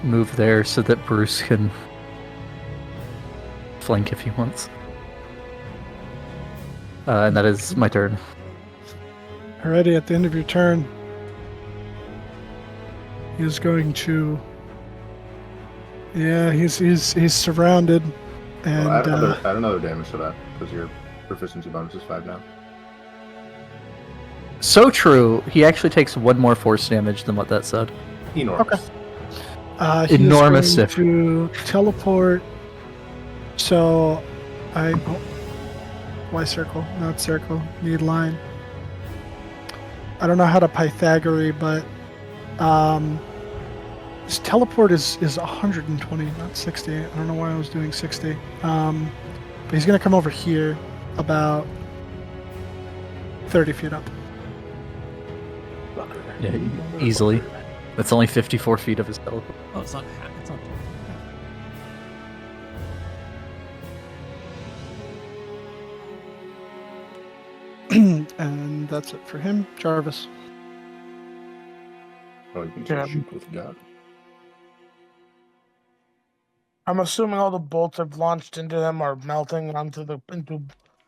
move there so that Bruce can flank if he wants. And that is my turn. Alrighty, at the end of your turn, he is going to. Yeah, he's surrounded, and Add another damage to that because your proficiency bonus is 5 now. So true. He actually takes 1 more force damage than what that said. Enormous. he Enormous is going to teleport. So, why circle? Not circle. Need line. I don't know how to Pythagorean, but his teleport is 120, not 60. I don't know why I was doing 60. But he's gonna come over here, about 30 feet up. Yeah, easily. That's only 54 feet of his teleport. Oh, it's not. It's not. And that's it for him. Jarvis. Oh, you can Yeah. shoot with God. I'm assuming all the bolts I've launched into them are melting into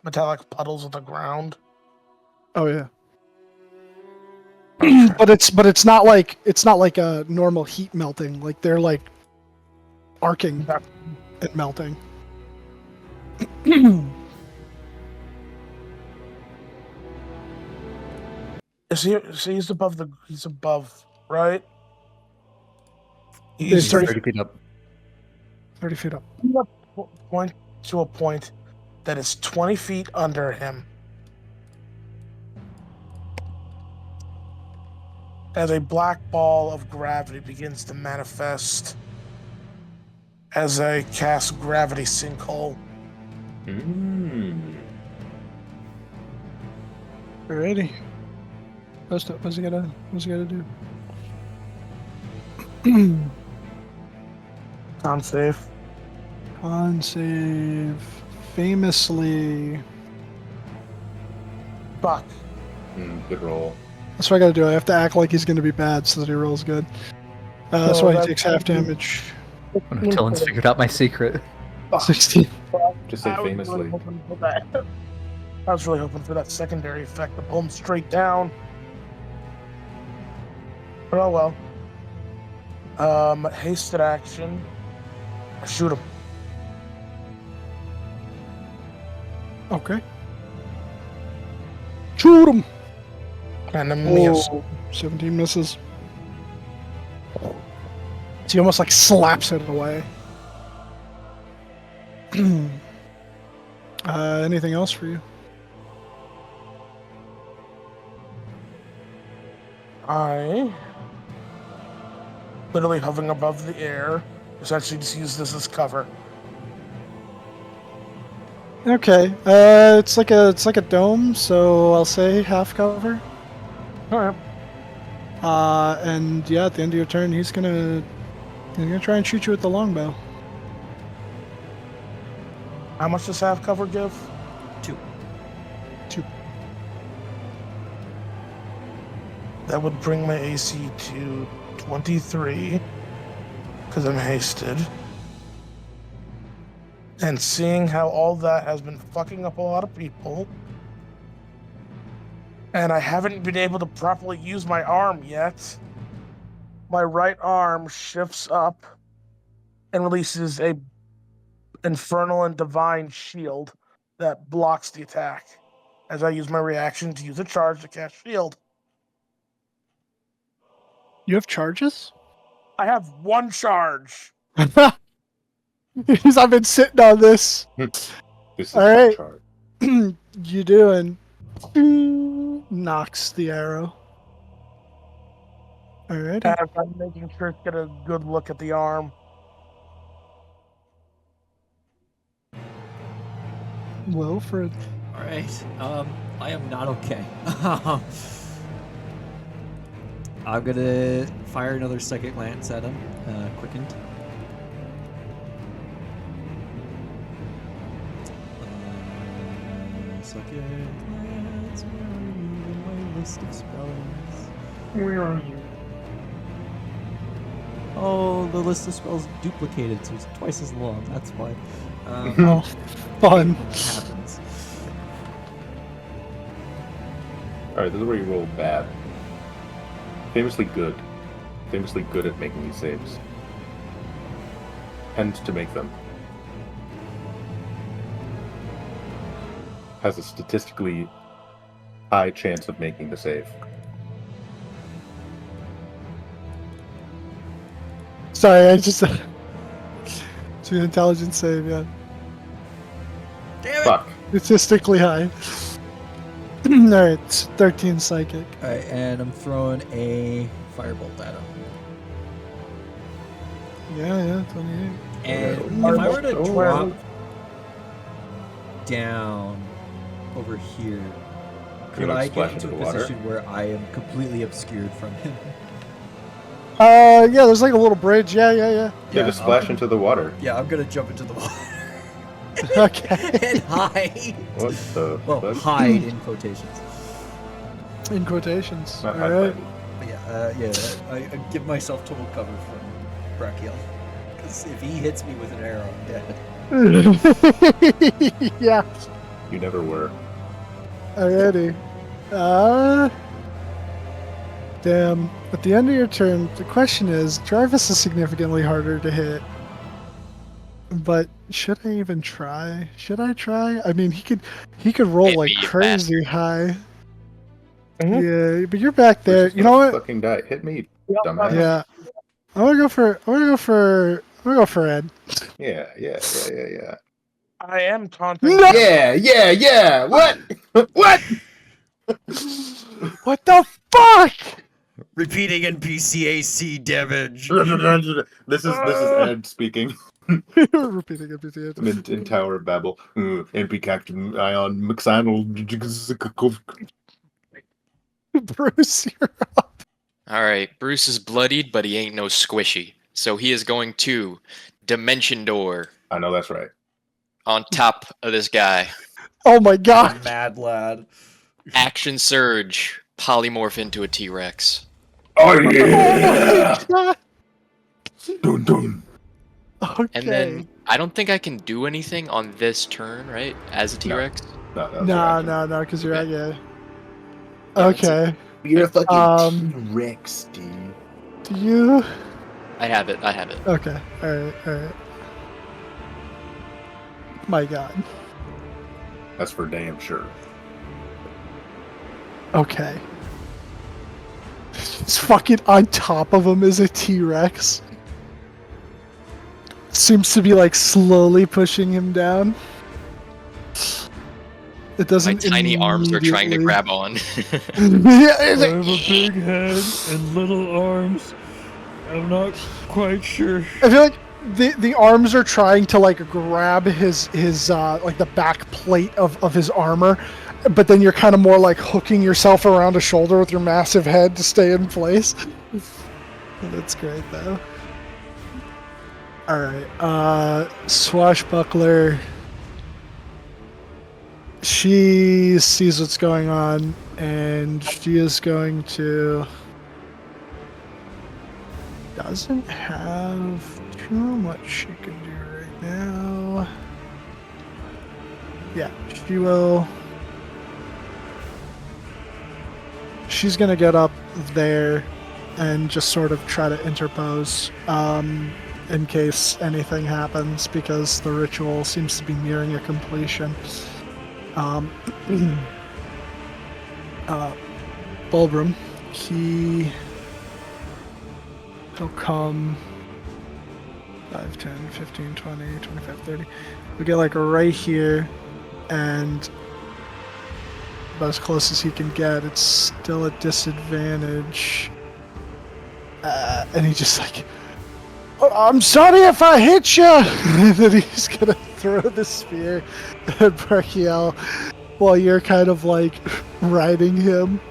metallic puddles of the ground. Oh yeah. but it's not like a normal heat melting. Like they're like arcing and melting. He's above right? He's He's 30 30 feet up. 30 feet up. point to a point that is 20 feet under him. As a black ball of gravity begins to manifest as I cast Gravity Sinkhole. Alrighty. What's he gotta do? Con save. Con save. Famously. Fuck. Good roll. That's what I gotta do. I have to act like he's gonna be bad so that he rolls good. That's why he takes half damage. When Dylan's figured out my secret. 16. Just say famously. I was really hoping for that secondary effect to pull him straight down. But oh well. Hasted action. Shoot him. Okay. Shoot him! And then miss. 17 misses. So he almost like slaps it away. Anything else for you? I literally hovering above the air, essentially just use this as cover. Okay. It's like a dome, so I'll say half cover. All right. And yeah, at the end of your turn, he's gonna try and shoot you with the longbow. How much does half cover give? 2. That would bring my AC to 23 because I'm hasted. And seeing how all that has been fucking up a lot of people, and I haven't been able to properly use my arm yet, my right arm shifts up and releases a infernal and divine shield that blocks the attack as I use my reaction to use a charge to cast shield. You have charges? I have 1 charge. Because I've been sitting on this. This is All my right. chart. You doing? Knocks the arrow. All right. As I'm making sure to get a good look at the arm. Wilfred. All right. I am not okay. I'm gonna fire another second lance at him, quickened. Second lance. Where are you in my list of spells? Where are you? Oh, the list of spells duplicated, so it's twice as long. That's why. Oh, fun. It happens. Alright, this is where you roll bad. Famously good. Famously good at making these saves. Tends to make them. Has a statistically high chance of making the save. Sorry, I just. It's an intelligence save, yeah. Damn it! Fuck. Statistically high. Alright, it's 13 psychic. Alright, and I'm throwing a firebolt at him. Yeah, 28. And Yeah. if I were to Oh, drop wow. down over here, could like, I splash get into into a the water? position where I am completely obscured from him? Yeah, there's like a little bridge. Yeah. Yeah, just splash I'm- into the water. Yeah, I'm gonna jump into the water Okay. and hide. What the Well, fuck? hide in quotations. In quotations. Not Alright. But I give myself total cover from Brachiel. Because if he hits me with an arrow, I'm dead. Yeah. You never were. Alrighty. Damn. At the end of your turn, the question is, Jarvis is significantly harder to hit. But should I even try? Should I try? I mean, he could roll Hit like me, you crazy high. Mhm. Yeah, but you're back there. Bruce is You know gonna what? Fucking die. Hit me, Yep, dumbass. Yeah. I'm gonna go for Ed. Yeah. I am taunting No! him. Yeah. What? What? What the fuck? Repeating NPCAC damage. This is Ed speaking Repeating it. in Tower of Babel. NP Captain Ion McSanel. Bruce, you're All right, Bruce is bloodied, but he ain't no squishy. So he is going to Dimension Door I know that's right. on top of this guy. Oh my god. Mad lad. Action Surge, polymorph into a T-Rex. Oh Oh my god. Dun dun. Okay. And then I don't think I can do anything on this turn, right? As a T-Rex. No, that was your action. No, because you're Okay. yeah. Yeah, that's Okay. You're a fucking Um, T-Rex, dude. Do you? I have it. Okay. Alright. My god. That's for damn sure. Okay. It's fucking on top of him is a T-Rex. seems to be like slowly pushing him down. It My doesn't. tiny arms are trying to immediately- grab on. Yeah, it's I like- have a big head and little arms. I'm not quite sure. I feel like the arms are trying to like grab his like the back plate of his armor, but then you're kind of more like hooking yourself around a shoulder with your massive head to stay in place. That's great though. All right, Swashbuckler. She sees what's going on, and she is going to. Doesn't have too much she can do right now. Yeah, she will. She's gonna get up there and just sort of try to interpose in case anything happens, because the ritual seems to be nearing a completion. Bulbrum, he'll come 5, 10, 15, 20, 25, 30. We get like right here, and about as close as he can get. It's still a disadvantage. And he just like, "Oh, I'm sorry if I hit you!" And then he's gonna throw the spear at Brachiel while you're kind of like riding him.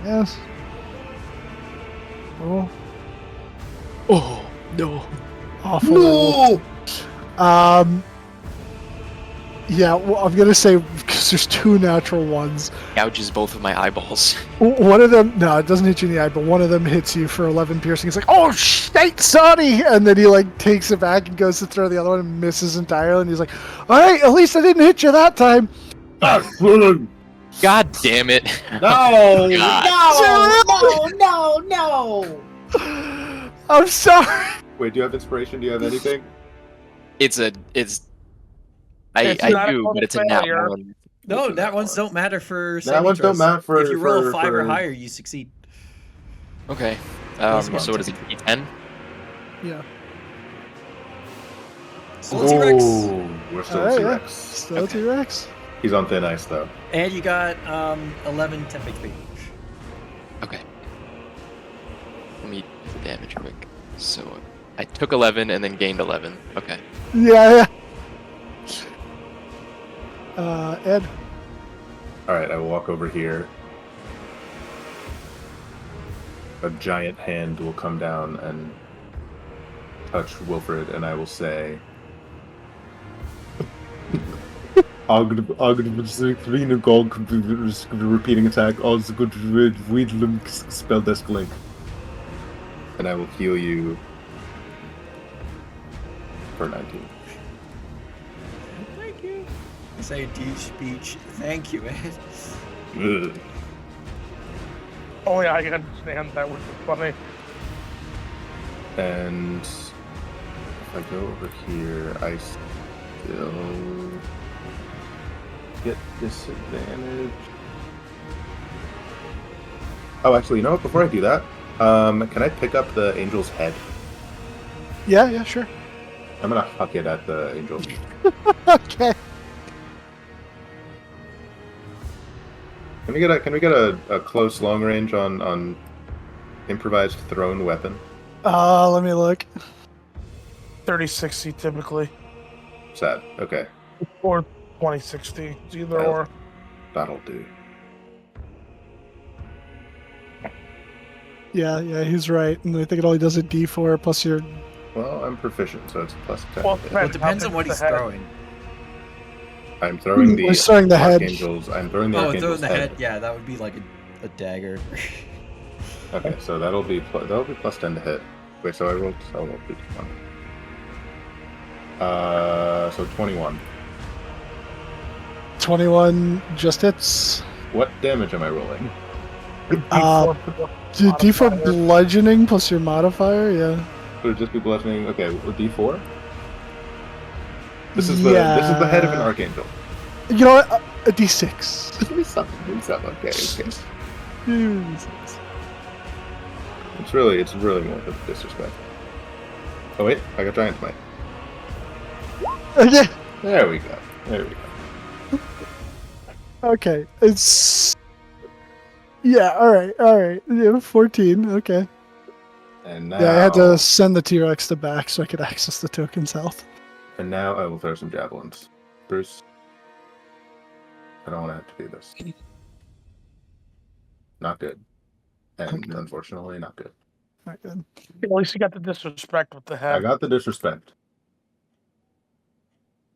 Yes. Oh. Oh, no. Awful. No! Yeah, well, I'm gonna say, because there's 2 natural ones. Gouges both of my eyeballs. One of them, no, it doesn't hit you in the eye, but one of them hits you for 11 piercing. It's like, oh shit, sorry! And then he like takes it back and goes to throw the other one and misses entirely. And he's like, all right, at least I didn't hit you that time. God damn it. No! God. No! I'm sorry. Wait, do you have inspiration? Do you have anything? It's I It's not do, a but it's a nat failure. one. No, that ones don't matter for That saving ones don't throws. matter for- If you roll a 5 or for- higher, you succeed. Okay. Those So ones. what is it? D10? Yeah. Still T-Rex. Ooh, we're still Alright, yeah. T-Rex. Still Okay. T-Rex. He's on thin ice, though. And you got 11 temp HP. Okay. Let me do the damage quick. So I took 11 and then gained 11. Okay. Yeah. Ed. Alright, I will walk over here. A giant hand will come down and touch Wilfred, and I will say, repeating attack, also good spell desk link. And I will heal you for 19. Thank you. Say deep speech. Thank you, Ed. Ugh. Oh yeah, I can understand that would be funny. And if I go over here, I still get disadvantage. Oh, actually, you know what? Before I do that, can I pick up the angel's head? Yeah, sure. I'm gonna huck it at the angel. Okay. Can we get a close long range on improvised thrown weapon? Let me look. 30-60 typically, Sad. Okay, or 20-60. It's either Well. or. that'll do. Yeah, he's right. And I think it only does a D4 plus your. Well, I'm proficient, so it's plus 10. Well, Well, it depends on what he's throwing. I'm throwing the He's throwing the head. archangels. I'm throwing the Oh, archangel's throwing the head. Yeah, that would be like a dagger. Okay, so that'll be plus 10 to hit. Wait, so I rolled 51. So 21. 21 just hits. What damage am I rolling? D4 bludgeoning plus your modifier, yeah. Would it just be bludgeoning? Okay, with D4. This is the head of an archangel. You know what? A D6. Give me something. Okay. It's really more of disrespect. Oh wait, I got giant might. Okay. There we go. Okay. It's. Yeah, alright. Yeah, 14. Okay. And now, Yeah, I had to send the T-Rex to back so I could access the token's health. And now I will throw some javelins. Bruce, I don't want to have to do this. Not good. And Okay. unfortunately, not good. Not good. At least you got the disrespect with the I head. got the disrespect.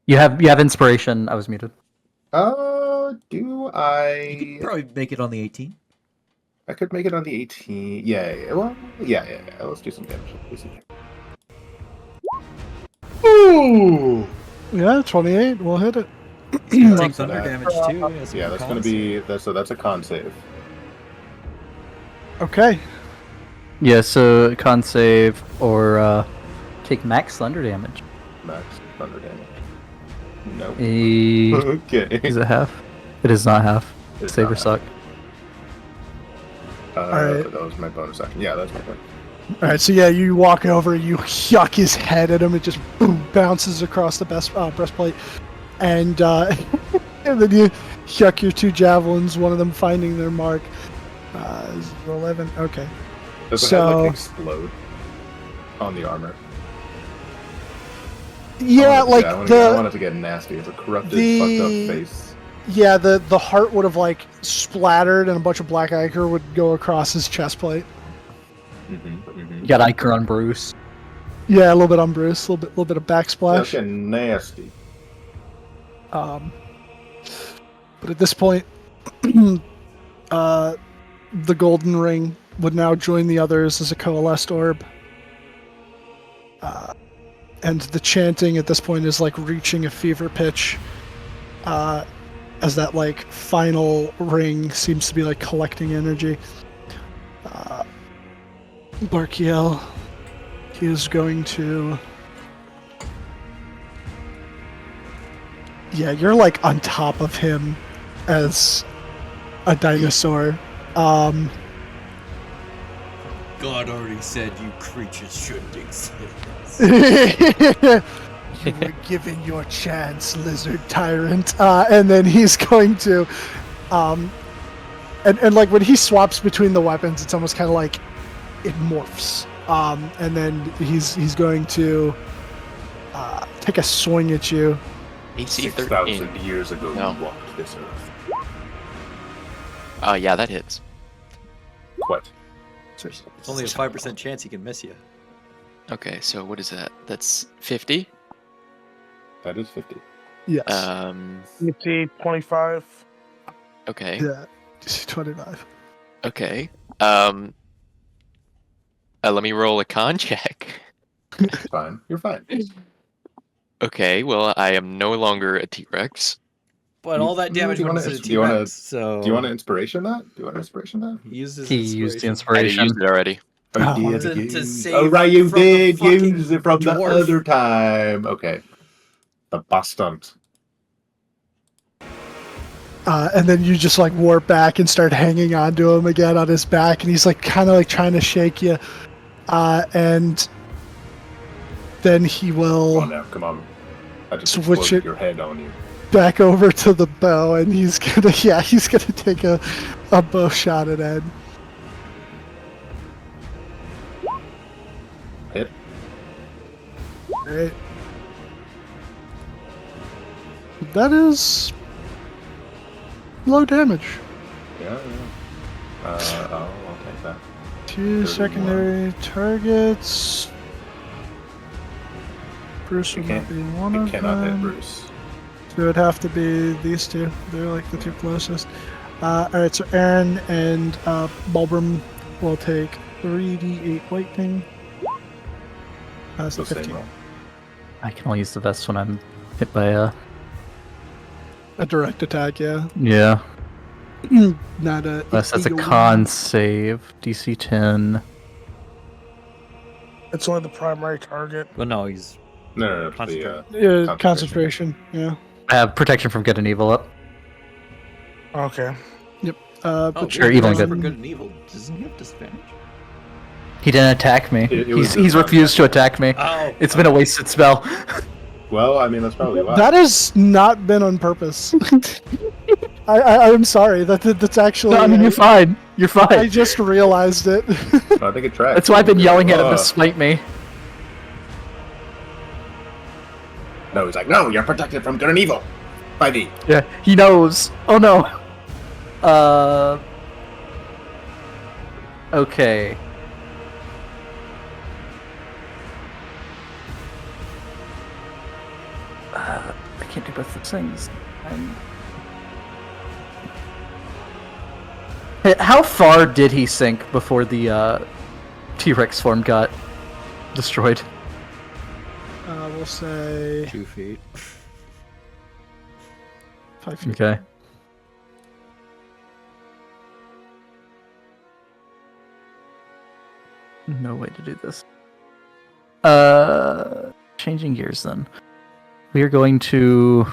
You have inspiration. I was muted. Do You I? could probably make it on the 18. I could make it on the 18. Yeah. Well, yeah. Let's do some damage. Ooh! Yeah, 28. We'll hit it. Take So thunder that- damage too. As Yeah, that's going to be... So that's a con save. Okay. Yeah, so con save or take max thunder damage. Max thunder damage. No. Okay. Is it half? It is not half. It's Save not or half. suck. Alright. That was my bonus action. Yeah, that's my point. Alright, so yeah, you walk over, you yuck his head at him, it just boom, bounces across the breastplate. And, and then you yuck your 2 javelins, one of them finding their mark. Is it 11? Okay. Does the So- head like explode on the armor? Yeah, like I want it to get nasty. It's a corrupted, fucked up face. Yeah, the heart would have like splattered and a bunch of black ichor would go across his chest plate. You got Iker on Bruce. Yeah, a little bit on Bruce, a little bit of backsplash. Looking nasty. But at this point, the golden ring would now join the others as a coalesced orb. And the chanting at this point is like reaching a fever pitch. As that like final ring seems to be like collecting energy. Barkiel, he is going to... Yeah, you're like on top of him as a dinosaur. God already said you creatures shouldn't exist. You were given your chance, lizard tyrant. And then he's going to, and like when he swaps between the weapons, it's almost kind of like it morphs. And then he's going to take a swing at you. AC 6,000 13. years ago, No. you walked this earth. Yeah, that hits. What? It's only a 5% chance he can miss you. Okay, so what is that? That's 50. That is 50. Yes. DC 25. Okay. Yeah. DC 25. Okay. Let me roll a con check. It's fine. You're fine. Okay, well, I am no longer a T-Rex. But all that damage Do you went wanna- to the do you wanna- T-Rex, so... Do you want to inspiration that? He used his He used the inspiration. I inspiration. used it already. Oh, Oh, you to did use- save oh, right, you from the did fucking use it from the dwarf. other time. Okay. The bastard. And then you just like warp back and start hanging onto him again on his back, and he's like kind of like trying to shake you. And then he will Come on now, come on. I just Switch exploded it. your head on you. back over to the bow, and he's gonna take a bow shot at Ed. Hit. Right. That is low damage. Yeah. I'll take that. 2 31. secondary targets. Bruce You would not can't- be one You of cannot hit them. Bruce. So it would have to be these two. They're like the two closest. Alright, so Aaron and Bulbrum will take 3d8 lightning. So So same 15. roll. I can only use the vest when I'm hit by A direct attack, yeah. yeah. Not a. Unless that's a AoE. con save. DC 10. It's only the primary target. Well, no, he's... No. The, Yeah, concentration. Yeah. I have protection from good and evil up. Okay. But Sure, evil and for good. good and evil. Doesn't he have disadvantage? He didn't attack me. It was He's just refused to attack me. Oh, It's been a wasted spell. Well, I mean, that's probably why. That has not been on purpose. I'm sorry. That's actually. No, I mean, you're fine. You're I fine. just realized it. I think it tracks. That's why I've been yelling at him to Ugh. smite me. No, he's like, no, you're protected from good and evil by thee. Yeah, he knows. Oh no. Okay. I can't do both those things. Hey, how far did he sink before the T-Rex form got destroyed? We'll say 2 feet. 5 feet. Okay. No way to do this. Changing gears then. We are going to...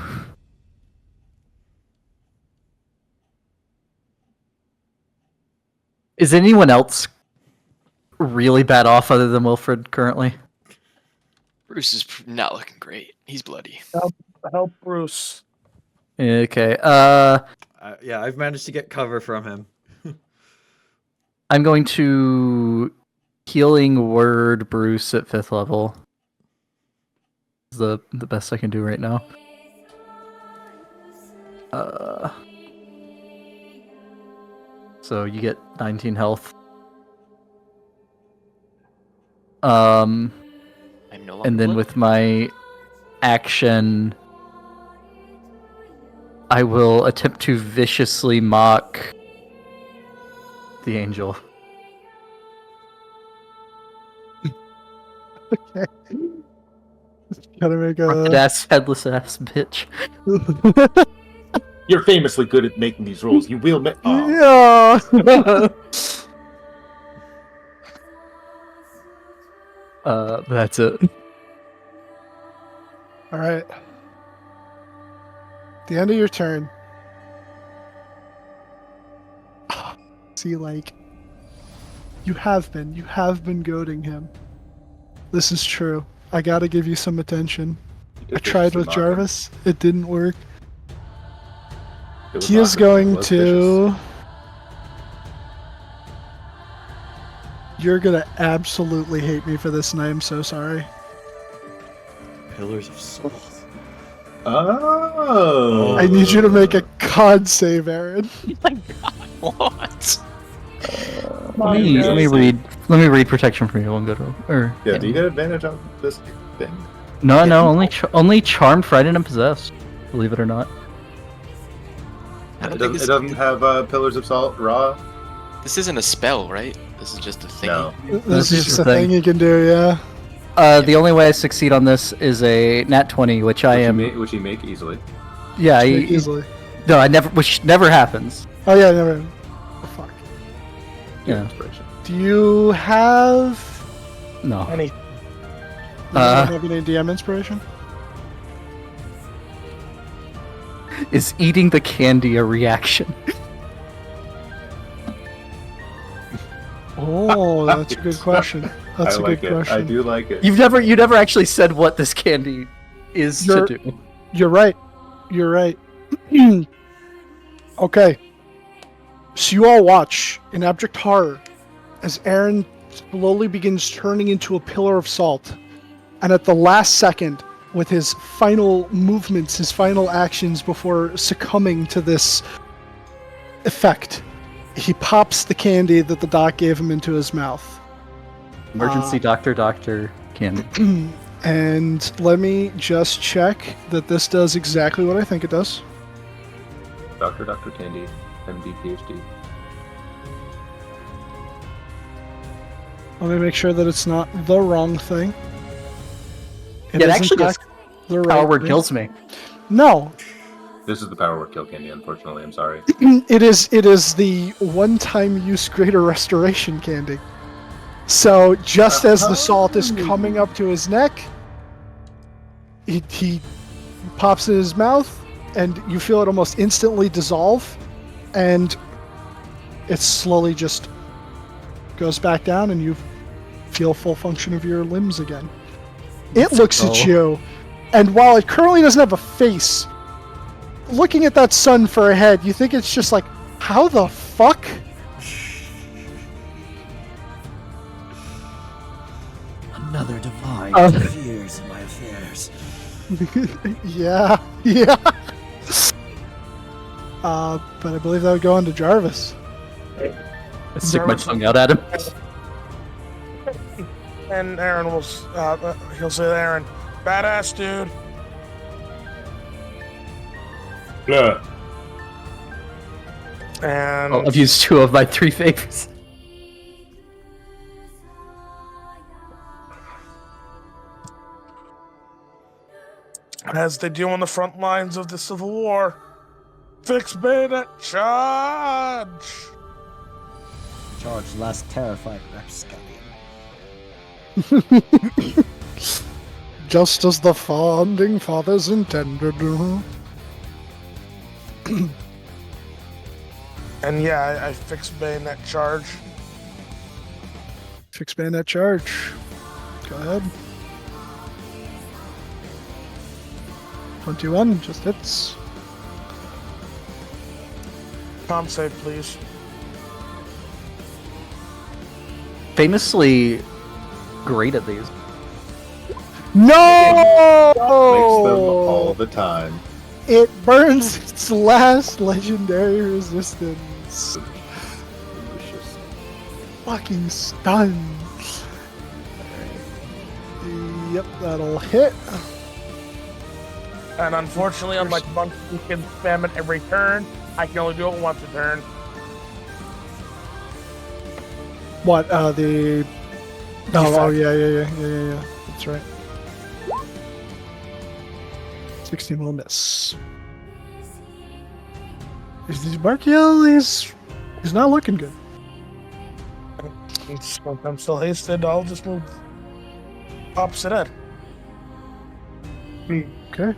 Is anyone else really bad off other than Wilfred currently? Bruce is not looking great. He's bloody. Help Bruce. Okay, Yeah, I've managed to get cover from him. I'm going to Healing Word Bruce at 5th level. Is the best I can do right now. So you get 19 health. I'm no longer And then bloody. with my action, I will attempt to viciously mock the angel. Gotta make Crooked a. ass, headless ass bitch. You're famously good at making these rules. You will make. Oh. Yeah. That's it. All right. The end of your turn. See, like, you have been goading him. This is true. I gotta give you some attention. I tried with Jarvis. It didn't work. He is going to. You're gonna absolutely hate me for this, and I am so sorry. Pillars of Soul. Oh. I need you to make a con save, Aaron. What? Let me read protection from evil and good. Or Yeah, do you get advantage on this thing? no, only charmed, frightened, and possessed. Believe it or not. I don't It think doesn't have Pillars of Salt raw? this isn't a spell, right? This is just a thing. No. This is is just the a thing thing. you can do, yeah. The only way I succeed on this is a nat 20, which I am. Which you make easily. Yeah, Easily. no, which never happens. Oh yeah, never. Oh fuck. Your Yeah. inspiration. Do you have? No. Any You don't Uh, have any DM inspiration? is eating the candy a reaction? Oh, that's a good question. That's I a like good it. question. I do like it. You never actually said what this candy is to do. You're right. You're right. Okay. So you all watch in abject horror as Aaron slowly begins turning into a pillar of salt. And at the last second, with his final movements, his final actions before succumbing to this effect, he pops the candy that the doc gave him into his mouth. Emergency doctor candy. And let me just check that this does exactly what I think it does. Dr. Candy, MD, PhD. Let me make sure that it's not the wrong thing. It is, in actually does fact, the right Power word thing. kills me. No, This is the power word kill candy, unfortunately. I'm sorry. it is the one-time use greater restoration candy. So just as the salt is coming up to his neck, he pops in his mouth, and you feel it almost instantly dissolve, and it slowly just goes back down, and you feel full function of your limbs again. It Let's looks at go. you, and while it currently doesn't have a face, looking at that sun for a head, you think it's just like, how the fuck? Another divine Oh. interferes in my affairs. Yeah. But I believe that would go on to Jarvis. I stick my tongue out at him. And Aaron will, he'll say to Aaron, badass dude. Yeah. And I've used 2 of my 3 favors. as they do on the front lines of the Civil War, fix bayonet charge! Charge last terrified rapscallion. Just as the founding fathers intended. And yeah, I fixed bayonet charge. Fix bayonet charge. Go ahead. 21, just hits. Tom save, please. Famously great at these. No! Makes them all the time. It burns its last legendary resistance. Delicious. Fucking stun. Yep, that'll hit. And unfortunately, unlike monks who can spam it every turn, I can only do it once a turn. The... Oh, yeah. That's right. 16 will miss. Markiel he's not looking good. Since I'm still hasted, I'll just move opposite end. Okay.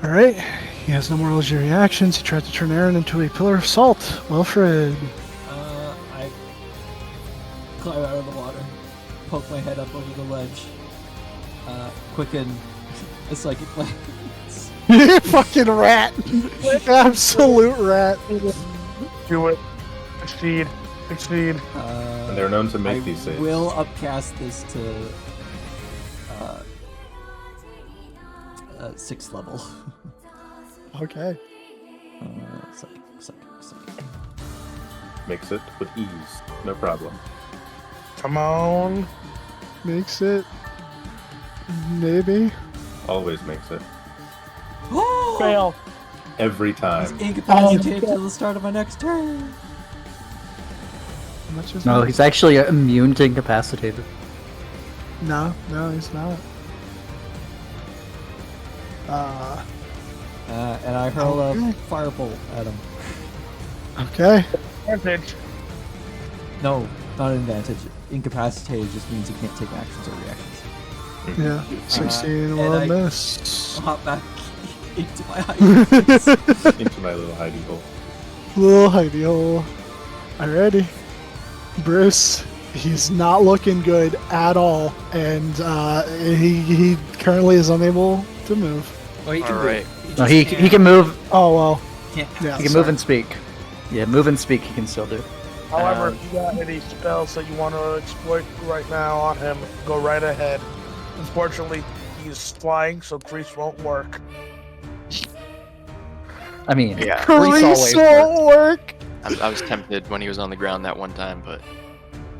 Alright. He has no more legendary actions. He tried to turn Aaron into a pillar of salt. Wilfred. I climb out of the water, poke my head up over the ledge, quicken a psychic glance. Fucking rat. Absolute rat. Do it. Succeed. And they're known to make these saves. Will upcast this to 6th level. Okay. Psychic. Makes it with ease. No problem. Come on. Makes it. Maybe. Always makes it. Fail. Every time. Incapacitated till the start of my next turn. How much is No, that? he's actually immune to incapacitated. No, he's not. And I hurl a firebolt at him. Okay. Advantage. No, not an advantage. Incapacitated just means he can't take actions or reactions. Yeah. 16 and will I- miss. I'll hop back into my hiding place. Into my little hidey hole. Little hidey hole. Alrighty. Bruce, he's not looking good at all, and he currently is unable to move. Oh, he All right. No, he can move. Oh well. Can't. Yeah. He can move and speak. Yeah, move and speak. He can still do. However, if you got any spells that you want to exploit right now on him, go right ahead. Unfortunately, he's flying, so Grease won't work. I mean, Yeah. Grease always Grease won't work. I was tempted when he was on the ground that one time, but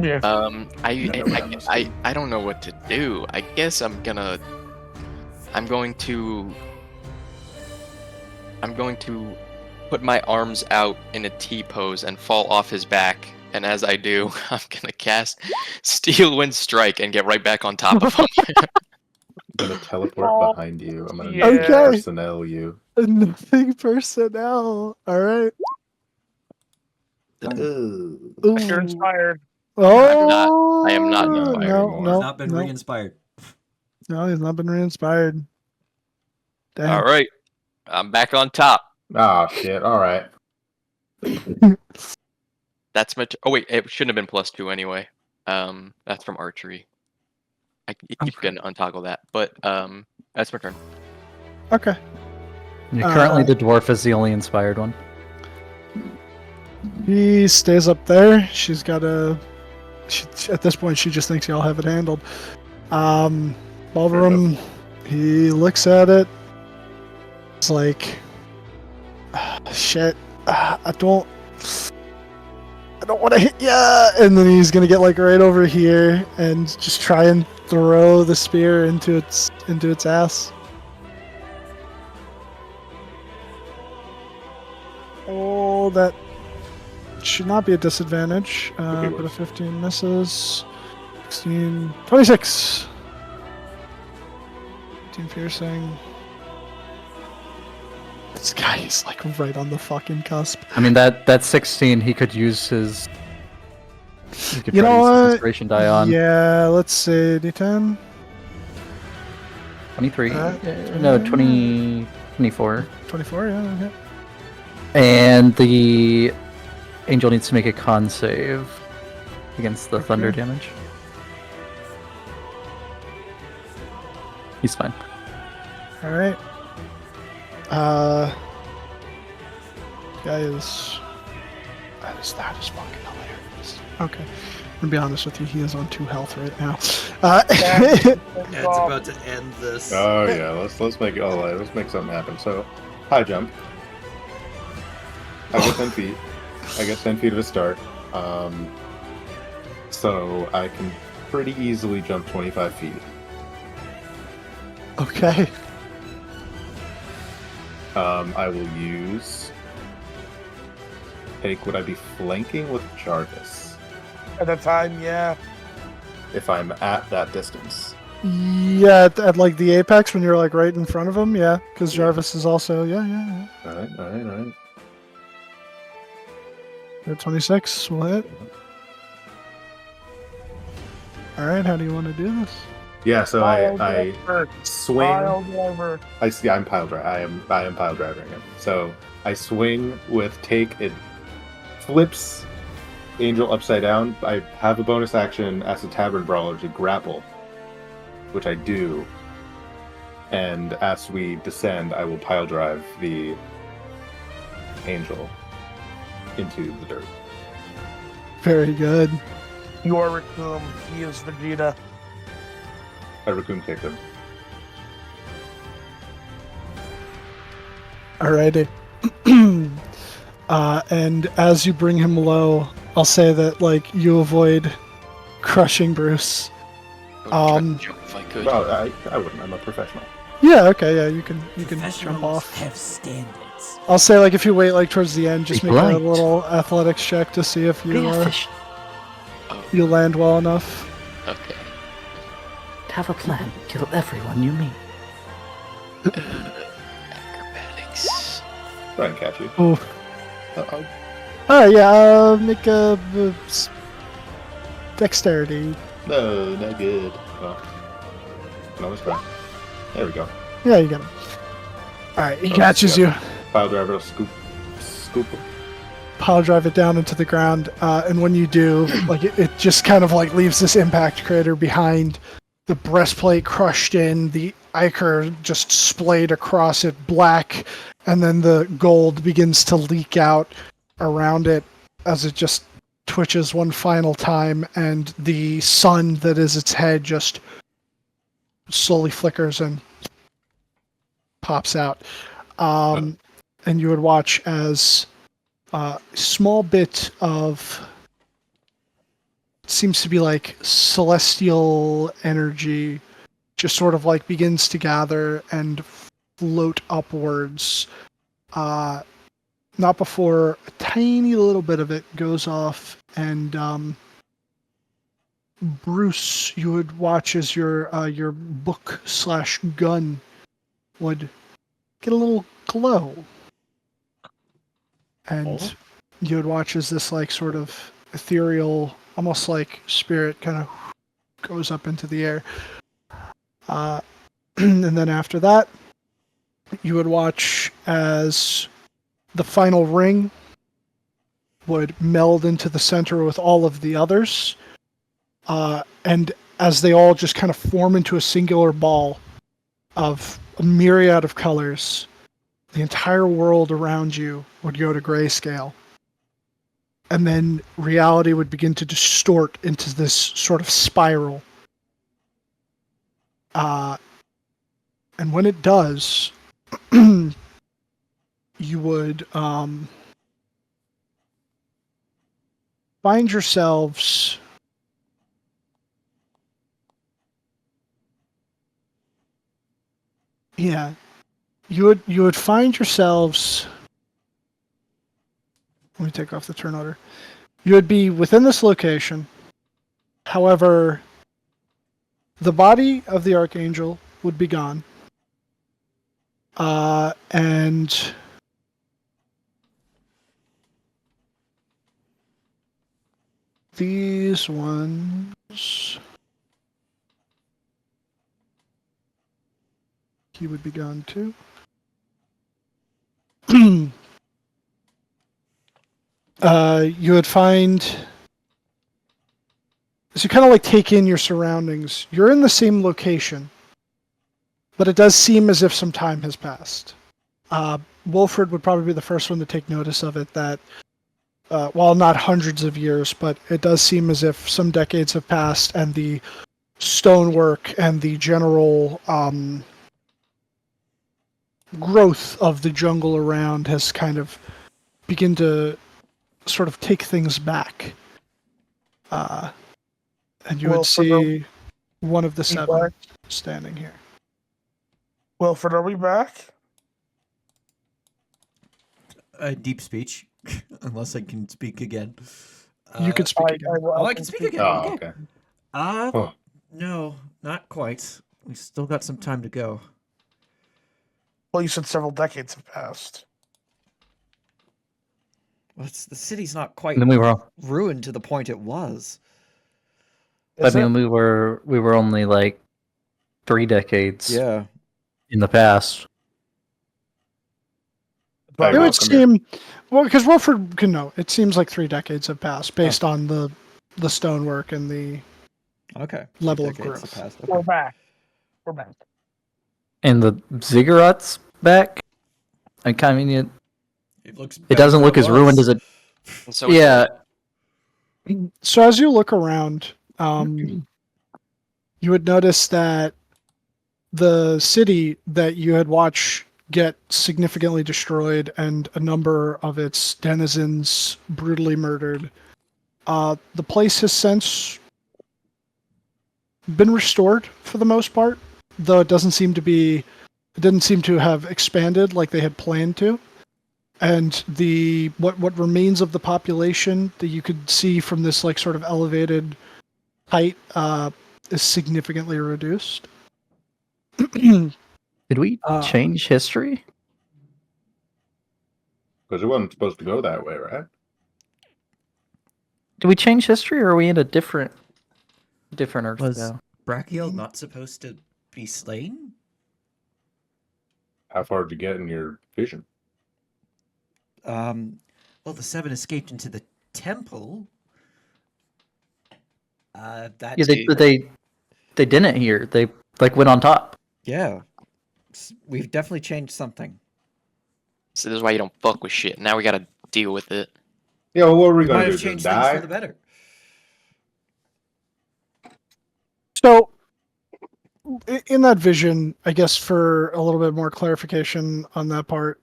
Yeah. I don't know what to do. I guess I'm going to put my arms out in a T pose and fall off his back. And as I do, I'm gonna cast Steel Wind Strike and get right back on top of him. I'm gonna teleport behind you. I'm gonna Yeah. Okay. personnel you. Nothing personnel. Alright. Ooh. You're inspired. Oh, I am not inspired anymore. He's not been re-inspired. No, he's not been re-inspired. Damn. All right, I'm back on top. Ah, shit. Alright. That's my. Oh wait, it shouldn't have been +2 anyway. That's from archery. I keep Okay. gonna untoggle that, but that's my turn. Okay. Yeah, currently, the dwarf is the only inspired one. He stays up there. She's got a. At this point, she just thinks y'all have it handled. Ballroom, he looks at it. It's like, shit. I don't want to hit ya. And then he's gonna get like right over here and just try and throw the spear into its ass. Oh, that should not be a disadvantage. Okay, But a worse. 15 misses. 16, 26. 15 piercing. This guy is like right on the fucking cusp. I mean, that 16, he could use his. He could You try to know use his what? inspiration die on. Yeah, let's see. D10. 23. Uh, No, 20. 24. 24, yeah. Okay. And the angel needs to make a con save against the thunder Okay. damage. He's fine. Alright. Guy is. That is fucking hilarious. Okay. I'm gonna be honest with you, he is on 2 health right now. Ed's about to end this. Oh yeah, let's make it. Let's make something happen. So, high jump. I get 10 feet. I get 10 feet of a start. So I can pretty easily jump 25 feet. Okay. I will use. Would I be flanking with Jarvis At the time, yeah. if I'm at that distance? Yeah, at like the apex when you're like right in front of him, yeah. Because Jarvis is also, yeah. All right. At 26, we'll hit. Alright, how do you want to do this? Yeah. So I Driver. swing. Pile driver. I'm pile driver. I am pile driving him. So I swing with take. It flips Angel upside down. I have a bonus action as a tavern brawler to grapple, which I do. And as we descend, I will pile drive the Angel into the dirt. Very good. You are Raccoon. He is Vegeta. I raccoon kicked him. Alrighty. And as you bring him low, I'll say that like you avoid crushing Bruce. I would try to Um, jump if I could. Well, I wouldn't. I'm a professional. Yeah, okay, yeah, you can jump Professionals off. have standards. I'll say like if you wait like towards the end, just Be make a polite. little athletics check to see if you Oh, you land well enough. okay. Have a plan. Kill everyone you meet. Acrobatics. Try and catch you. Oh, Uh-oh. alright, yeah. Make a dexterity. No, not good. Well, can always try. There we go. Yeah, you got him. Alright, he Oh, catches yeah. you. Pile driver, scoop. Pile drive it down into the ground, and when you do, like it just kind of like leaves this impact crater behind. The breastplate crushed in, the ichor just splayed across it black, and then the gold begins to leak out around it as it just twitches one final time, and the sun that is its head just slowly flickers and pops out. And you would watch as a small bit of seems to be like celestial energy just sort of like begins to gather and float upwards. Not before a tiny little bit of it goes off, and Bruce, you would watch as your book / gun would get a little glow, and you would watch as this like sort of ethereal, almost like spirit, kind of goes up into the air. And then after that, you would watch as the final ring would meld into the center with all of the others, And as they all just kind of form into a singular ball of a myriad of colors, the entire world around you would go to grayscale. And then reality would begin to distort into this sort of spiral. And when it does, you would find yourselves you would find yourselves. Let me take off the turn order. You would be within this location. However, the body of the Archangel would be gone. And these ones, he would be gone too. You would find, so you kind of like take in your surroundings. You're in the same location, but it does seem as if some time has passed. Wolford would probably be the first one to take notice of it, that while not hundreds of years, but it does seem as if some decades have passed, and the stonework and the general growth of the jungle around has kind of begin to sort of take things back. And you would see one of the seven standing here. Wilfred, are we back? Deep speech, unless I can speak again. You could speak again. Oh, I can speak again. Oh, Okay. okay. Oh. No, not quite. We still got some time to go. Well, you said several decades have passed. Well, the city's not quite And then we were, ruined to the point it was. Is it? we were only like 3 decades Yeah. in the past. But It would welcome seem, well, because Wilford can know, it seems like 3 decades have passed based on the stonework and the Okay. level of Decades growth. have passed. we're Okay. back. We're back. And the ziggurats back. I mean, It looks. it doesn't look as ruined as it. So Yeah, So as you look around, you would notice that the city that you had watched get significantly destroyed and a number of its denizens brutally murdered. The place has since been restored for the most part, though it didn't seem to have expanded like they had planned to. And the what remains of the population that you could see from this like sort of elevated height is significantly reduced. did we change history? Because it wasn't supposed to go that way, right? Did we change history, or are we in a different Earth Was now? Brachiel not supposed to be slain? How far did you get in your vision? Well, the seven escaped into the temple. That. Yeah, they didn't here. They like went on top. Yeah. We've definitely changed something. So this is why you don't fuck with shit. Now we gotta deal with it. Yeah, well, what are we We going might to do? have Just changed things die? for the better. So, in that vision, I guess for a little bit more clarification on that part,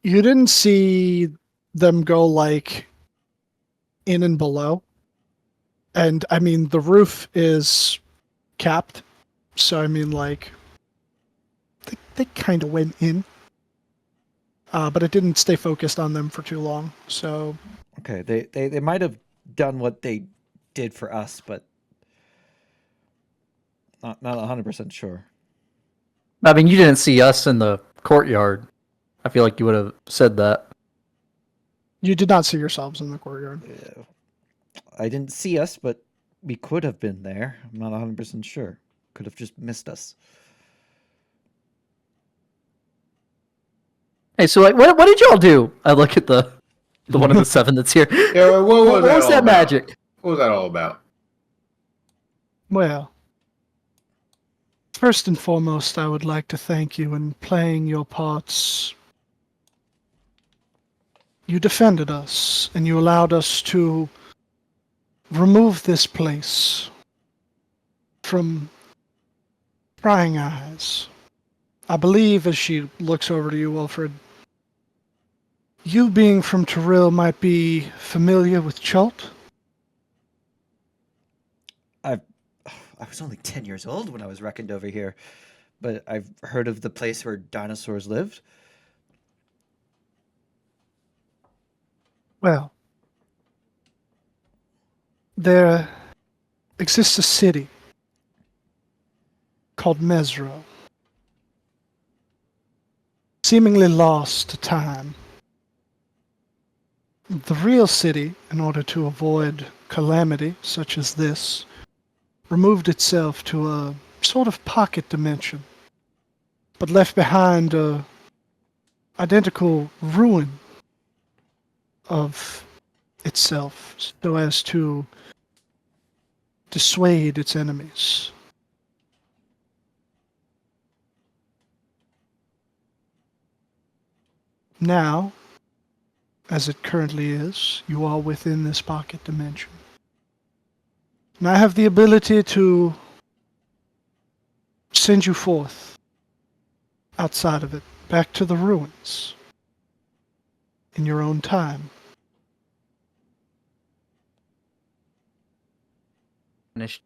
you didn't see them go like in and below. And I mean, the roof is capped. So, I mean, like, they kind of went in. But it didn't stay focused on them for too long. So, Okay, they might have done what they did for us, but not 100% sure. I mean, you didn't see us in the courtyard. I feel like you would have said that. you did not see yourselves in the courtyard. Yeah. I didn't see us, but we could have been there. I'm not 100% sure. Could have just missed us. Hey, so like, what did y'all do? I look at the one of the seven that's here. Yeah, what was What was all that about? magic? What was that all about? Well, first and foremost, I would like to thank you in playing your parts. You defended us, and you allowed us to remove this place from prying eyes. I believe, as she looks over to you, Wilfred, you being from Terrell might be familiar with Chult? I was only 10 years old when I was reckoned over here, but I've heard of the place where dinosaurs lived. Well, there exists a city called Mesro, seemingly lost to time. The real city, in order to avoid calamity such as this, removed itself to a sort of pocket dimension, but left behind a identical ruin of itself so as to dissuade its enemies. Now, as it currently is, you are within this pocket dimension. And I have the ability to send you forth outside of it, back to the ruins, in your own time. Finished.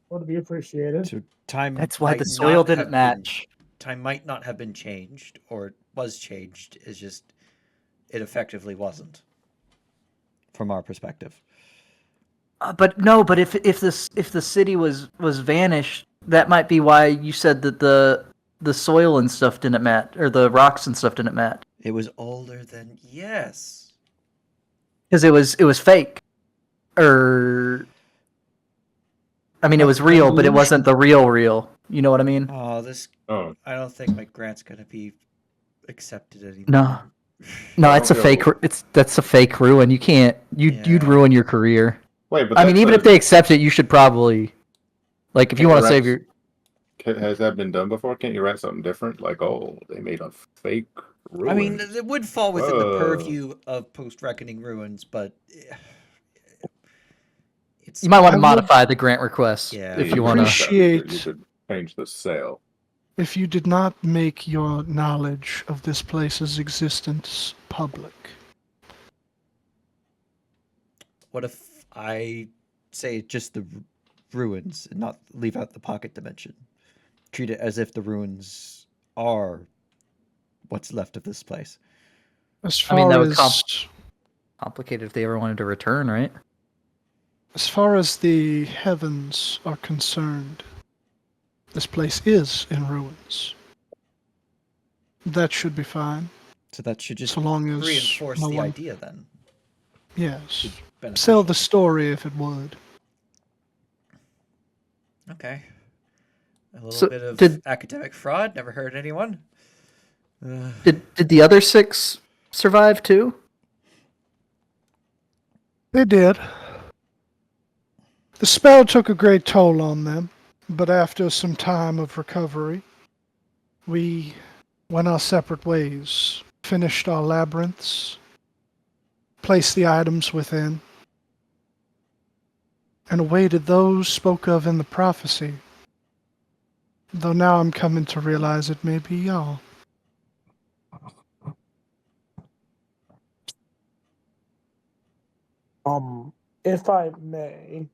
Would be appreciated. So time That's why might the soil not didn't have been- match. time might not have been changed, or was changed. It's just it effectively wasn't, from our perspective. But no, but if the city was vanished, that might be why you said that the soil and stuff didn't match, or the rocks and stuff didn't match, It was older than yes. because it was fake, or I mean, it was Like real, but it illusion. wasn't the real. You know what I mean? Oh, this. Oh, I don't think my grant's gonna be accepted anymore. No. No, I it's a don't fake. know. That's a fake ruin. You can't. You'd Yeah. ruin your career. wait, but I mean, that's even if they accept it, you should probably, like, if you Can't want to you save write- your. has that been done before? Can't you write something different? Like, oh, they made a fake ruin. I mean, it would fall within the Whoa. purview of post-reckoning ruins, but it's. You might want I to would- modify the grant request Yeah. if You you could want to. change that. You could- Appreciate- You could change the sale. If you did not make your knowledge of this place's existence public. What if I say just the ruins and not leave out the pocket dimension? Treat it as if the ruins are what's left of this place. As I far mean, that would as complicated if they ever wanted to return, right? as far as the heavens are concerned, this place is in ruins. That should be fine, So that should just so long as reinforce no the one. idea then. Yes, Beneficial. sell the story if it would. Okay. A little So, bit of did- academic fraud. Never hurt anyone. Did the other 6 survive too? They did. The spell took a great toll on them, but after some time of recovery, we went our separate ways, finished our labyrinths, placed the items within, and awaited those spoke of in the prophecy. Though now I'm coming to realize it may be y'all. If I may,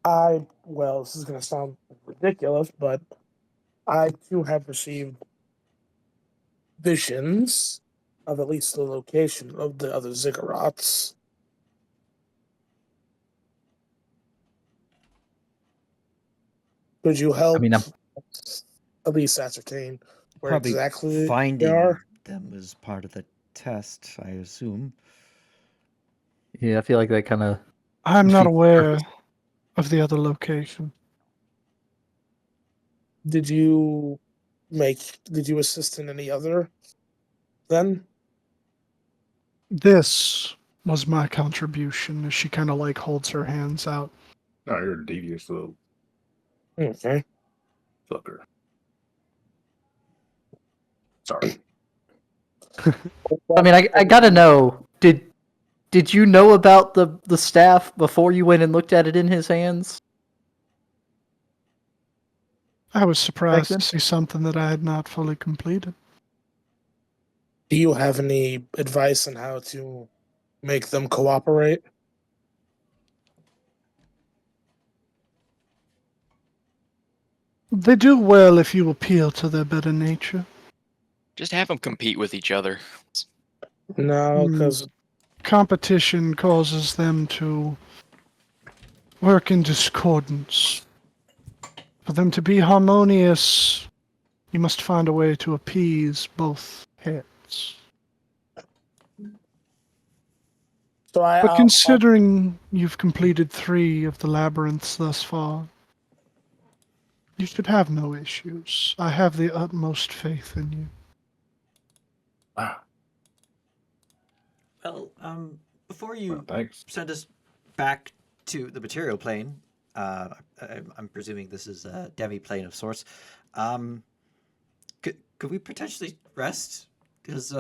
well, this is gonna sound ridiculous, but I too have received visions of at least the location of the other ziggurats. Could you help? I mean, at least ascertain where Probably exactly they finding are. them was part of the test, I assume. yeah, I feel like that kind of. I'm not Defeats the aware purpose. of the other location. Did you assist in any other then? This was my contribution as she kind of like holds her hands out. Oh, you're a devious little Okay. fucker. Sorry. I mean, I gotta know. Did you know about the staff before you went and looked at it in his hands? I was surprised then? to see something that I had not fully completed. Do you have any advice on how to make them cooperate? They do well if you appeal to their better nature. Just have them compete with each other. No, Hmm. because Competition causes them to work in discordance. For them to be harmonious, you must find a way to appease both heads. so I. But considering you've completed 3 of the labyrinths thus far, you should have no issues. I have the utmost faith in you. Wow. Well, before you Well, thanks. send us back to the material plane, I'm presuming this is a demi-plane of sorts. Could we potentially rest? Because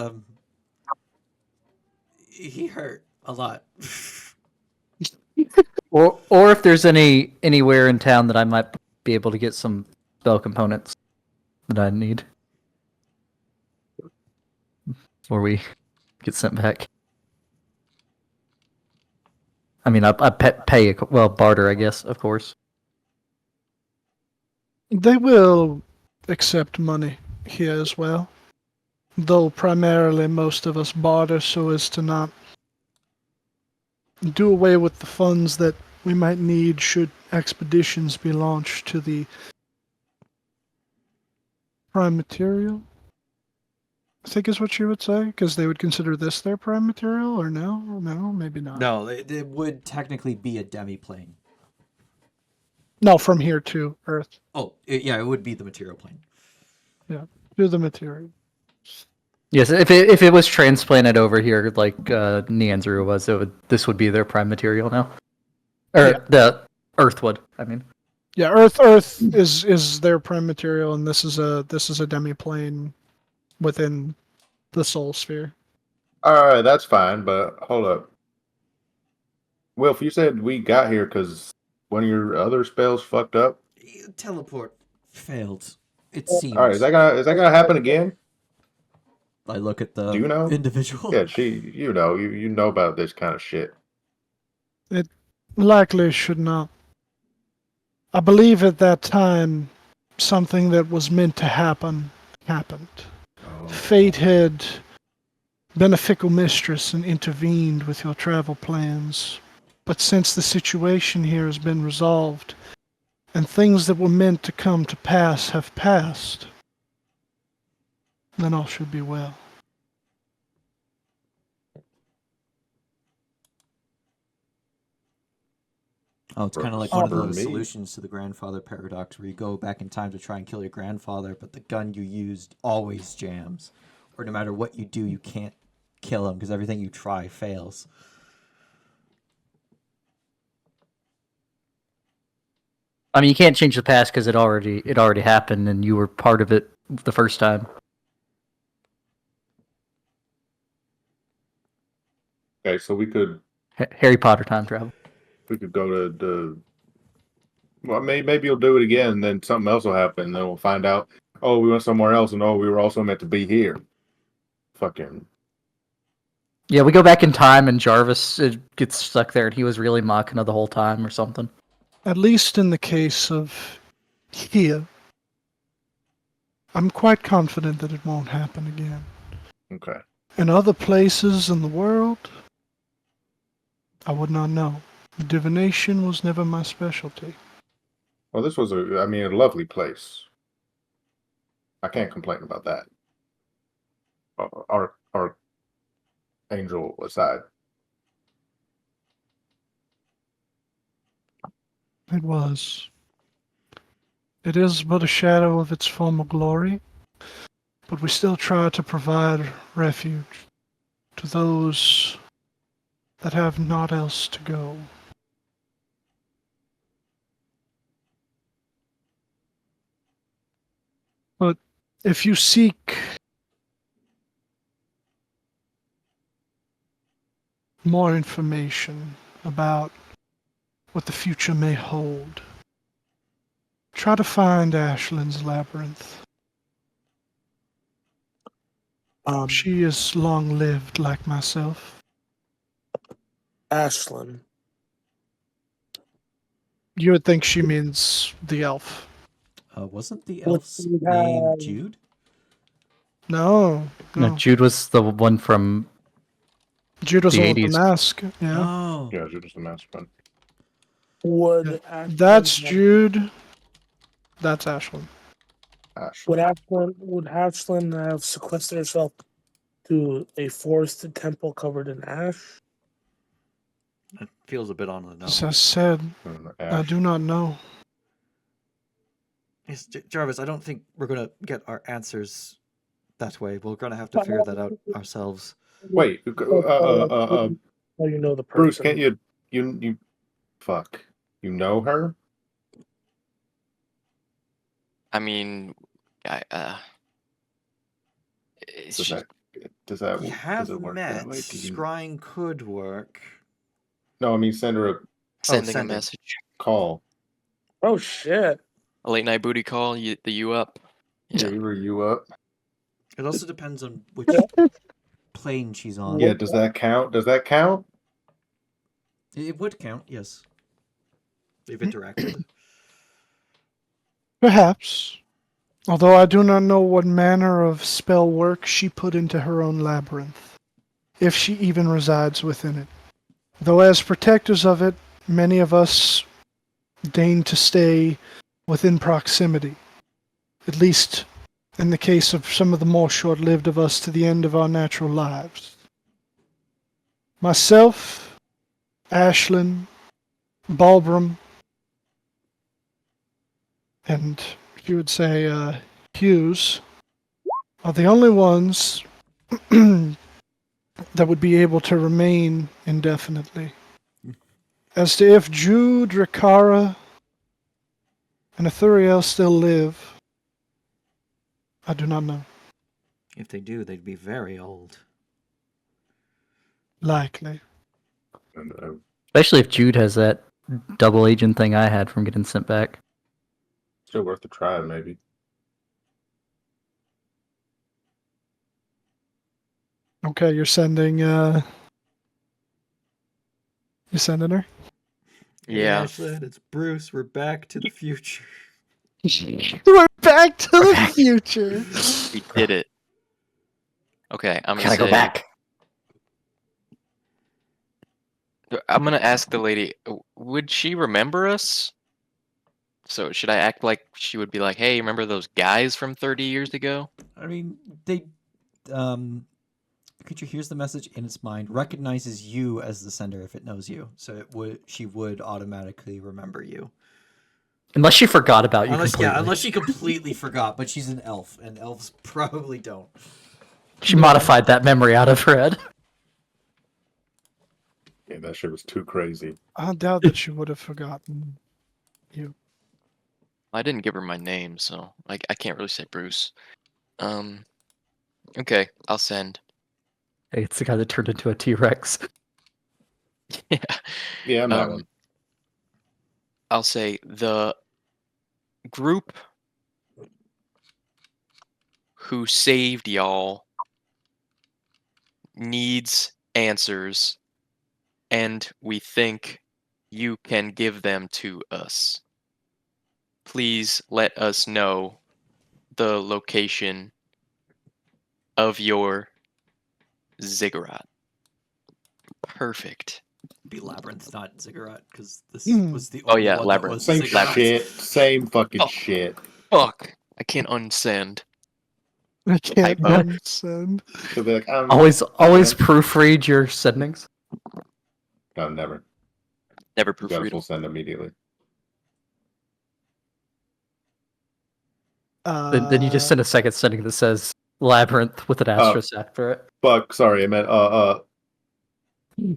he hurt a lot. Or if there's anywhere in town that I might be able to get some spell components that I need before we get sent back. I mean, I pay barter, I guess, of course. They will accept money here as well, though primarily most of us barter so as to not do away with the funds that we might need should expeditions be launched to the prime material. I think is what you would say, because they would consider this their prime material, or no? No, maybe not. No, it would technically be a demi-plane. No, from here to Earth. Oh, yeah, it would be the material plane. To the material. Yes, if it was transplanted over here like Neanzru was, this would be their prime material now, or Yeah. the Earth would. I mean, Yeah, Earth is their prime material, and this is a demi-plane within the soul sphere. Alright, that's fine, but hold up. Wilf, you said we got here because one of your other spells fucked up? Teleport failed. It seems. Alright, is that gonna happen again? I look at the Do you know? individual. Yeah, you know about this kind of shit. Likely should not. I believe at that time, something that was meant to happen happened. Fate had been a fickle mistress and intervened with your travel plans. But since the situation here has been resolved, and things that were meant to come to pass have passed, then all should be well. Oh, it's For- kind of like one of for those me. solutions to the grandfather paradox where you go back in time to try and kill your grandfather, but the gun you used always jams. Or no matter what you do, you can't kill him because everything you try fails. I mean, you can't change the past because it already happened, and you were part of it the first time. Okay, so we could Harry Potter time travel. go to the. Well, maybe you'll do it again, and then something else will happen. And then we'll find out. Oh, we went somewhere else, and oh, we were also meant to be here. Fucking. Yeah, we go back in time, and Jarvis gets stuck there, and he was really Machina the whole time, or something. At least in the case of here, I'm quite confident that it won't happen again. Okay. In other places in the world, I would not know. Divination was never my specialty. Well, this was a lovely place. I can't complain about that. Our angel aside. It was. It is but a shadow of its former glory, but we still try to provide refuge to those that have naught else to go. But if you seek more information about what the future may hold, try to find Ashland's labyrinth. She is long-lived like myself. Ashlyn. You would think she means the elf. Wasn't the Would elf's you name have- Jude? No. No, Jude was the one from. Jude was The the one with the 80s. mask. Yeah. Oh. Yeah, you're just a master one. Would Yeah. Ashlyn That's have- Jude. That's Ashland. Ash. Would Ashlyn have sequestered herself to a forested temple covered in ash? It feels a bit on the As nose. I said, I Ash. do not know. Yes, Jarvis, I don't think we're gonna get our answers that way. We're gonna have to figure that out ourselves. Wait, Oh, you know the person. Bruce, can't you fuck. You know her? I mean, Does she- that does that We does have it work met. that way? Do you- Scrying could work. No, I mean send her a sending a sending. message, call. Oh shit! a late night booty call. You up? Yeah, Yeah. you up? It also depends on which plane she's on. Yeah, does that count? Does that count? It would count, yes. They've interacted. Perhaps. Although I do not know what manner of spell work she put into her own labyrinth, if she even resides within it. Though as protectors of it, many of us deign to stay within proximity, at least in the case of some of the more short-lived of us to the end of our natural lives. Myself, Ashlyn, Balbram, and you would say Hughes are the only ones that would be able to remain indefinitely. As to if Jude, Rikara, and Ithuriel still live, I do not know. If they do, they'd be very old. Likely. And, Especially if Jude has that double agent thing I had from getting sent back. still worth a try, maybe. Okay, you're sending her? Yeah. Ashland, it's Bruce. We're back to the future. We're back to the future. We did it. Okay, I'm Can gonna I go say- back? I'm gonna ask the lady. Would she remember us? So should I act like she would be like, "Hey, remember those guys from 30 years ago?" I mean, they. Creature hears the message in its mind, recognizes you as the sender if it knows you, so she would automatically remember you. Unless she forgot about you completely. Unless she completely forgot, but she's an elf, and elves probably don't. She modified that memory out of her head. Yeah, that shit was too crazy. I doubt that she would have forgotten you. I didn't give her my name, so I can't really say Bruce. Okay, I'll send. Hey, it's the guy that turned into a T-Rex. Yeah. Yeah, I'm that one. I'll say the group who saved y'all needs answers, and we think you can give them to us. Please let us know the location of your ziggurat. Perfect. Be Labyrinth, not Ziggurat, because this Hmm. was the Oh, only yeah, one Labyrinth. that was Same Ziggurat. shit. Same fucking Oh. shit. Fuck! I can't unsend. I can't Typo. understand. She'll be like, Always proofread your sendings. No, never. Never You guys proofread. will send immediately. Then you just send a second sending that says labyrinth with an asterisk after it. Fuck, sorry, I meant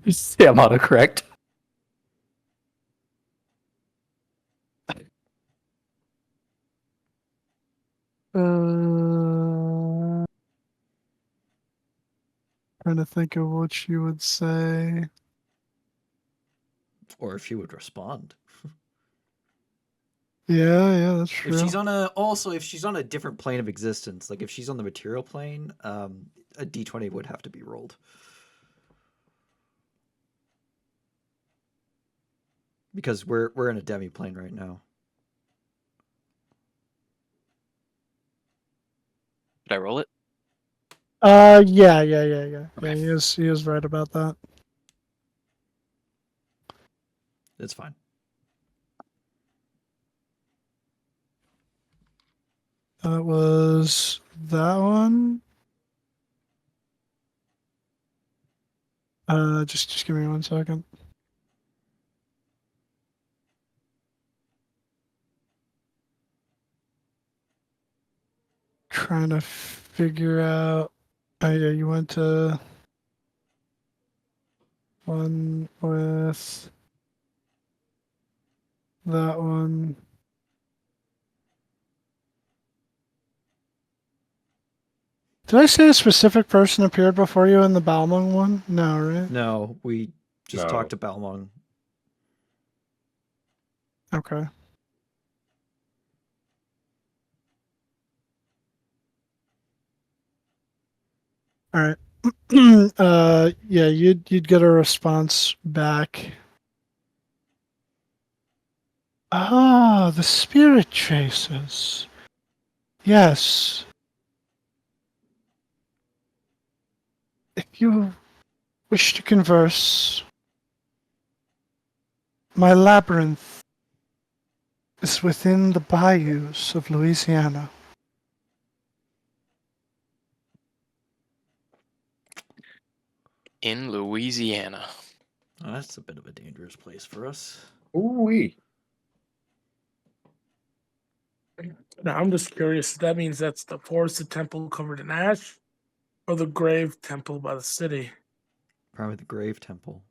Sam autocorrect. Trying to think of what you would say. Or if she would respond. Yeah, that's true. If she's on a different plane of existence, like if she's on the material plane, a d20 would have to be rolled. Because we're in a demi plane right now. Did I roll it? Yeah. Okay. Yeah, he is right about that. It's fine. That was that one. Just give me 1 second. Trying to figure out. Oh yeah, you went to one with that one. Did I say a specific person appeared before you in the Balmung one? No, right? No, we just No. talked to Balmung. Okay. All right. Yeah, you'd get a response back. Ah, the spirit chasers. Yes. If you wish to converse, my labyrinth is within the bayous of Louisiana. In Louisiana. Oh, that's a bit of a dangerous place for us. Ooh-wee. Now, I'm just curious. That means that's the forested temple covered in ash, or the grave temple by the city. Probably the Grave Temple.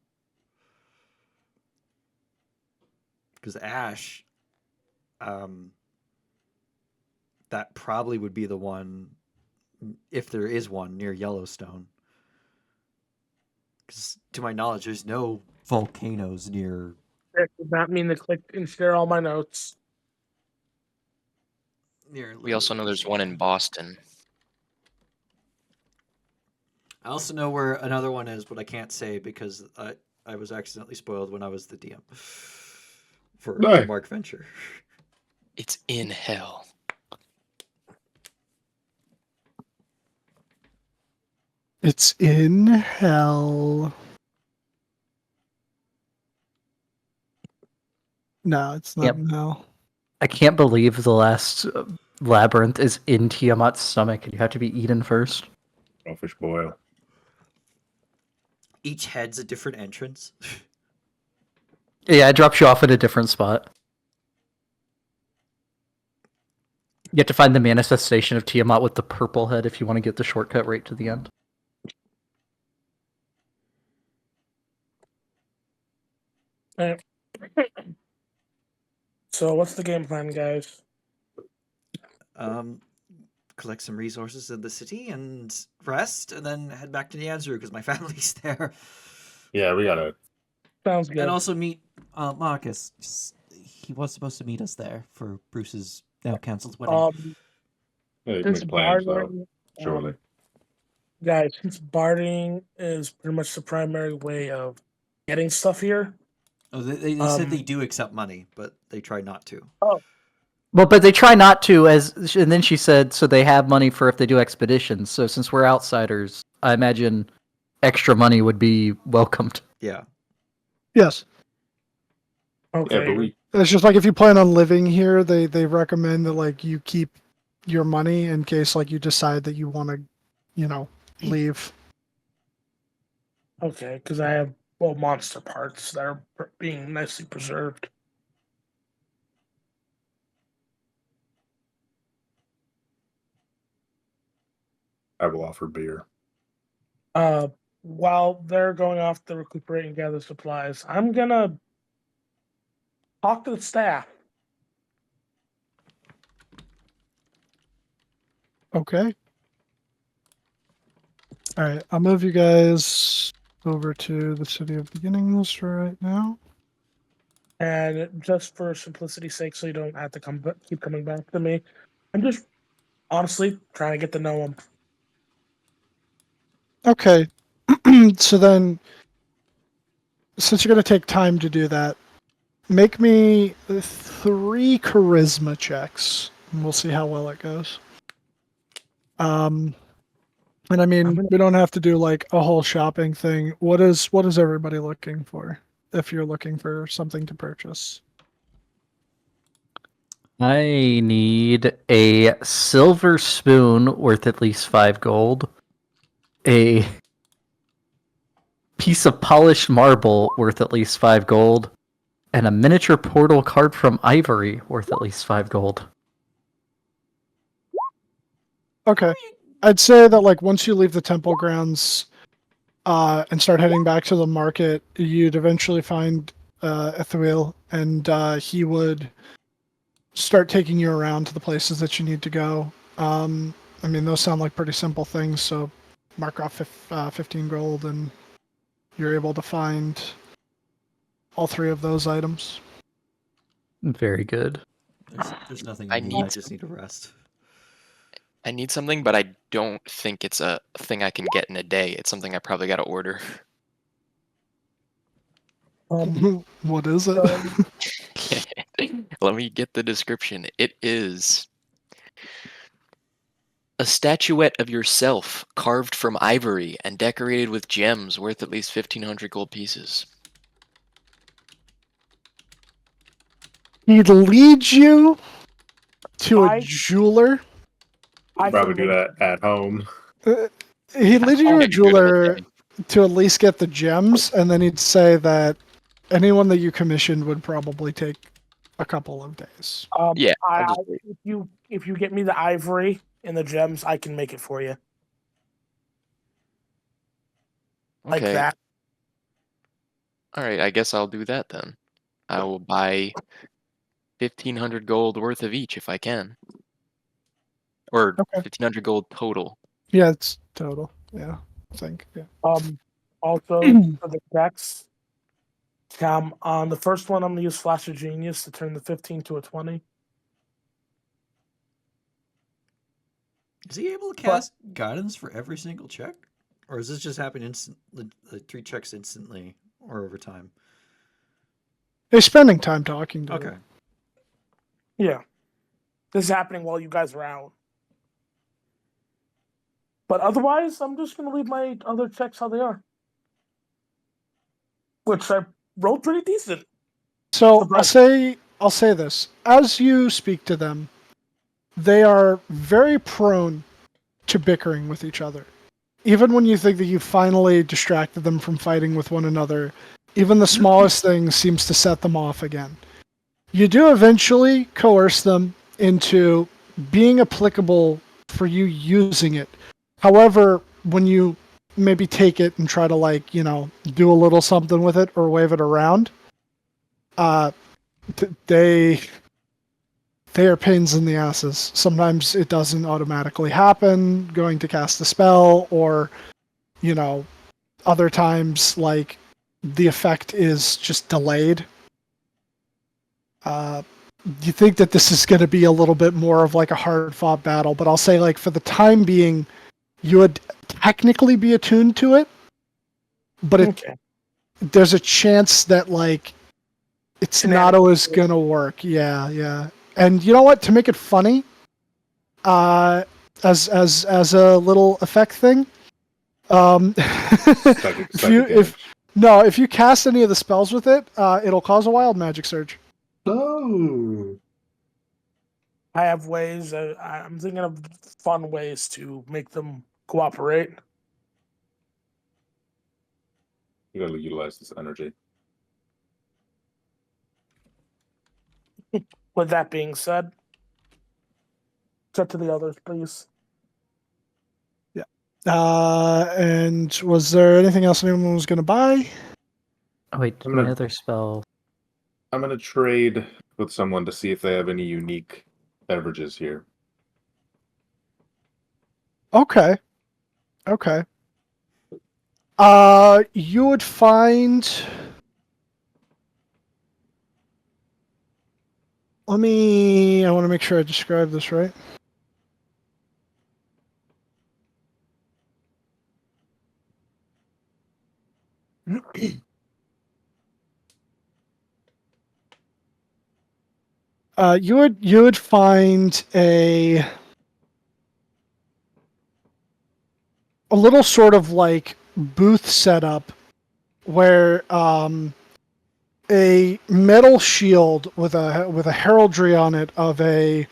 Because Ash, that probably would be the one, if there is one, near Yellowstone. Because to my knowledge, there's no volcanoes near. That did not mean to click and share all my notes. We also know there's one in Boston. I also know where another one is, but I can't say because I was accidentally spoiled when I was the DM for No. Mark Venture. It's in hell. It's in hell. No, it's not Yep. in hell. I can't believe the last labyrinth is in Tiamat's stomach and you have to be eaten first. Crawfish boil. Each head's a different entrance. Yeah, it drops you off at a different spot. You have to find the manifestation of Tiamat with the purple head if you want to get the shortcut right to the end. Alright. So, what's the game plan, guys? Collect some resources in the city and rest, and then head back to Nianzuru because my family's there. Yeah, we gotta. Sounds good. And also meet Marcus. He was supposed to meet us there for Bruce's now cancelled wedding. Yeah, you can Since make plans, though. barding, Surely. guys, since barding is pretty much the primary way of getting stuff here. Oh, they said they do accept money, but they try not to. Oh, Well, but they try not to, and then she said, so they have money for if they do expeditions. So since we're outsiders, I imagine extra money would be welcomed. Yeah. Yes. okay. Yeah, but we. It's just like if you plan on living here, they recommend that like you keep your money in case like you decide that you want to, leave. Okay, because I have monster parts that are being nicely preserved. I will offer beer. while they're going off to recuperate and gather supplies, I'm gonna talk to the staff. Okay. All right, I'll move you guys over to the City of Beginnings for right now. And just for simplicity's sake, so you don't have to keep coming back to me, I'm just honestly trying to get to know them. Okay. So then, since you're going to take time to do that, make me 3 charisma checks, and we'll see how well it goes. And I mean, we don't have to do like a whole shopping thing. What is everybody looking for? If you're looking for something to purchase, I need a silver spoon worth at least 5 gold, a piece of polished marble worth at least 5 gold, and a miniature portal card from Ivory worth at least 5 gold. okay. I'd say that like once you leave the temple grounds, and start heading back to the market, you'd eventually find Ethuil, and he would start taking you around to the places that you need to go. I mean, those sound like pretty simple things, so mark off 15 gold, and you're able to find all 3 of those items. Very good. There's nothing I I need. need I just need to rest. I need something, but I don't think it's a thing I can get in a day. It's something I probably got to order. What is it? Let me get the description. It is a statuette of yourself carved from ivory and decorated with gems worth at least 1,500 gold pieces. He'd lead you to a I- jeweler. I Probably can do make- that at home. He'd lead you to Yeah, a you do it in a jeweler day. to at least get the gems, and then he'd say that anyone that you commissioned would probably take a couple of days. Yeah, I, I'll I, just wait. if you get me the ivory and the gems, I can make it for you. Like Okay. that. All right, I guess I'll do that then. I will buy 1,500 gold worth of each if I can. Or Okay. 1,500 gold total. Yeah, it's total. Yeah, I think. Yeah. Also for the checks, on the first one, I'm gonna use Flash of Genius to turn the 15 to a 20. Is he able to cast guidance for every single check, or is this just happen instant? The 3 checks instantly or over time? They're spending time talking to Okay. her. Yeah, this is happening while you guys are out. But otherwise, I'm just gonna leave my other checks how they are, which I rolled pretty decent. So Surprise. I'll say this. As you speak to them, they are very prone to bickering with each other. Even when you think that you finally distracted them from fighting with one another, even the smallest thing seems to set them off again. You do eventually coerce them into being applicable for you using it. However, when you maybe take it and try to like, do a little something with it or wave it around, they are pains in the asses. Sometimes it doesn't automatically happen going to cast a spell, or other times like the effect is just delayed. You think that this is going to be a little bit more of like a hard fought battle, but I'll say like for the time being you would technically be attuned to it, but there's a chance that like it's not always gonna work. Yeah. And you know what? To make it funny, as a little effect thing, if you cast any of the spells with it, it'll cause a wild magic surge. Oh. I have ways. I'm thinking of fun ways to make them cooperate. You gotta utilize this energy. With that being said, cut to the others, please. Yeah. And was there anything else anyone was going to buy? Oh wait, I'm my gonna- other spell. I'm gonna trade with someone to see if they have any unique beverages here. Okay. Okay. You would find. I want to make sure I describe this right. You would find a little sort of like booth setup where a metal shield with a heraldry on it of a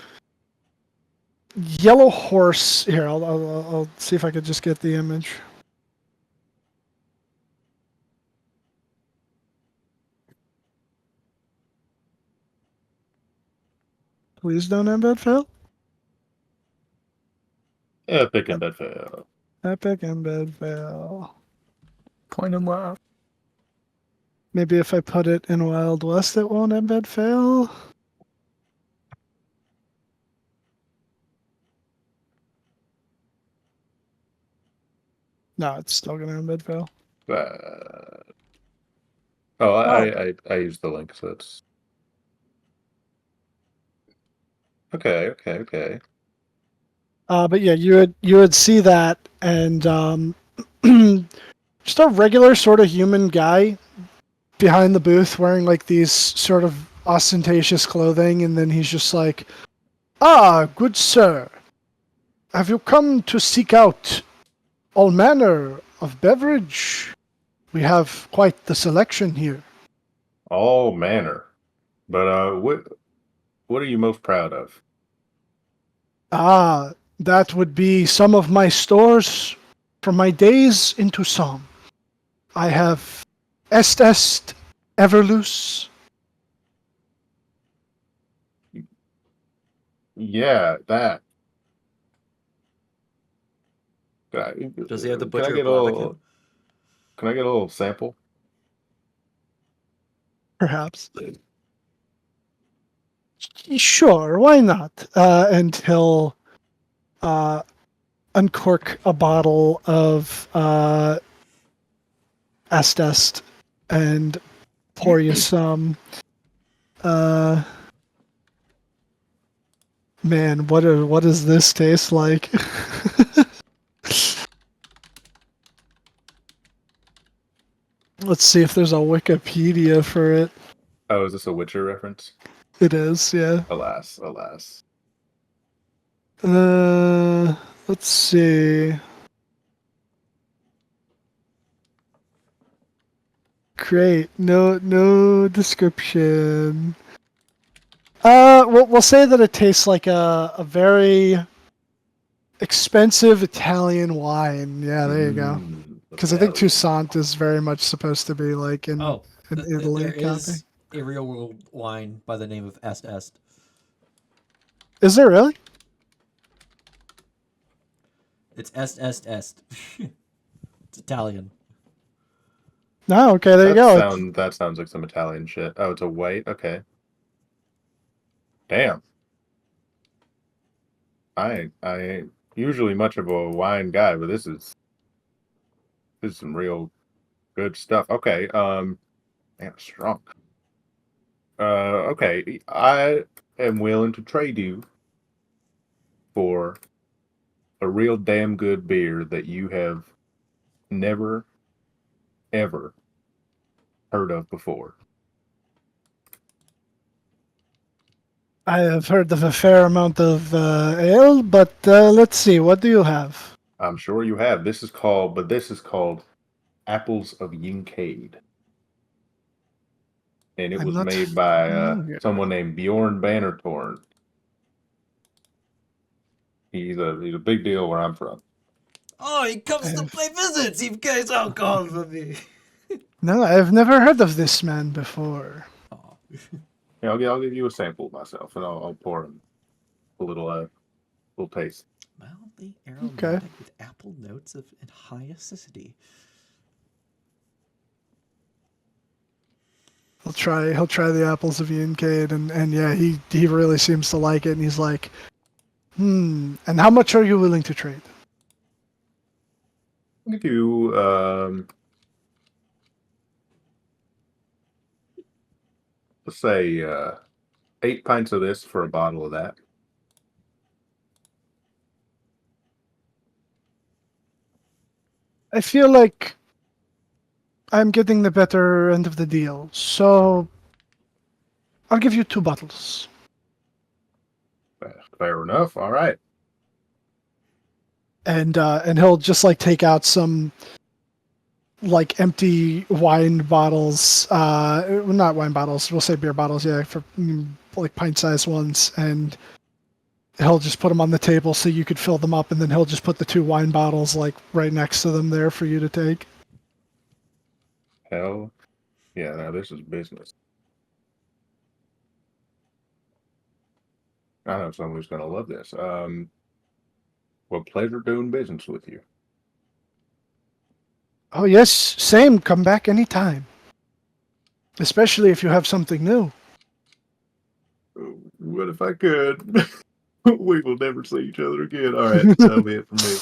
yellow horse. Here, I'll see if I could just get the image. Please don't embed fail. Epic and bed fail. Epic embed fail. Point and laugh. Maybe if I put it in Wild West, it won't embed fail. No, it's still gonna embed fail. I used the link, so it's okay. But yeah, you would see that, and just a regular sort of human guy behind the booth wearing like these sort of ostentatious clothing, and then he's just like, "Ah, good sir, have you come to seek out all manner of beverage? We have quite the selection here." All manner. But what are you most proud of? Ah, that would be some of my stores from my days in Tucson. I have Est Everloose. Yeah, that. Does he have the Can I butcher get a Blaviken? little? Can I get a little sample? Perhaps. Sure, why not? And he'll uncork a bottle of Est and pour you some. Man, what does this taste like? Let's see if there's a Wikipedia for it. Oh, is this a Witcher reference? It is, yeah. Alas, alas. Let's see. Great. No description. We'll say that it tastes like a very expensive Italian wine. Yeah, there you go. Because I think Toussaint is very much supposed to be like in Italy. There Copy. is a real world wine by the name of Est. Is there really? It's Est. It's Italian. No, okay, there you go. That sounds like some Italian shit. Oh, it's a white? Okay. Damn. I ain't usually much of a wine guy, but this is some real good stuff. Okay, man, strong. Okay, I am willing to trade you for a real damn good beer that you have never, ever heard of before. I have heard of a fair amount of ale, but let's see. What do you have? I'm sure you have. This is called Apples of Yincade. And it I'm was not made by familiar. someone named Bjorn Bannertorn. He's a big deal where I'm from. Oh, he comes to play visits. He carries alcohol for me. No, I've never heard of this man before. Oh. Yeah, I'll give you a sample myself, and I'll pour him a little taste. Mildly aromatic with apple notes and high acidity. He'll try the apples of Yincade, and yeah, he really seems to like it, and he's like, and how much are you willing to trade? I'll give you let's say 8 pints of this for a bottle of that. I feel like I'm getting the better end of the deal, so I'll give you 2 bottles. Fair enough. All right. And he'll just like take out some like empty wine bottles, not wine bottles, we'll say beer bottles, yeah, for like pint-sized ones, and he'll just put them on the table so you could fill them up, and then he'll just put the 2 wine bottles like right next to them there for you to take. Hell, yeah. Now this is business. I know someone who's gonna love this. Well, pleasure doing business with you. Oh yes, same. Come back anytime. Especially if you have something new. What if I could? We will never see each other again. All right, that'll be it for me.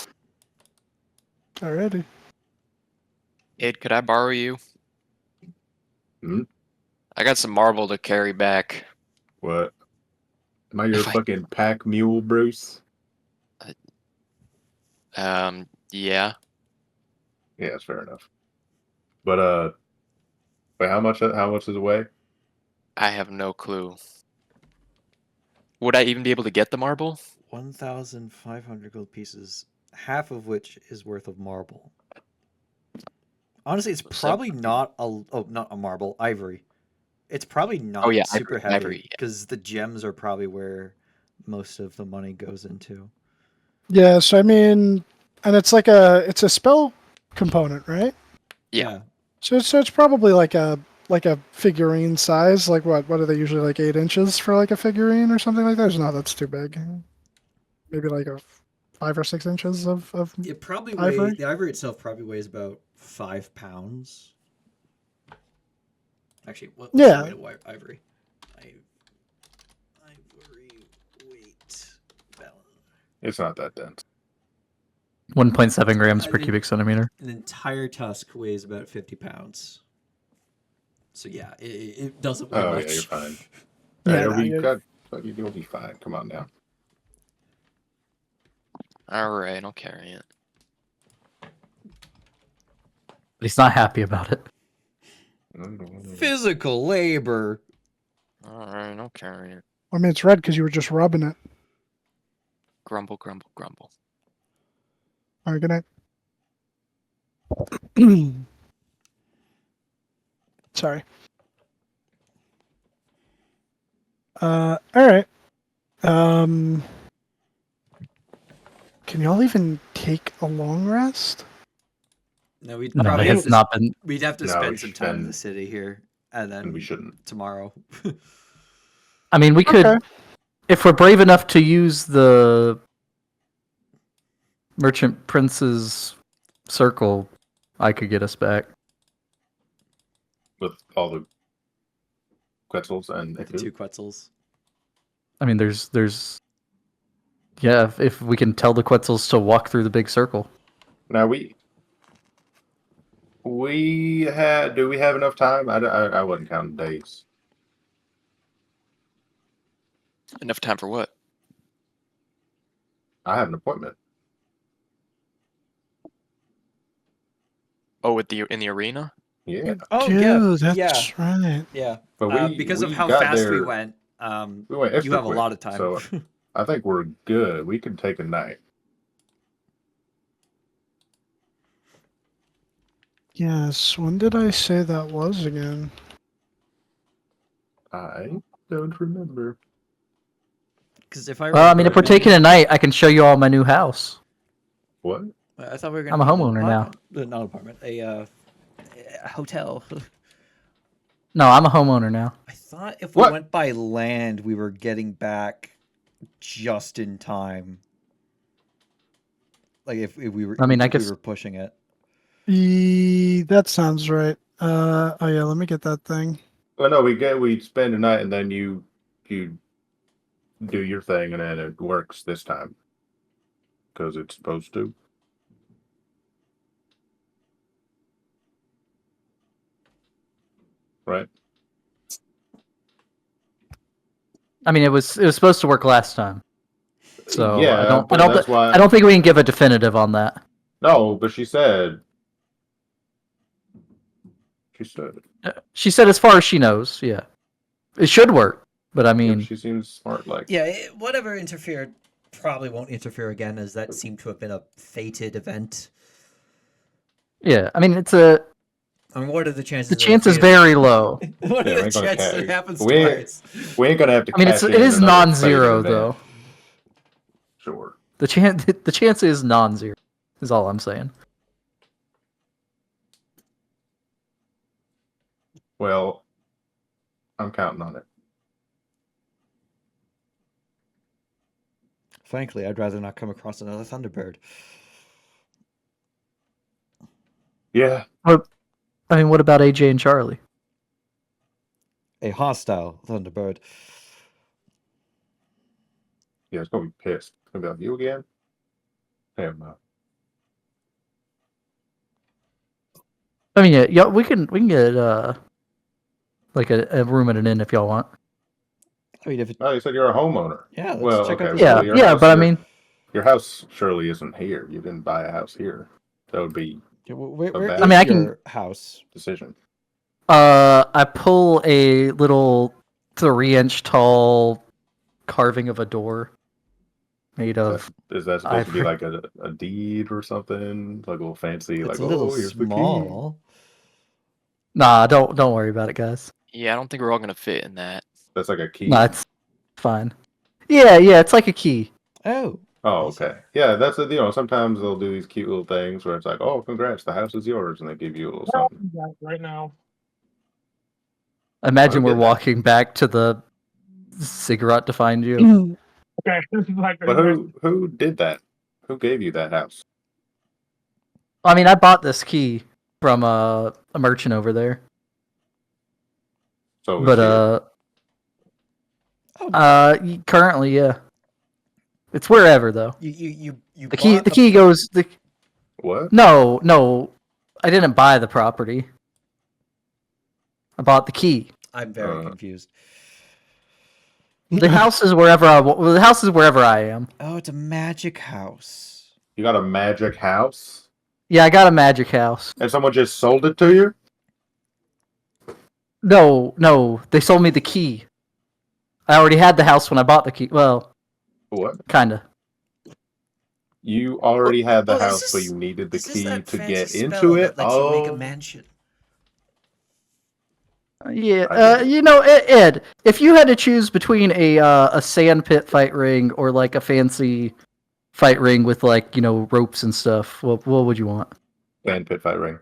Alrighty. Ed, could I borrow you? Hmm? I got some marble to carry back. What? Am I your If I- fucking pack mule, Bruce? Yeah. Yeah, that's fair enough. But wait, how much is it weigh? I have no clue. Would I even be able to get the marble? 1,500 gold pieces, half of which is worth of marble. Honestly, it's So- probably not not a marble, ivory. It's probably not yeah, super ivory, heavy ivory, yeah. because the gems are probably where most of the money goes into. Yeah, so I mean, and it's a spell component, right? Yeah. So it's probably like a figurine size. Like what are they usually, like 8 inches for like a figurine or something like that? No, that's too big. Maybe like a 5 or 6 inches of It probably ivory? the ivory itself probably weighs about 5 pounds. Actually, what's Yeah. the weight of ivory? Ivory weight balance. It's not that dense. 1.7 grams per I- cubic centimeter. An entire tusk weighs about 50 pounds. So yeah, it doesn't weigh Oh, much. yeah, you're fine. Yeah, It'll no, be you're- good. You'll be fine. Come on now. All right, I'll carry it. But he's not happy about it. Physical labor. All right, I'll carry it. I mean, it's red because you were just rubbing it. Grumble, grumble, grumble. All right, good night. Sorry. All right. Can y'all even take a long rest? No, we'd No, probably it have has to, not been. we'd have to No, spend we some time in shouldn't. the city here, and then And we shouldn't. tomorrow. I mean, we could, Okay. if we're brave enough to use the Merchant Prince's circle, I could get us back. With all the Quetzals and With the 2 Quetzals. I mean, there's. Yeah, if we can tell the Quetzals to walk through the big circle. Now we had. Do we have enough time? I wasn't counting days. Enough time for what? I have an appointment. Oh, in the arena? Yeah, Oh Dude, yeah, that's right. yeah. but Because of we how got fast we there- went, We went you extra have a quick, lot of time. So I think we're good. We can take a night. Yes. When did I say that was again? I don't remember. Because if I Well, I mean, if we're taking a night, I can show you all my new house. What? I thought we were going. I'm a homeowner now. Not apartment. A hotel. No, I'm a homeowner now. I thought if we What? went by land, we were getting back just in time. Like if we were, I mean, I if we guess- were pushing it. That sounds right. Oh yeah, let me get that thing. Well, no, we spend the night and then you do your thing and then it works this time because it's supposed to. Right? I mean, it was supposed to work last time. So Yeah, I don't but that's why. I don't think we can give a definitive on that. No, but she said. She said. She said as far as she knows, yeah. It should work, but I Yeah, mean, she seems smart. Like. Yeah, whatever interfered probably won't interfere again, as that seemed to have been a fated event. yeah. I mean, it's a I mean, what are the chances? the chance is very low. What Yeah, are we the ain't gonna chances catch- it happens we ain't- twice? We ain't gonna have to. I mean, cash it in is another non-zero fated event. though. Sure. The chance is non-zero. Is all I'm saying. Well, I'm counting on it. Frankly, I'd rather not come across another Thunderbird. Yeah. I mean, what about AJ and Charlie? A hostile Thunderbird. Yeah, it's gonna be pissed. It's gonna be like, you again? Hell no. I mean, yeah, we can get like a room at an inn if y'all want. I mean, if it, Oh, you said you're a homeowner. yeah, let's Well, check out okay. this. Yeah, well, your yeah, house- but I your- mean, your house surely isn't here. You didn't buy a house here. That would be Where bad- is I mean, I can- your house? decision. I pull a little 3-inch tall carving of a door made of. Is that supposed to be Ivory. like a deed or something? Like a little fancy, It's like a little here's the key. small. Nah, don't worry about it, guys. Yeah, I don't think we're all gonna fit in that. That's like a key. Nah, it's fine. Yeah, it's like a key. Oh, Oh, okay. Yeah, that's it. Sometimes they'll do these cute little things where it's like, oh, congrats, the house is yours, and they give you a little something. Right now. Imagine I'll we're get that. walking back to the cigarette to find you. Okay, this is like. But who did that? Who gave you that house? I mean, I bought this key from a merchant over there, So it was but here. currently, yeah, it's wherever though. you The key bought the key goes. What? No, I didn't buy the property. I bought the key. I'm very confused. The house is wherever the house is wherever I am. Oh, it's a magic house. You got a magic house? Yeah, I got a magic house. And someone just sold it to you? No, they sold me the key. I already had the house when I bought the key. Well, What? kinda. You already had the Oh, is house, this- but you needed the Is this key that to fancy get spell into it? that lets you make a Oh, mansion? Yeah, I get Ed, if you had to choose between a sand pit fight ring or like a fancy fight ring with like ropes and stuff, what would you want? sand pit fight ring.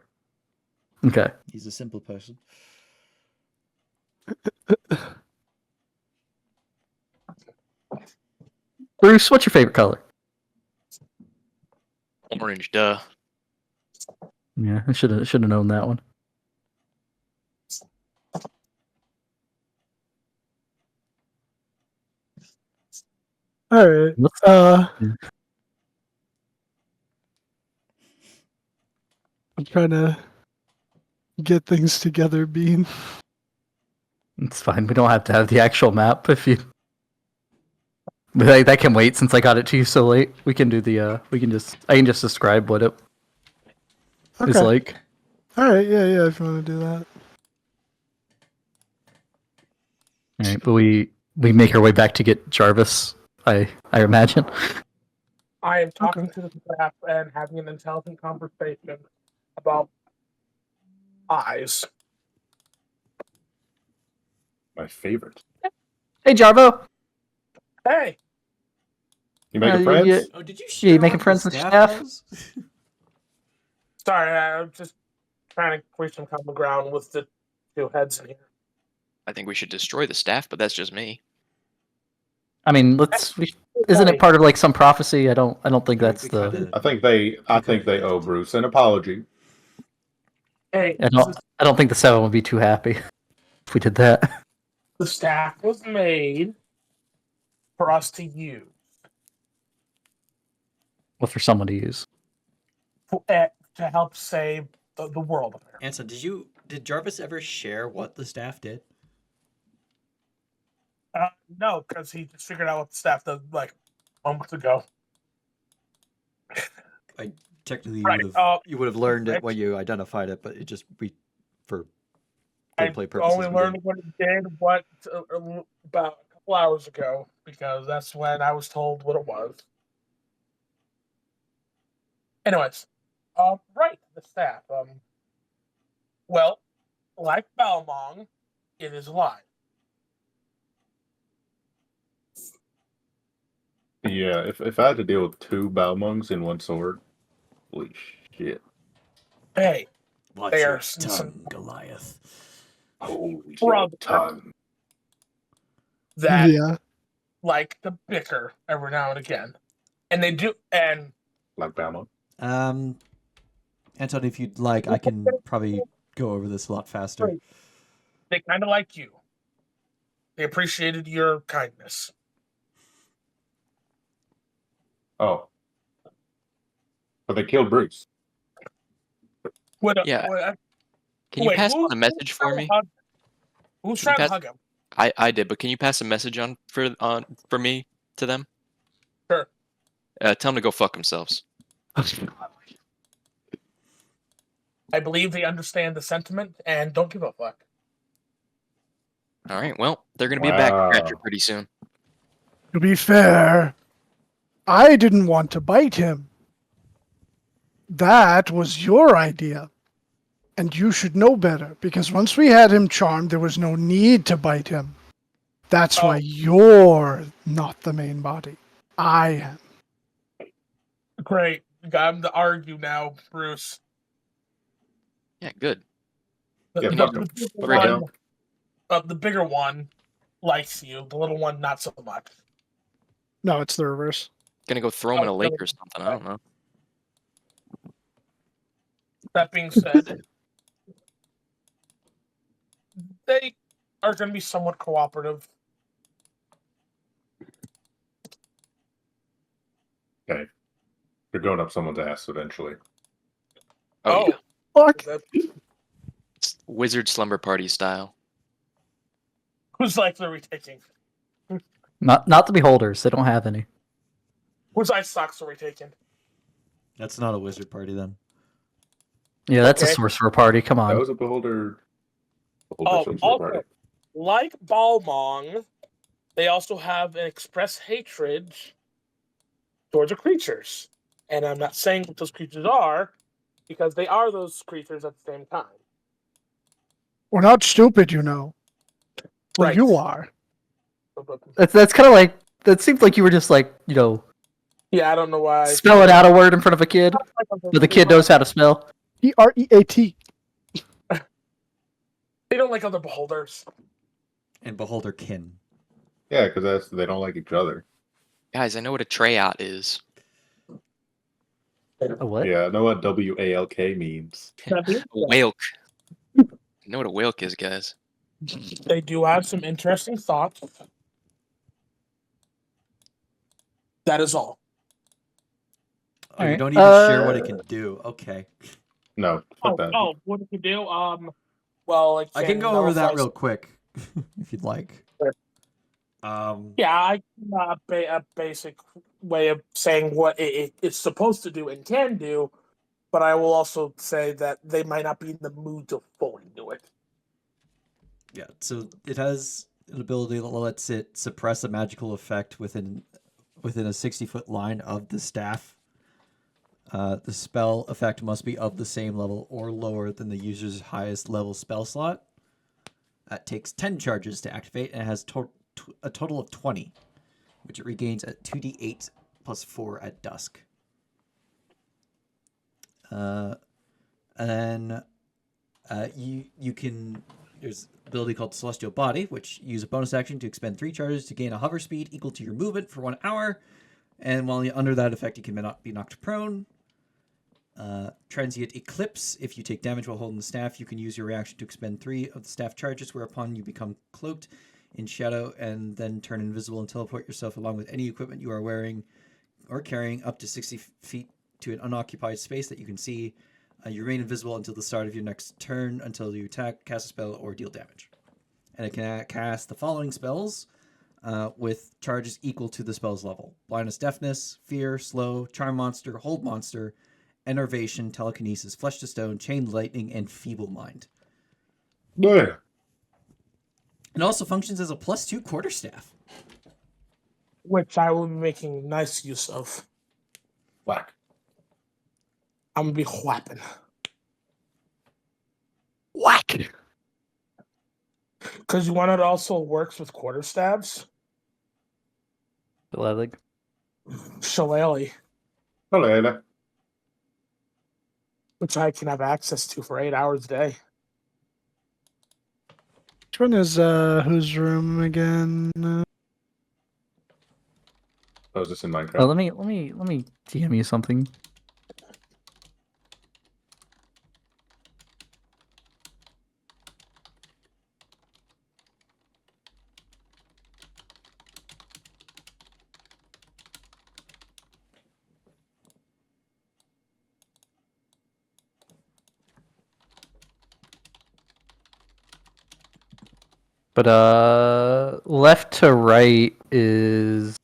Okay. He's a simple person. Bruce, what's your favorite color? Orange, duh. Yeah, I should have known that one. All right. Let's- I'm trying to get things together, Bean. It's fine. We don't have to have the actual map if you. But that can wait since I got it to you so late. We can do the. I can just describe what it is Okay. like. All right. Yeah. If you want to do that. All right, but we make our way back to get Jarvis. I imagine. I am talking to the staff and having an intelligent conversation about eyes. My favorite. Hey, Jarvo. Hey, You making you- friends? you- Oh, did you you share making what friends the with staff staff? does? sorry, I'm just trying to reach some common ground with the two heads in here. I think we should destroy the staff, but that's just me. I mean, isn't it part of like some prophecy? I don't think Yeah, that's we the. kinda- I think they owe Bruce an apology. Hey, I don't think the Seven would be too happy if we did that. the staff was made for us to use Well, for someone to use. to help save the world. Apparently. Anson, did Jarvis ever share what the staff did? No, because he just figured out what the staff did like moments ago. Technically, Right, you would have learned it right. when you identified it, but it just for I gameplay purposes. only we learned didn't. what it did about a couple hours ago because that's when I was told what it was. Anyways, right, the staff. Well, like Balmong, it is alive. Yeah, if I had to deal with 2 Balmungs in one sword, holy shit. Hey, Watch they your are tongue, Goliath. Holy Brother. tongue. that Yeah. like to bicker every now and again, and they do. And Like Balmung. Anton, if you'd like, I can probably go over this a lot faster. they kind of like you. They appreciated your kindness. Oh. But they killed Bruce. Yeah. Can you pass on a message for me? Who's Can you trying to pass- hug him? I did, but can you pass a message on for me to them? Sure. Tell them to go fuck themselves. I believe they understand the sentiment and don't give a fuck. All right. Well, they're gonna be a back scratcher Wow. pretty soon. To be fair, I didn't want to bite him. That was your idea. And you should know better, because once we had him charmed, there was no need to bite him. That's why Oh. you're not the main body. I am. Great. You got him to argue now, Bruce. Yeah, good. Yeah, The, fuck the, him. bigger Fuck Right. him. the bigger one likes you. The little one, not so much. No, it's the reverse. Gonna go throw him in a lake or something. I don't know. That being said, they are going to be somewhat cooperative. Okay. You're going up someone's ass eventually. Oh, yeah. Fuck. It's Wizard Slumber Party style. Who's like the retaking? Not the beholders. They don't have any. Whose ice socks are we taking? That's not a wizard party then. Yeah, that's Okay. a sorcerer party. Come That on. was a beholder. Oh, Sorcerer also, party. like Balmong, they also have an express hatred towards the creatures. And I'm not saying what those creatures are, because they are those creatures at the same time. We're not stupid, you know. Well, Right. you are. That's kind of like that. Seems like you were just like Yeah, I don't know why. spelling out a word in front of a kid, but the kid knows how to spell. Preat. They don't like other beholders. And beholder kin. Yeah, because they don't like each other. Guys, I know what a tryout is. A what? Yeah, I know what WALK means. A whalk. I know what a whalk is, guys. They do have some interesting thoughts. That is all. Oh, you Alright. don't even share what it can do. Okay. No, fuck that. What did you do? Well, I can go over that real quick if you'd like. Sure. Yeah, a basic way of saying what it's supposed to do and can do, but I will also say that they might not be in the mood to fully do it. Yeah, so it has an ability that lets it suppress a magical effect within a 60-foot line of the staff. The spell effect must be of the same level or lower than the user's highest level spell slot. It takes 10 charges to activate and it has a total of 20, which it regains at 2d8 plus 4 at dusk. And then you can... There's ability called Celestial Body, which use a bonus action to expend 3 charges to gain a hover speed equal to your movement for 1 hour. And while you're under that effect, you can not be knocked prone. Transient Eclipse. If you take damage while holding the staff, you can use your reaction to expend 3 of the staff charges, whereupon you become cloaked in shadow and then turn invisible and teleport yourself along with any equipment you are wearing or carrying up to 60 feet to an unoccupied space that you can see. You remain invisible until the start of your next turn, until you attack, cast a spell, or deal damage. And it can cast the following spells with charges equal to the spell's level: Blindness, Deafness, Fear, Slow, Charm Monster, Hold Monster, Enervation, Telekinesis, Flesh to Stone, Chain Lightning, and Feeble Mind. Yeah. It also functions as a +2 quarterstaff. Which I will be making nice use of. Whack. I'm gonna be whapping. Whack! Because you want it also works with quarterstaves. Shillelagh. Shillelagh, Hello. which I can have access to for 8 hours a day. Which one is whose room again? Oh, is this in Minecraft? Oh, let me DM you something. But left to right is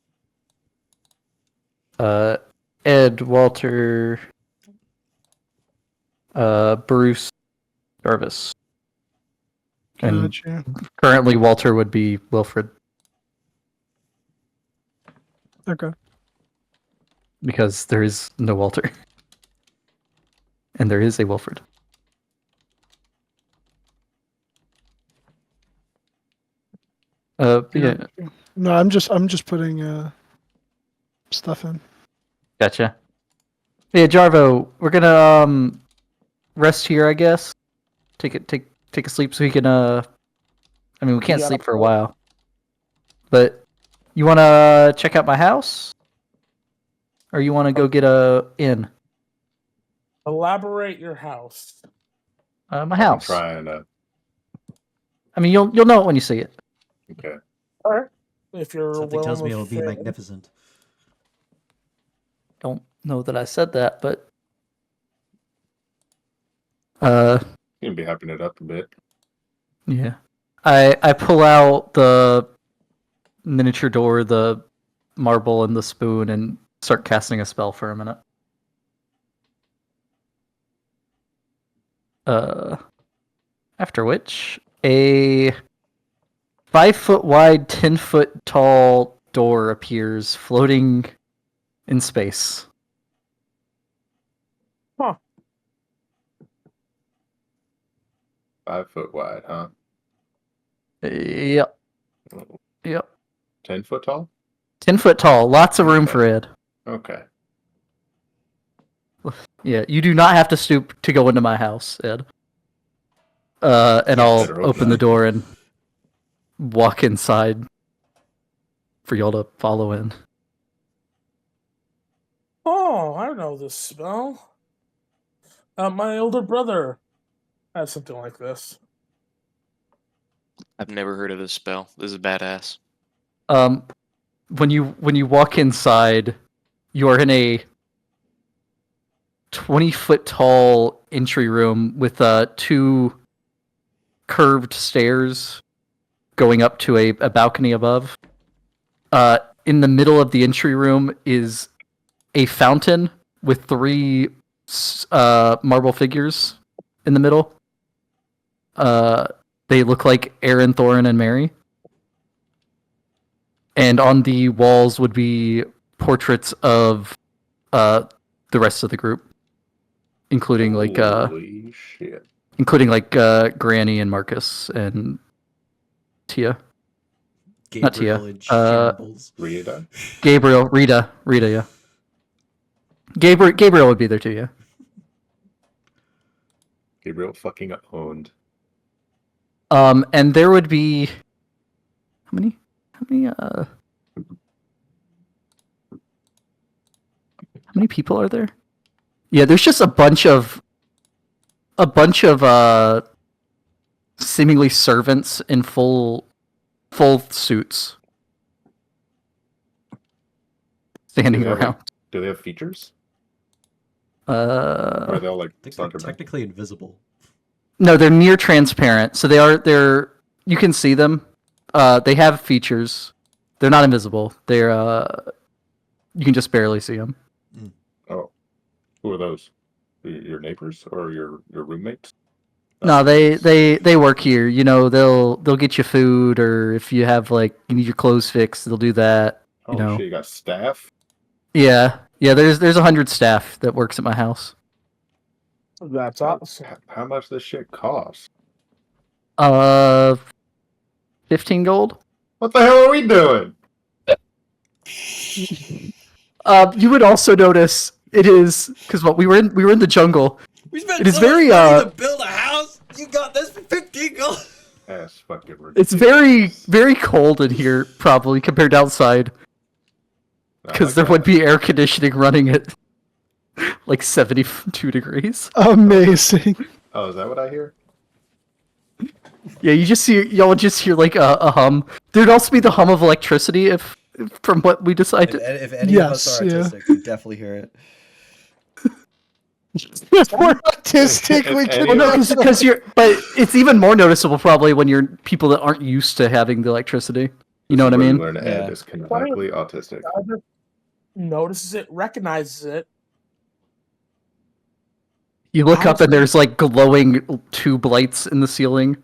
Ed, Walter, Bruce, Jarvis. And Gotcha. currently Walter would be Wilfred Okay. because there is no Walter. And there is a Wilfred. Yeah, No, I'm just putting stuff in. gotcha. Yeah, Jarvo, we're gonna rest here, I guess. Take a sleep so we can I mean, we can't gotta sleep for a while. But you wanna check out my house? Or you wanna go get a inn? Elaborate your house. My I'm house. trying to. I mean, you'll know it when you see it. Okay. All right. If you're Something tells me willing it'll be to- magnificent. Don't know that I said that, but You can be hyping it up a bit. yeah. I pull out the miniature door, the marble, and the spoon, and start casting a spell for a minute. After which, a 5-foot wide, 10-foot tall door appears floating in space. Huh. 5 foot wide, huh? Yep. Yep. 10 foot tall? 10 foot tall. Lots of room for Ed. Okay. Yeah, you do not have to stoop to go into my house, Ed. And I'll better hope open the not. door and walk inside for y'all to follow in. Oh, I know this spell. My older brother has something like this. I've never heard of this spell. This is badass. When you walk inside, you're in a 20-foot tall entry room with 2 curved stairs going up to a balcony above. In the middle of the entry room is a fountain with 3 marble figures in the middle. They look like Aaron, Thorin, and Mary. And on the walls would be portraits of the rest of the group, including Holy shit. Granny and Marcus and Tia. Not Tia. Gabriel in shambles. Rita? Gabriel, Rita, yeah. Gabriel would be there too, yeah. Gabriel fucking owned. And there would be how many people are there? Yeah, there's just a bunch of seemingly servants in full suits standing Do they have, around. do they have features? Or are they all like I think they're Slenderman? technically invisible. No, they're near transparent, so they're you can see them. They have features. They're not invisible. They're you can just barely see them. Oh, who are those? Your neighbors or your roommates? No, they work here. You know, they'll get you food, or if you have like you need your clothes fixed, they'll do that. Oh know. shit, you got staff? Yeah. There's 100 staff that works at my house. That's awesome. How much this shit costs? 15 gold. What the hell are we doing? You would also notice it is because we were in the jungle. We spent It is so very, much money to build a house. You got this for 15 gold. That's fucking ridiculous. It's very very cold in here, probably compared to outside, because there would be air conditioning running at like 72 degrees. Amazing. Oh, is that what I hear? Yeah, y'all just hear like a hum. There'd also be the hum of electricity if from what we decided. If any of us are Yes, artistic, we definitely hear it. If we're autistic, we If can. any Well, no, of because you're. But it's even more noticeable probably when you're people that aren't used to having the electricity. You know what I mean? Learn Ed is canonically autistic. Notices it, recognizes it. You look up and there's like glowing tube lights in the ceiling.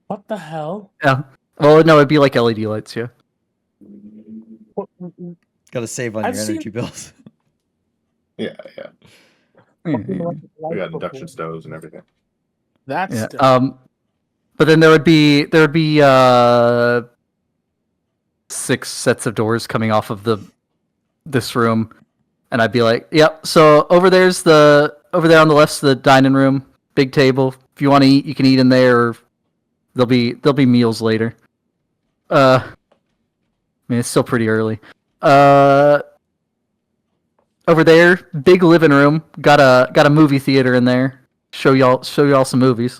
What the hell? Yeah. Well, no, it'd be like LED lights. Yeah. Got to save on I've your seen- energy bills. Yeah. Mhm. We got induction stoves and everything. That's Yeah. different. But then there would be 6 sets of doors coming off of this room, and I'd be like, "Yep." So over there on the left's the dining room, big table. If you want to eat, you can eat in there. Or there'll be meals later. I mean, it's still pretty early. Over there, big living room. Got a movie theater in there. Show y'all some movies.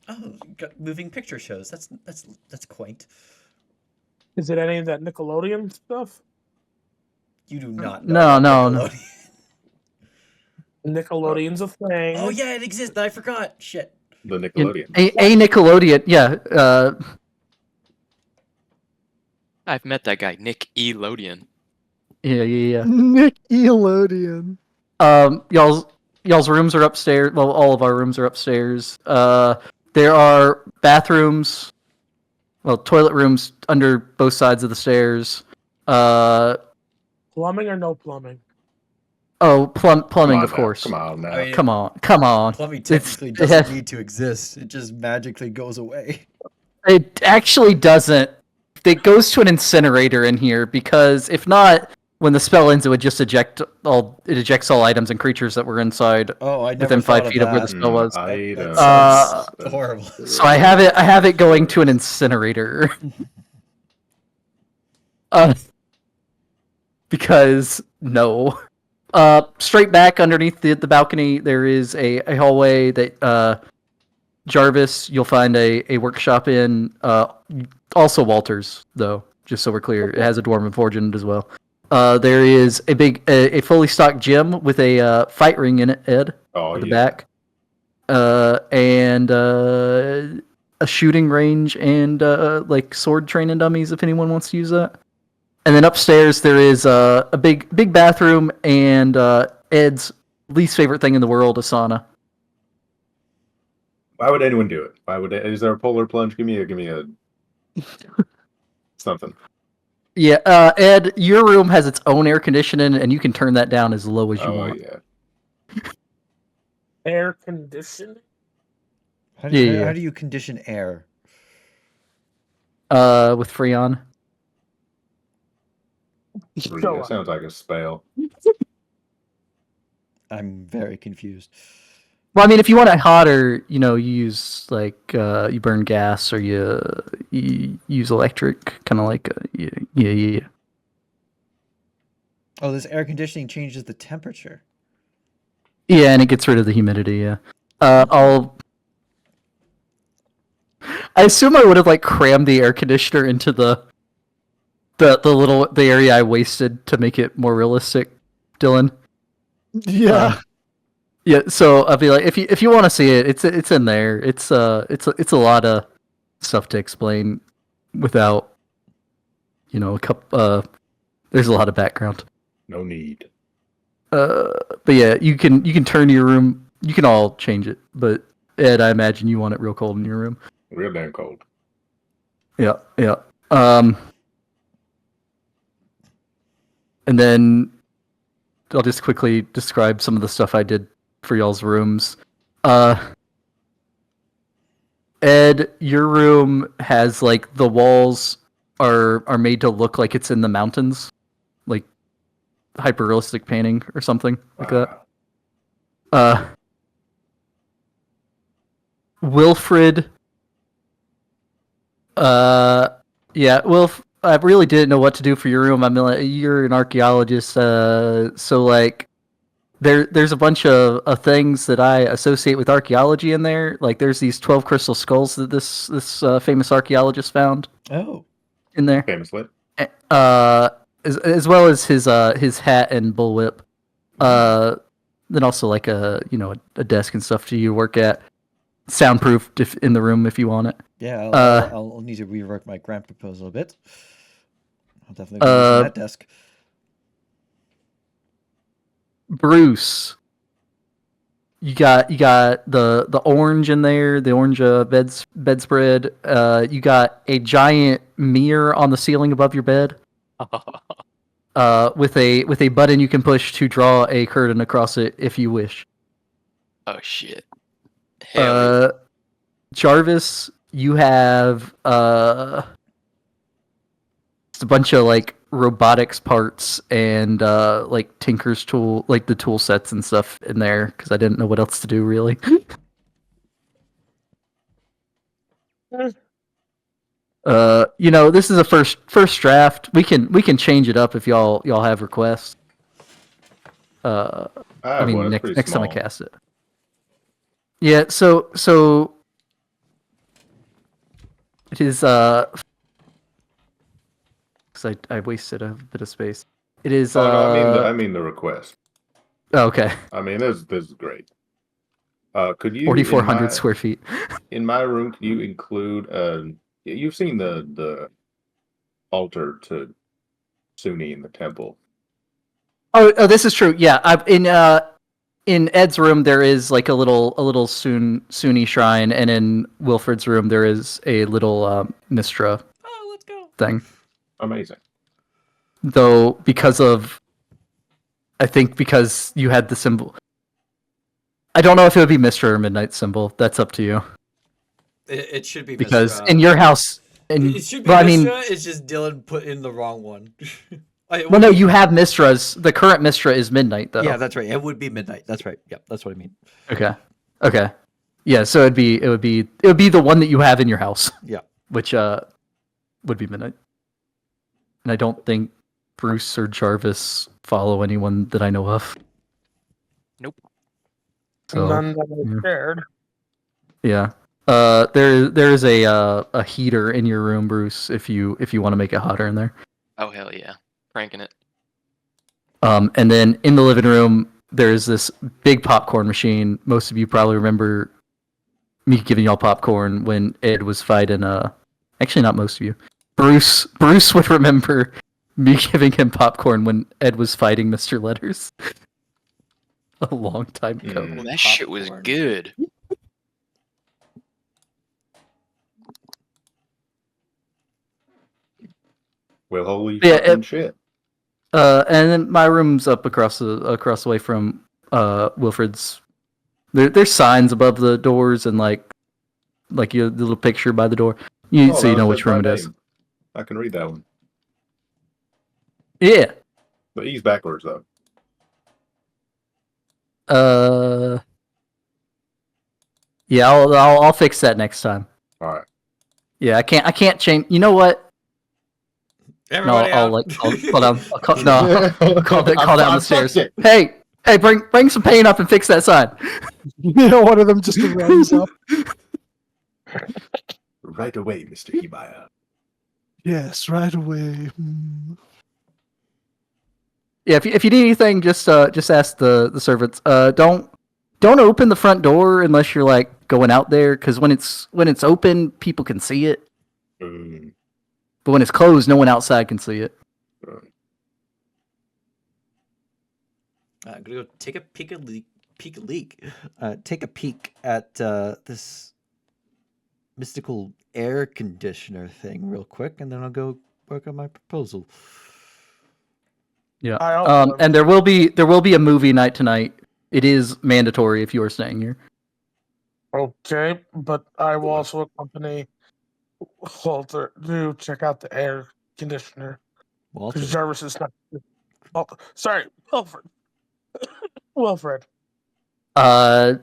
Oh, got moving picture shows. That's quaint. Is it any of that Nickelodeon stuff? You do not No, know. no. about Nickelodeon. Nickelodeon's a thing. Oh yeah, it exists. I forgot. Shit. The Nickelodeon. A Nickelodeon, yeah. I've met that guy, Nick Elodian. Yeah. Nick Elodian. Y'all's rooms are upstairs. Well, all of our rooms are upstairs. There are bathrooms, toilet rooms under both sides of the stairs. Plumbing or no plumbing? Plumbing, on of now. course. Come on now. I mean, Come on. Plumbing It's- technically it doesn't has- need to exist. It just magically goes away. It actually doesn't. It goes to an incinerator in here because if not, when the spell ends, it would just ejects all items and creatures that were inside Oh, I never within 5 thought feet of where the that. spell was. Items. That sounds horrible. So I have it going to an incinerator. Because no. Straight back underneath the balcony, there is a hallway that Jarvis, you'll find a workshop in. Also Walters, though, just so we're clear. It has a Dwarven Forge in it as well. There is a fully stocked gym with a fight ring in it, Ed, Oh, at the yeah. back. And a shooting range and like sword training dummies if anyone wants to use that. And then upstairs there is a big bathroom and Ed's least favorite thing in the world, a sauna. Why would anyone do it? Is there a polar plunge? Give me a something. Yeah, Ed, your room has its own air conditioning and you can turn that down as low as you Oh want. yeah. Air conditioning? How Yeah. do you condition air? With Freon. That sounds like a spell. I'm very confused. Well, I mean, if you want it hotter, you use like you burn gas or you use electric, kind of like yeah. Oh, this air conditioning changes the temperature. Yeah, and it gets rid of the humidity. Yeah. I assume I would have like crammed the air conditioner into the area I wasted to make it more realistic, Dylan. Yeah. Yeah, so I'll be like, if you want to see it, it's in there. It's a lot of stuff to explain without, there's a lot of background. No need. But yeah, you can turn your room. You can all change it, but Ed, I imagine you want it real cold in your room. Real damn cold. Yeah, yeah. And then I'll just quickly describe some of the stuff I did for y'all's rooms. Ed, your room has like the walls are made to look like it's in the mountains, like hyper realistic painting or something like that. Wilfred. Yeah, Wilf. I really didn't know what to do for your room. I mean, you're an archaeologist, so like, there's a bunch of things that I associate with archaeology in there. Like, there's these 12 crystal skulls that this famous archaeologist found. Oh, In there. Famously. As well as his hat and bullwhip. Then also like a desk and stuff for you to work at. Soundproofed in the room if you want it. yeah. I'll need to rework my grant proposal a bit. I'll definitely be using that desk. Bruce, you got the orange in there, the orange bedspread. You got a giant mirror on the ceiling above your bed. With a button you can push to draw a curtain across it if you wish. Oh shit. Hell yeah. Jarvis, you have just a bunch of like robotics parts and like Tinker's tool, like the tool sets and stuff in there because I didn't know what else to do really. This is a first draft. We can change it up if y'all have requests. I mean, one. next time I cast it. Yeah, so it is because I wasted a bit of space. It is. Oh, no, I mean the request. Oh, okay. I mean, this is great. Could you 4,400 square feet. In my room, can you include you've seen the altar to Suni in the temple. Oh, this is true. Yeah, in Ed's room there is like a little Suni shrine, and in Wilfred's room there is a little Mistra. Oh, let's go. Thing. Amazing. Though because you had the symbol. I don't know if it would be Mistra or Midnight symbol. That's up to you. It should be Because Mistra. in your house, It should be well, Mistra. It's just Dylan put in the wrong one. Well, no, you have Mistras. The current Mistra is Midnight, though. Yeah, that's right. It would be midnight. That's right. Yep, that's what I mean. Okay. Yeah, so it would be the one that you have in your house. Yeah. Which would be Midnight. And I don't think Bruce or Jarvis follow anyone that I know of. Nope. So, None that I shared. yeah. There is a heater in your room, Bruce, if you want to make it hotter in there. Oh hell yeah. Cranking it. And then in the living room, there's this big popcorn machine. Most of you probably remember me giving y'all popcorn when Ed was fighting. Actually, not most of you. Bruce would remember me giving him popcorn when Ed was fighting Mr. Letters a long time ago. Well, that shit was good. Well, holy Yeah, fucking shit. And then my room's up across the way from Wilfred's. There's signs above the doors and like your little picture by the door. So you know which room it is. I can read that one. Yeah. But he's backwards though. Yeah, I'll fix that next time. All right. Yeah, I can't change. You know what? Everybody I'll out. call down. Call down the I've stairs. touched it. Hey, bring some paint up and fix that sign. One of them just runs up. Right away, Mr. Hibaya. Yes, right away. Yeah, if you need anything, just ask the servants. Don't open the front door unless you're like going out there, because when it's open, people can see it. Mm. But when it's closed, no one outside can see it. I'm gonna go take a peek at this mystical air conditioner thing real quick, and then I'll go work on my proposal. Yeah. I also And there will be a movie night tonight. It is mandatory if you are staying here. Okay, but I will also accompany Walter to check out the air conditioner Walter, because Jarvis is not. Oh, sorry, Wilfred. Wilfred. How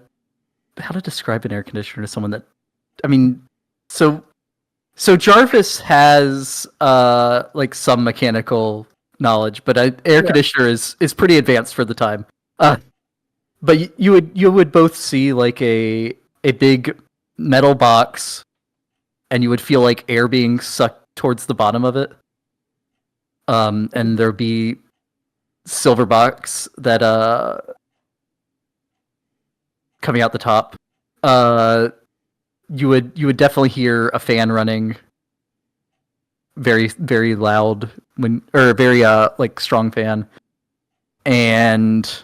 to describe an air conditioner to someone that, I mean, so Jarvis has like some mechanical knowledge, but air conditioner is pretty advanced for the time. But you would both see like a big metal box, and you would feel like air being sucked towards the bottom of it. And there'd be silver box that coming out the top. You would definitely hear a fan running very, very loud or very like strong fan. And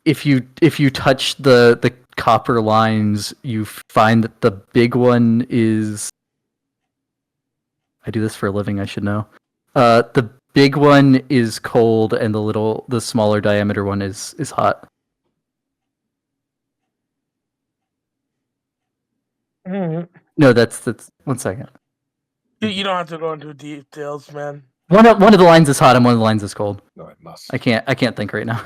if you touch the copper lines, you find that the big one is, I do this for a living, I should know. The big one is cold and the smaller diameter one is hot. Mhm. No, that's 1 second. You don't have to go into details, man. One of the lines is hot and one of the lines is cold. No, I must. I can't think right now.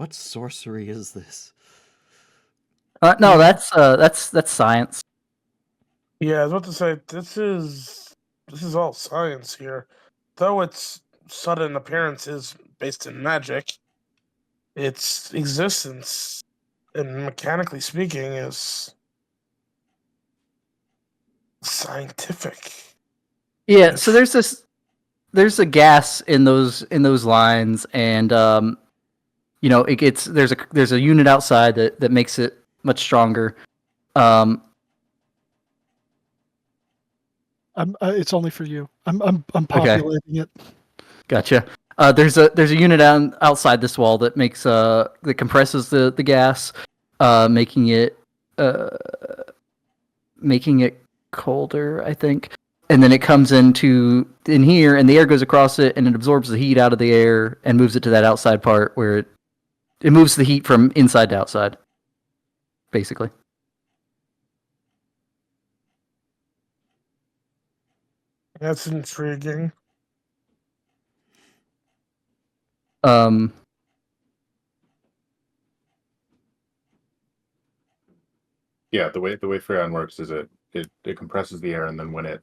what sorcery is this? No, that's science. Yeah, I was about to say this is all science here, though its sudden appearance is based in magic. Its existence, and mechanically speaking, is scientific. Yeah, so there's a gas in those lines, and it gets there's a unit outside that makes it much stronger. It's only for you. I'm populating it. Gotcha. There's a unit outside this wall that makes that compresses the gas, making it colder, I think. And then it comes in here, and the air goes across it, and it absorbs the heat out of the air and moves it to that outside part where it moves the heat from inside to outside, basically. That's intriguing. Yeah, the way Freon works is it compresses the air, and then when it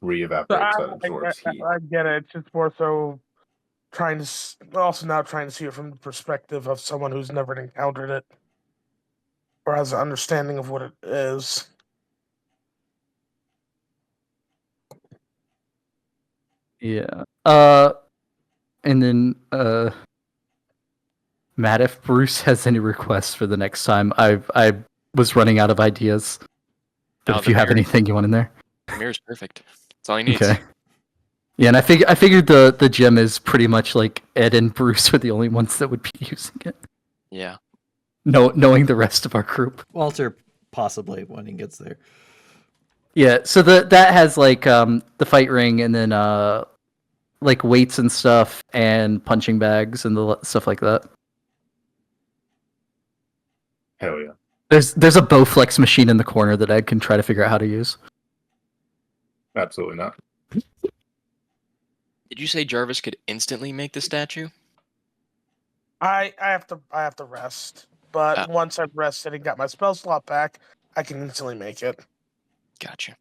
re-evaporates, that absorbs heat. I get it. It's just more so trying to also now trying to see it from the perspective of someone who's never encountered it or has an understanding of what it is. Yeah. And then Matt, if Bruce has any requests for the next time, I was running out of ideas. But No, if you have anything you want in there, The mirror's perfect. That's all he needs. okay. Yeah, and I figured the gym is pretty much like Ed and Bruce are the only ones that would be using it. Yeah. Knowing the rest of our group. Walter, possibly when he gets there. Yeah, so that has like the fight ring, and then like weights and stuff, and punching bags and the stuff like that. Hell yeah. There's a Bowflex machine in the corner that Ed can try to figure out how to use. Absolutely not. Did you say Jarvis could instantly make the statue? I have to rest. But once I've rested and got my spell slot back, I can instantly make it. Gotcha.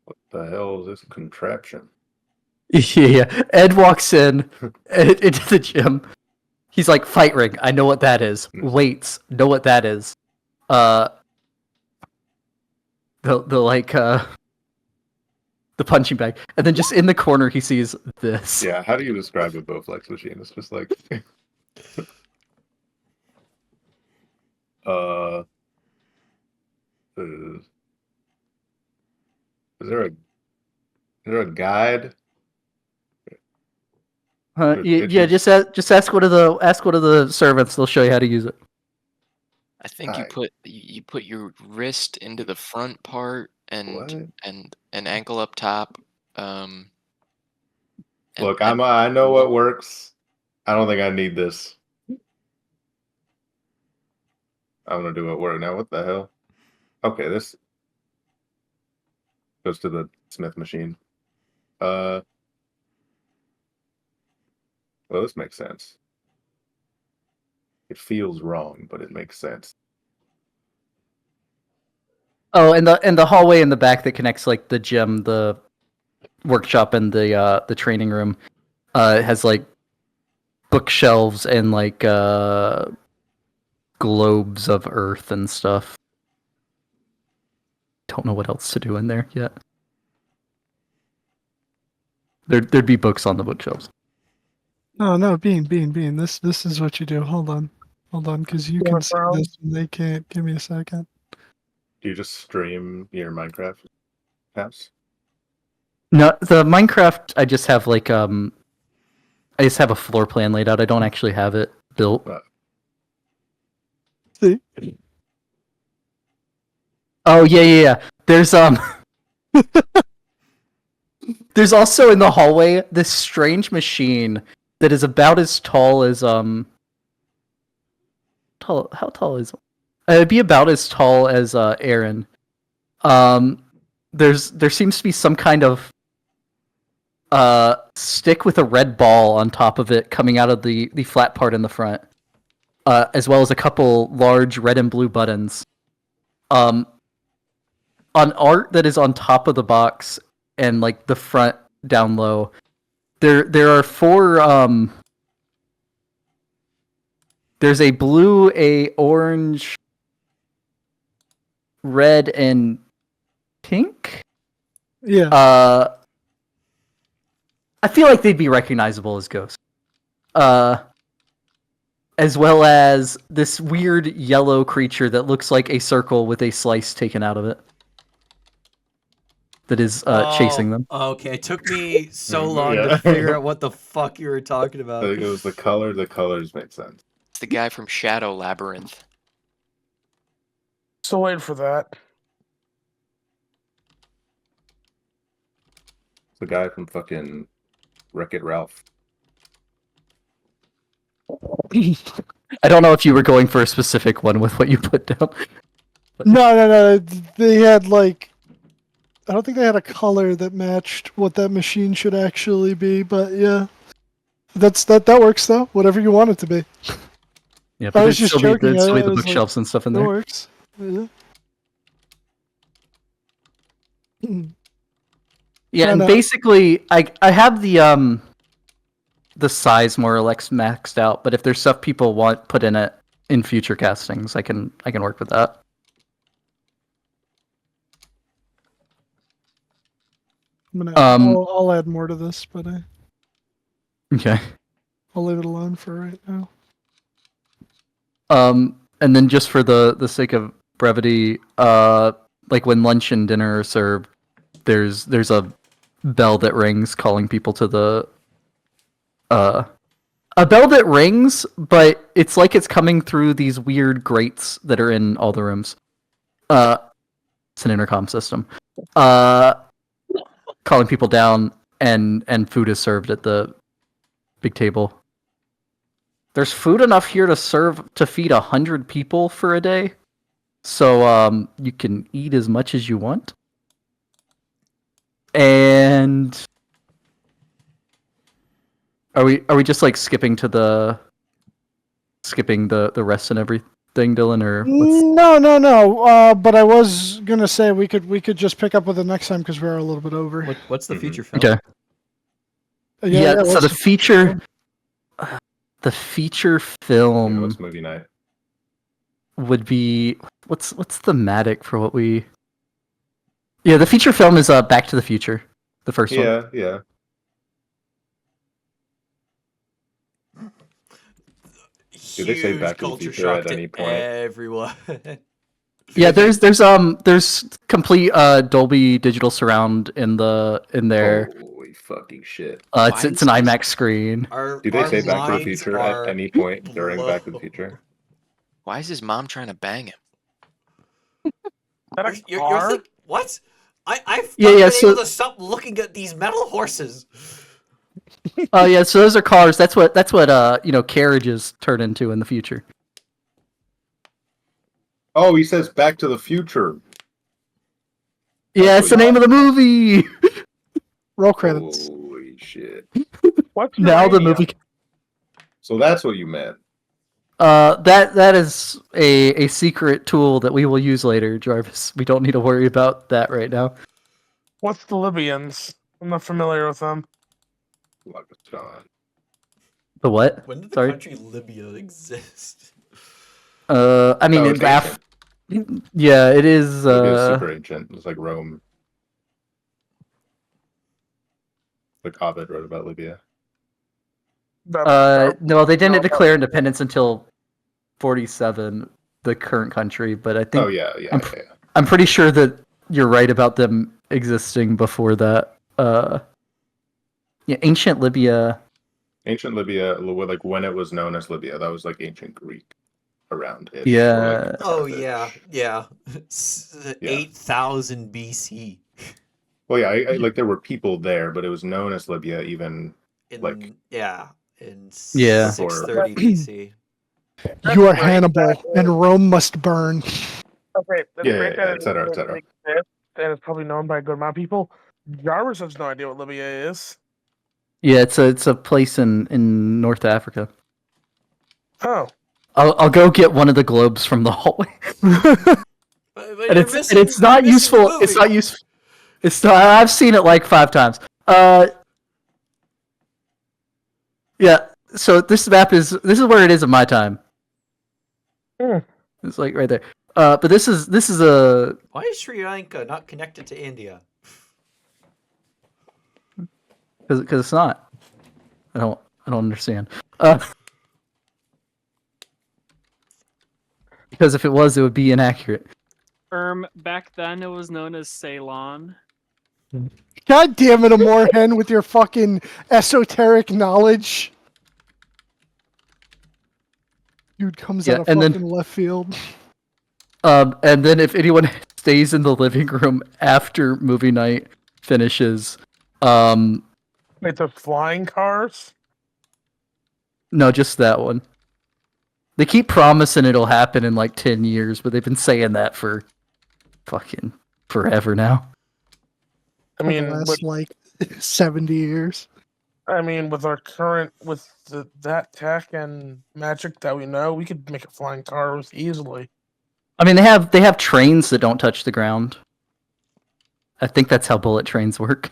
What the hell is this contraption? Yeah, Ed walks in into the gym. He's like, fight ring, I know what that is. Weights, know what that is. The punching bag. And then just in the corner he sees this. Yeah, how do you describe a Bowflex machine? It's just like is there a guide? Yeah, just ask one of the servants, they'll show you how to use it. I think you put your wrist into the front part and an ankle up top. Look, I know what works. I don't think I need this. I'm gonna do what work now. What the hell? Okay, this goes to the Smith machine. Well, this makes sense. It feels wrong, but it makes sense. Oh, and the hallway in the back that connects like the gym, the workshop, and the training room has like bookshelves and like globes of earth and stuff. Don't know what else to do in there yet. There'd be books on the bookshelves. No, Bean. This is what you do. Hold on, because you can see this and they can't. Give me a second. Do you just stream your Minecraft house? No, the Minecraft, I just have like I just have a floor plan laid out. I don't actually have it built. See? Oh yeah. There's there's also in the hallway this strange machine that is about as tall as how tall is it? It'd be about as tall as Aaron. There seems to be some kind of stick with a red ball on top of it coming out of the flat part in the front, as well as a couple large red and blue buttons. On art that is on top of the box and like the front down low, there are four. There's a blue, a orange, red, and pink. Yeah. I feel like they'd be recognizable as ghosts. As well as this weird yellow creature that looks like a circle with a slice taken out of it. That is chasing them. Okay, it took me so long to figure out what the fuck you were talking about. I think it was the color. The colors make sense. It's the guy from Shadow Labyrinth. Still waiting for that. It's the guy from fucking Wreck-It Ralph. I don't know if you were going for a specific one with what you put down. No. They had like, I don't think they had a color that matched what that machine should actually be, but yeah, that works though. Whatever you want it to be. Yeah, but I was just joking. There's still be the I was bookshelves and stuff in That there. works. Yeah. Yeah, and No. basically, I have the size more or less maxed out, but if there's stuff people want put in it in future castings, I can work with that. I'll add more to this, but Okay. I'll leave it alone for right now. And then just for the sake of brevity, like when lunch and dinner are served, there's a bell that rings calling people to the a bell that rings, but it's like it's coming through these weird grates that are in all the rooms. It's an intercom system. Calling people down, and food is served at the big table. There's food enough here to feed 100 people for a day, so you can eat as much as you want. And Are we just like skipping the rest and everything, Dylan, or what's? No. But I was gonna say we could just pick up with it next time because we're a little bit over. What's the Mhm. feature film? Okay. Yeah. So what's the feature film what's movie night? would be what's thematic for what we. Yeah, the feature film is Back to the Future, the first one. Yeah. Do they say Huge Back to the culture Future shock at to any point? everyone. Yeah, there's complete Dolby digital surround in there. Holy fucking shit! It's an IMAX screen. Do they Our say Back to the minds Future at are any point during Back to the blown. Future? Why is his mom trying to bang him? You're what? I've Yeah, not yeah, been so- able to stop looking at these metal horses. Oh yeah, so those are cars. That's what carriages turn into in the future. Oh, he says Back to the Future. Yeah, it's the name of the movie. Roll credits. Holy shit! What's Now the uranium? movie. So that's what you meant. That is a secret tool that we will use later, Jarvis. We don't need to worry about that right now. What's the Libyans? I'm not familiar with them. Pakistan. The what? When did the Sorry. country Libya exist? I mean, Oh, it's it's yeah, it is. Libya's super ancient. It's like Rome. Like Ovid wrote about Libya. No, they didn't declare independence until 47, the current country. But I think Oh yeah. I'm pretty sure that you're right about them existing before that. Yeah, ancient Libya. Ancient Libya, like when it was known as Libya, that was like ancient Greek around it. Yeah. Oh yeah. 8,000 BC. Well, yeah, like there were people there, but it was known as Libya even In like Yeah. 630 BC. You are Hannibal, and Rome must burn. Okay, that's Yeah, great yeah, that et cetera, et it cetera. exists, and it's probably known by a good amount of people. Jarvis has no idea what Libya is. Yeah, it's a place in North Africa. Oh, I'll go get one of the globes from the hallway. But And you're it's not you're missing the useful. It's movie. not useful. It's not. I've seen it like 5 times. Yeah. So this is where it is in my time. Hmm. It's like right there. But this is a Why is Sri Lanka not connected to India? because it's not. I don't understand. Because if it was, it would be inaccurate. Back then it was known as Ceylon. God damn it, Amorhen, with your fucking esoteric knowledge. Dude comes Yeah, out of and fucking then- left field. And then if anyone stays in the living room after movie night finishes, wait, the flying cars? no, just that one. They keep promising it'll happen in like 10 years, but they've been saying that for fucking forever now. I mean, the with, last like 70 years. with our current that tech and magic that we know, we could make a flying cars easily. I mean, they have trains that don't touch the ground. I think that's how bullet trains work.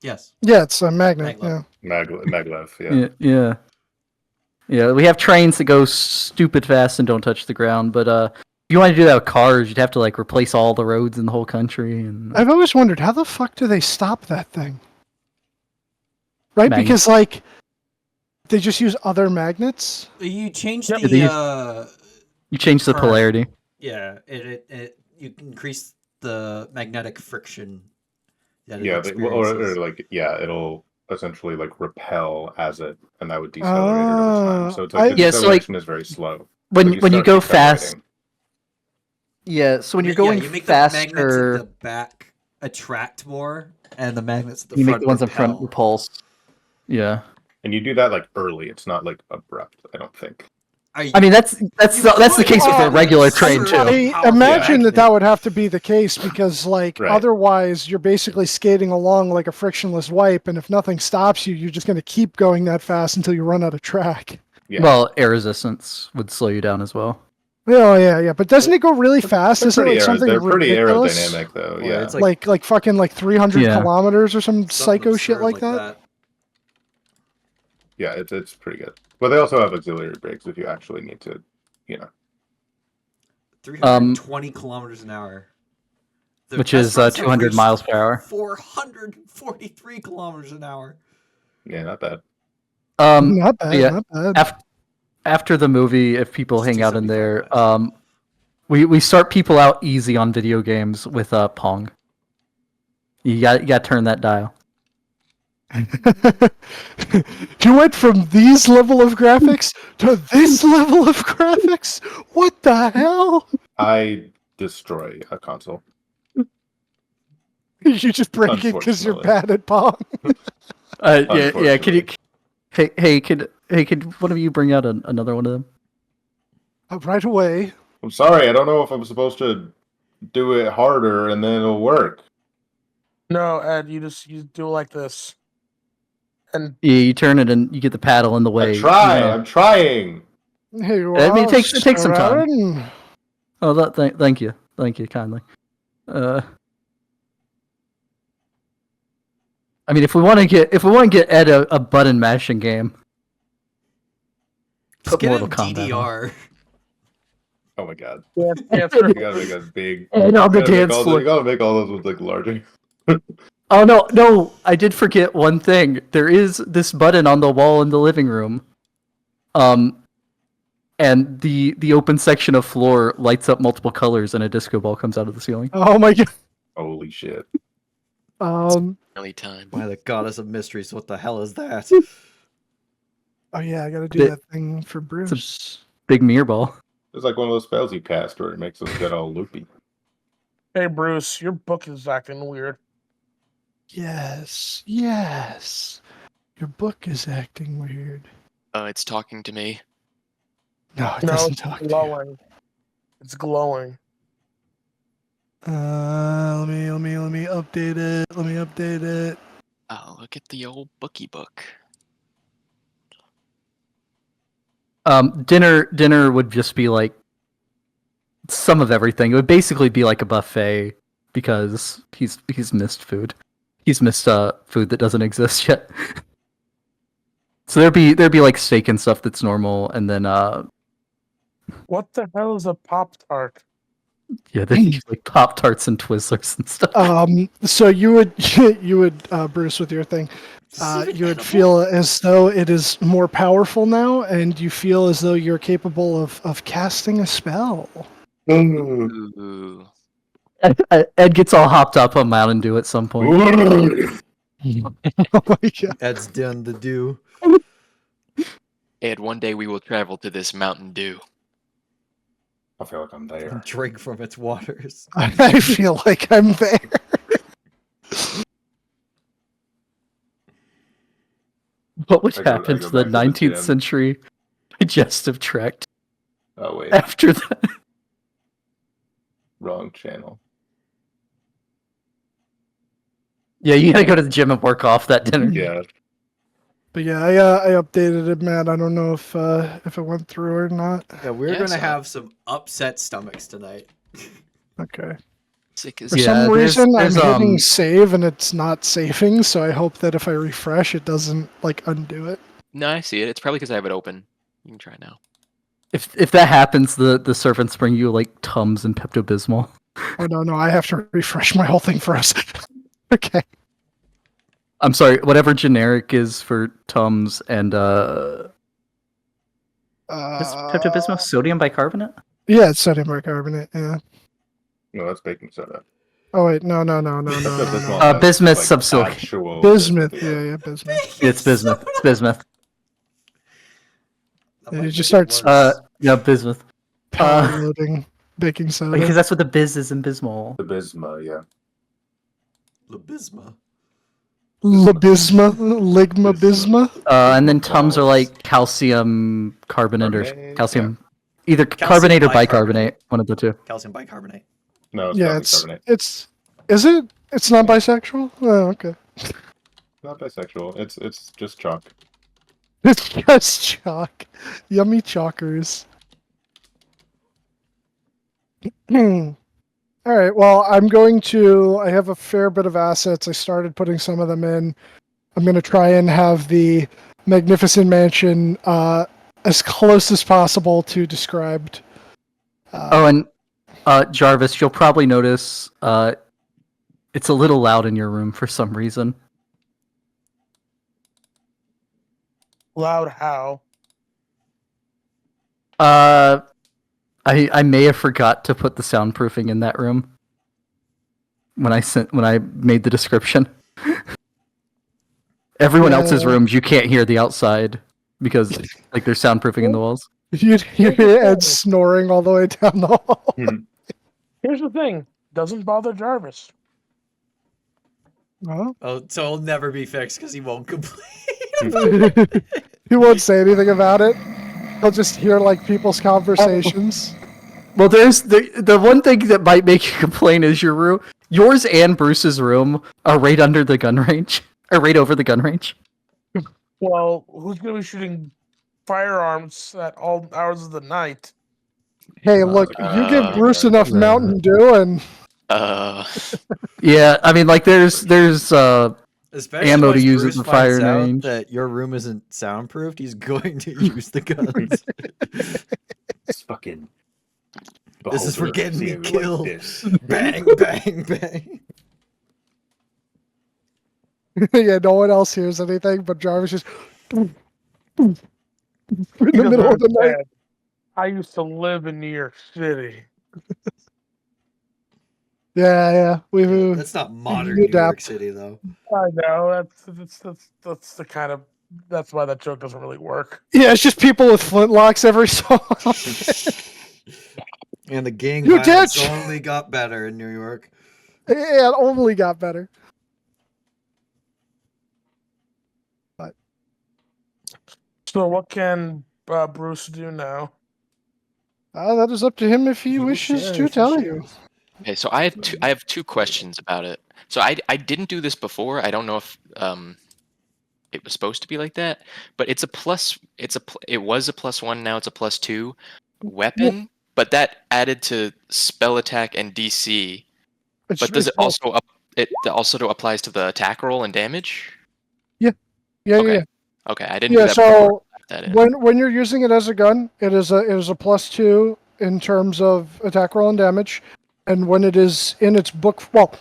Yes. Yeah, it's a magnet. Maglev. Yeah. Maglev. Yeah. Yeah. We have trains that go stupid fast and don't touch the ground. But if you want to do that with cars, you'd have to like replace all the roads in the whole country. And I've always wondered how the fuck do they stop that thing? Right? Magnet. Because like they just use other magnets. You change Yep. you change the current. polarity. Yeah, it you increase the magnetic friction that it Yeah, experiences. it'll essentially like repel as it, and that would decelerate it over time. So it's like the Yeah, so, like, deceleration is very slow. When But you start go fast. decelerating. Yeah, so when you're going you make the magnets at faster, the back attract more, and the magnets at the you front make the ones in front repel. repulse. Yeah. And you do that like early. It's not like abrupt, I don't think. I mean, that's the case with a regular train too. I imagine that would have to be the case because, like, Right. otherwise you're basically skating along like a frictionless wipe, and if nothing stops you, you're just going to keep going that fast until you run out of track. Yeah. Well, air resistance would slow you down as well. Oh yeah. But doesn't it go really fast? Isn't it like something they're pretty ridiculous? aerodynamic, though. Well, Yeah. it's Like fucking like 300 Yeah. kilometers or some Something psycho shit absurd like that. Yeah, it's pretty good. But they also have auxiliary brakes if you actually need to, 320 kilometers an hour. The Which is restaurants have 200 reached miles per hour. 443 kilometers an hour. Yeah, not bad. Not bad. Yeah. Not bad. After the movie, if people It's hang out in there, 275 we start people out easy on video games with Pong. You got to turn that dial. You went from these level of graphics to this level of graphics? What the hell? I destroy a console. You just break it because you're bad at Pong. Yeah. Can you? Hey, could one of you bring out another one of them? Right away. I'm sorry, I don't know if I'm supposed to do it harder and then it'll work. No, Ed, you do it like this. And Yeah, you turn it and you get the paddle in the way. I'm trying. Hey, I mean, it takes some time. Sharon. Oh, thank you kindly. I mean, if we want to get Ed a button mashing game, Just put get Mortal a Kombat on. DDR. Oh my god. yeah, You gotta make us big. And on the dance floor. You gotta make all those ones like larger. Oh no! I did forget one thing. There is this button on the wall in the living room, and the open section of floor lights up multiple colors, and a disco ball comes out of the ceiling. Oh my god. Holy shit. Early time. By the goddess of mysteries, what the hell is that? Oh yeah, I gotta do The- that thing for Bruce. Big mirror ball. It's like one of those spells you cast where it makes us get all loopy. hey, Bruce, your book is acting weird. Yes. Your book is acting weird. It's talking to me. No, it No, doesn't it's talk to you. glowing. It's glowing. Let me update it. Let me update it. Oh, look at the old bookie book. Dinner would just be like some of everything. It would basically be like a buffet because he's missed food. He's missed food that doesn't exist yet. So there'd be like steak and stuff that's normal, and then What the hell is a Pop-Tart? yeah, there's like Pop Tarts and Twizzlers and stuff. So you would Bruce, with your thing, you would feel as though it is more powerful now, and you feel as though you're capable of casting a spell. Ooh. Ed gets all hopped up on Mountain Dew at some point. Oh my god. Ed's done the do. Ed, one day we will travel to this Mountain Dew. I feel like I'm there. Drink from its waters. I feel like I'm there. What would I go happen to back the to the 19th gym. century digestive tract Oh wait, after that? wrong channel. Yeah, you gotta go to the gym and work off that dinner. Yeah. But yeah, I updated it, Matt. I don't know if it went through or not. Yeah, we're Yeah, gonna so- have some upset stomachs tonight. Okay. Sick as For Yeah, some there's- reason, there's, I'm hitting save and it's not saving. So I hope that if I refresh, it doesn't like undo it. No, I see it. It's probably because I have it open. You can try now. If that happens, the servants bring you like Tums and Pepto Bismol. Oh no, I have to refresh my whole thing for us. Okay. I'm sorry, whatever generic is for Tums and what's Pepto Bismol? Sodium bicarbonate? Yeah, it's sodium bicarbonate. Yeah. No, that's baking soda. Oh wait, no. Bismuth subsilk. Actual Bismuth. Yeah, bismuth. It's bismuth. It's bismuth. That Yeah, might it just make it starts, worse. Yeah, bismuth. Power loading baking soda. Because that's what the biz is in Bismol. The Bisma, yeah. Labisma. Labisma, ligma bisma. And then Tums are like calcium carbonate or Carbonate? calcium, either Calcium carbonate or bicarbonate. bicarbonate, one of the two. Calcium bicarbonate. No, it's Yeah, probably it's carbonate. is it? It's not bisexual. Oh, okay. Not bisexual. It's just chalk. It's just chalk. Yummy chalkers. All right. Well, I'm going to. I have a fair bit of assets. I started putting some of them in. I'm going to try and have the magnificent mansion as close as possible to described. Oh, and Jarvis, you'll probably notice it's a little loud in your room for some reason. Loud how? I may have forgot to put the soundproofing in that room when I made the description. Everyone else's rooms you can't hear the outside because like there's soundproofing in the walls. You'd hear Ed snoring all the way down the hall. Here's the thing. Doesn't bother Jarvis. Well, Oh, so it'll never be fixed because he won't complain. he won't say anything about it. He'll just hear like people's conversations. Well, there's the one thing that might make you complain is your room. Yours and Bruce's room are right under the gun range, or right over the gun range. Well, who's going to be shooting firearms at all hours of the night? Hey, look, you give Bruce enough Mountain Dew and Yeah, I mean, like there's Especially ammo once to use Bruce at the fire finds out range. that your room isn't soundproofed, he's going to use the guns. It's fucking. This is for beholder getting me like killed. this. Bang, bang, bang. yeah, no one else hears anything, but Jarvis just in the He doesn't middle of the night. understand. I used to live in New York City. Yeah. We've That's not modern you New York adapt. City, though. I know that's the kind of that's why that joke doesn't really work. Yeah, it's just people with flintlocks every so often. And the gang You violence ditch! only got better in New York. Yeah, it only got better. So what can Bruce do now? That is up to him if he He will wishes share to if he tell shares. you. Okay, so I have two questions about it. So I didn't do this before. I don't know if it was supposed to be like that, but it was a +1. Now it's a +2 weapon, but that added to spell attack and DC. But does it also it also applies to the attack roll and damage? Yeah. Okay, I didn't do Yeah, that before. so That in. when you're using it as a gun, it is a +2 in terms of attack roll and damage, and when it is in its book, well,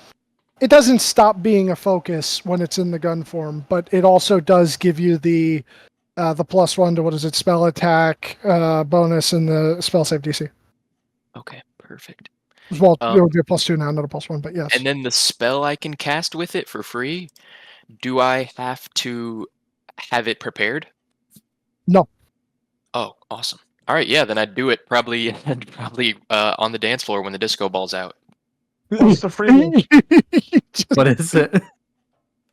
it doesn't stop being a focus when it's in the gun form, but it also does give you the +1 to what is it, spell attack bonus and the spell save DC. Okay, perfect. Well, it would be a +2 now, not a +1, but yes. And then the spell I can cast with it for free. Do I have to have it prepared? No. Oh, awesome. All right, yeah, then I'd do it probably on the dance floor when the disco ball's out. What's the free one? What is it?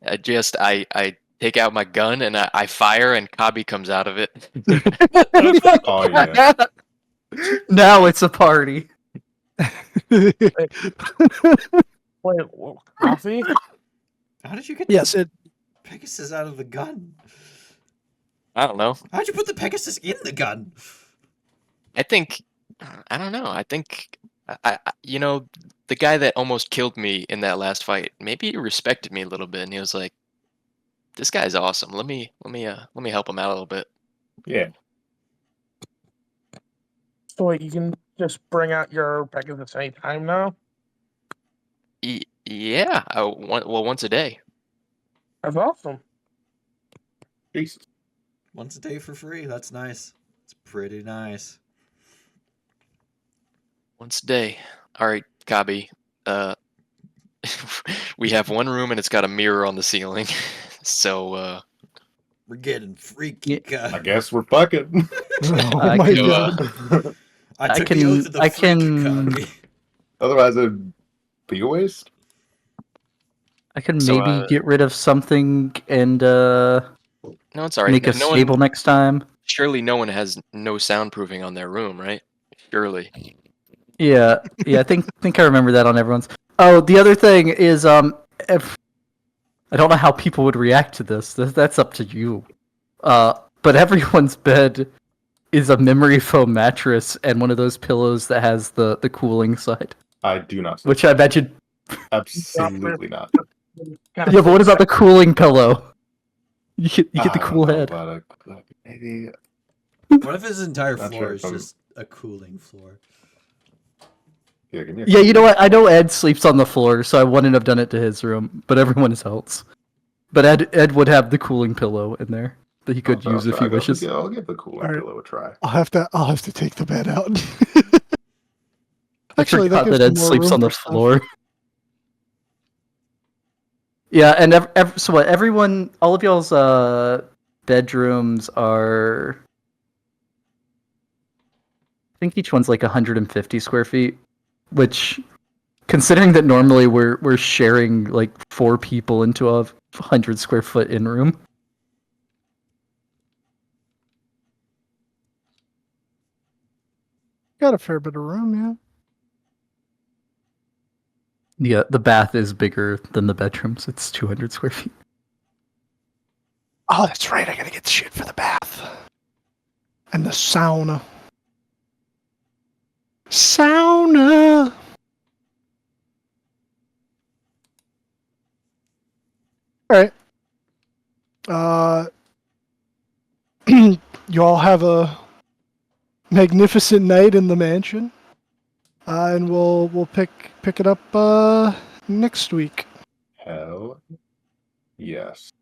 I take out my gun and I fire and Kabi comes out of it. Oh yeah. Now it's a party. Wait, coffee? How did you get Yes, it. Pegasus out of the gun? I don't know. How'd you put the Pegasus in the gun? I don't know. I think the guy that almost killed me in that last fight, maybe he respected me a little bit and he was like, this guy's awesome. Let me help him out a little bit. Yeah. So wait, you can just bring out your Pegasus any time now? Yeah. Once a day. That's awesome. Jesus. Once a day for free. That's nice. It's pretty nice. Once a day. All right, Kabi. We have one room and it's got a mirror on the ceiling. So We're getting freaky. I guess we're fucking. Oh I my can- god. I took can- the oath of the I freak can- copy. Otherwise, it'd be a waste. I could So, maybe get rid of something and no, it's all right. make us No stable one, next time. surely no one has no soundproofing on their room, right? Surely. Yeah, I think I remember that on everyone's. Oh, the other thing is if, I don't know how people would react to this. That's up to you. But everyone's bed is a memory foam mattress and one of those pillows that has the cooling side, I do not. which I imagine. Absolutely not. Gotta Yeah, but what fix about the cooling pillow? You get the I don't cool know head. about maybe. What if his entire Not floor sure is if I'm- just a cooling floor? Yeah, give me a Yeah, you know what? I know Ed sleeps on the floor, so I wouldn't have done it to his room, but everyone else. But Ed would have the cooling pillow in there that he could use if he wishes. I'll give the cooling Alright. pillow a try. I'll have to take the bed out. I Actually, that forgot gives that me Ed more sleeps room on the for stuff. floor. Yeah, and so what? Everyone, all of y'all's bedrooms are. I think each one's like 150 square feet, which, considering that normally we're sharing like 4 people into a 100 square foot in room. Got a fair bit of room, yeah. Yeah, the bath is bigger than the bedrooms. It's 200 square feet. Oh, that's right. I gotta get shit for the bath and the sauna. Sauna. All right. You all have a magnificent night in the mansion, and we'll pick it up next week. Hell yes.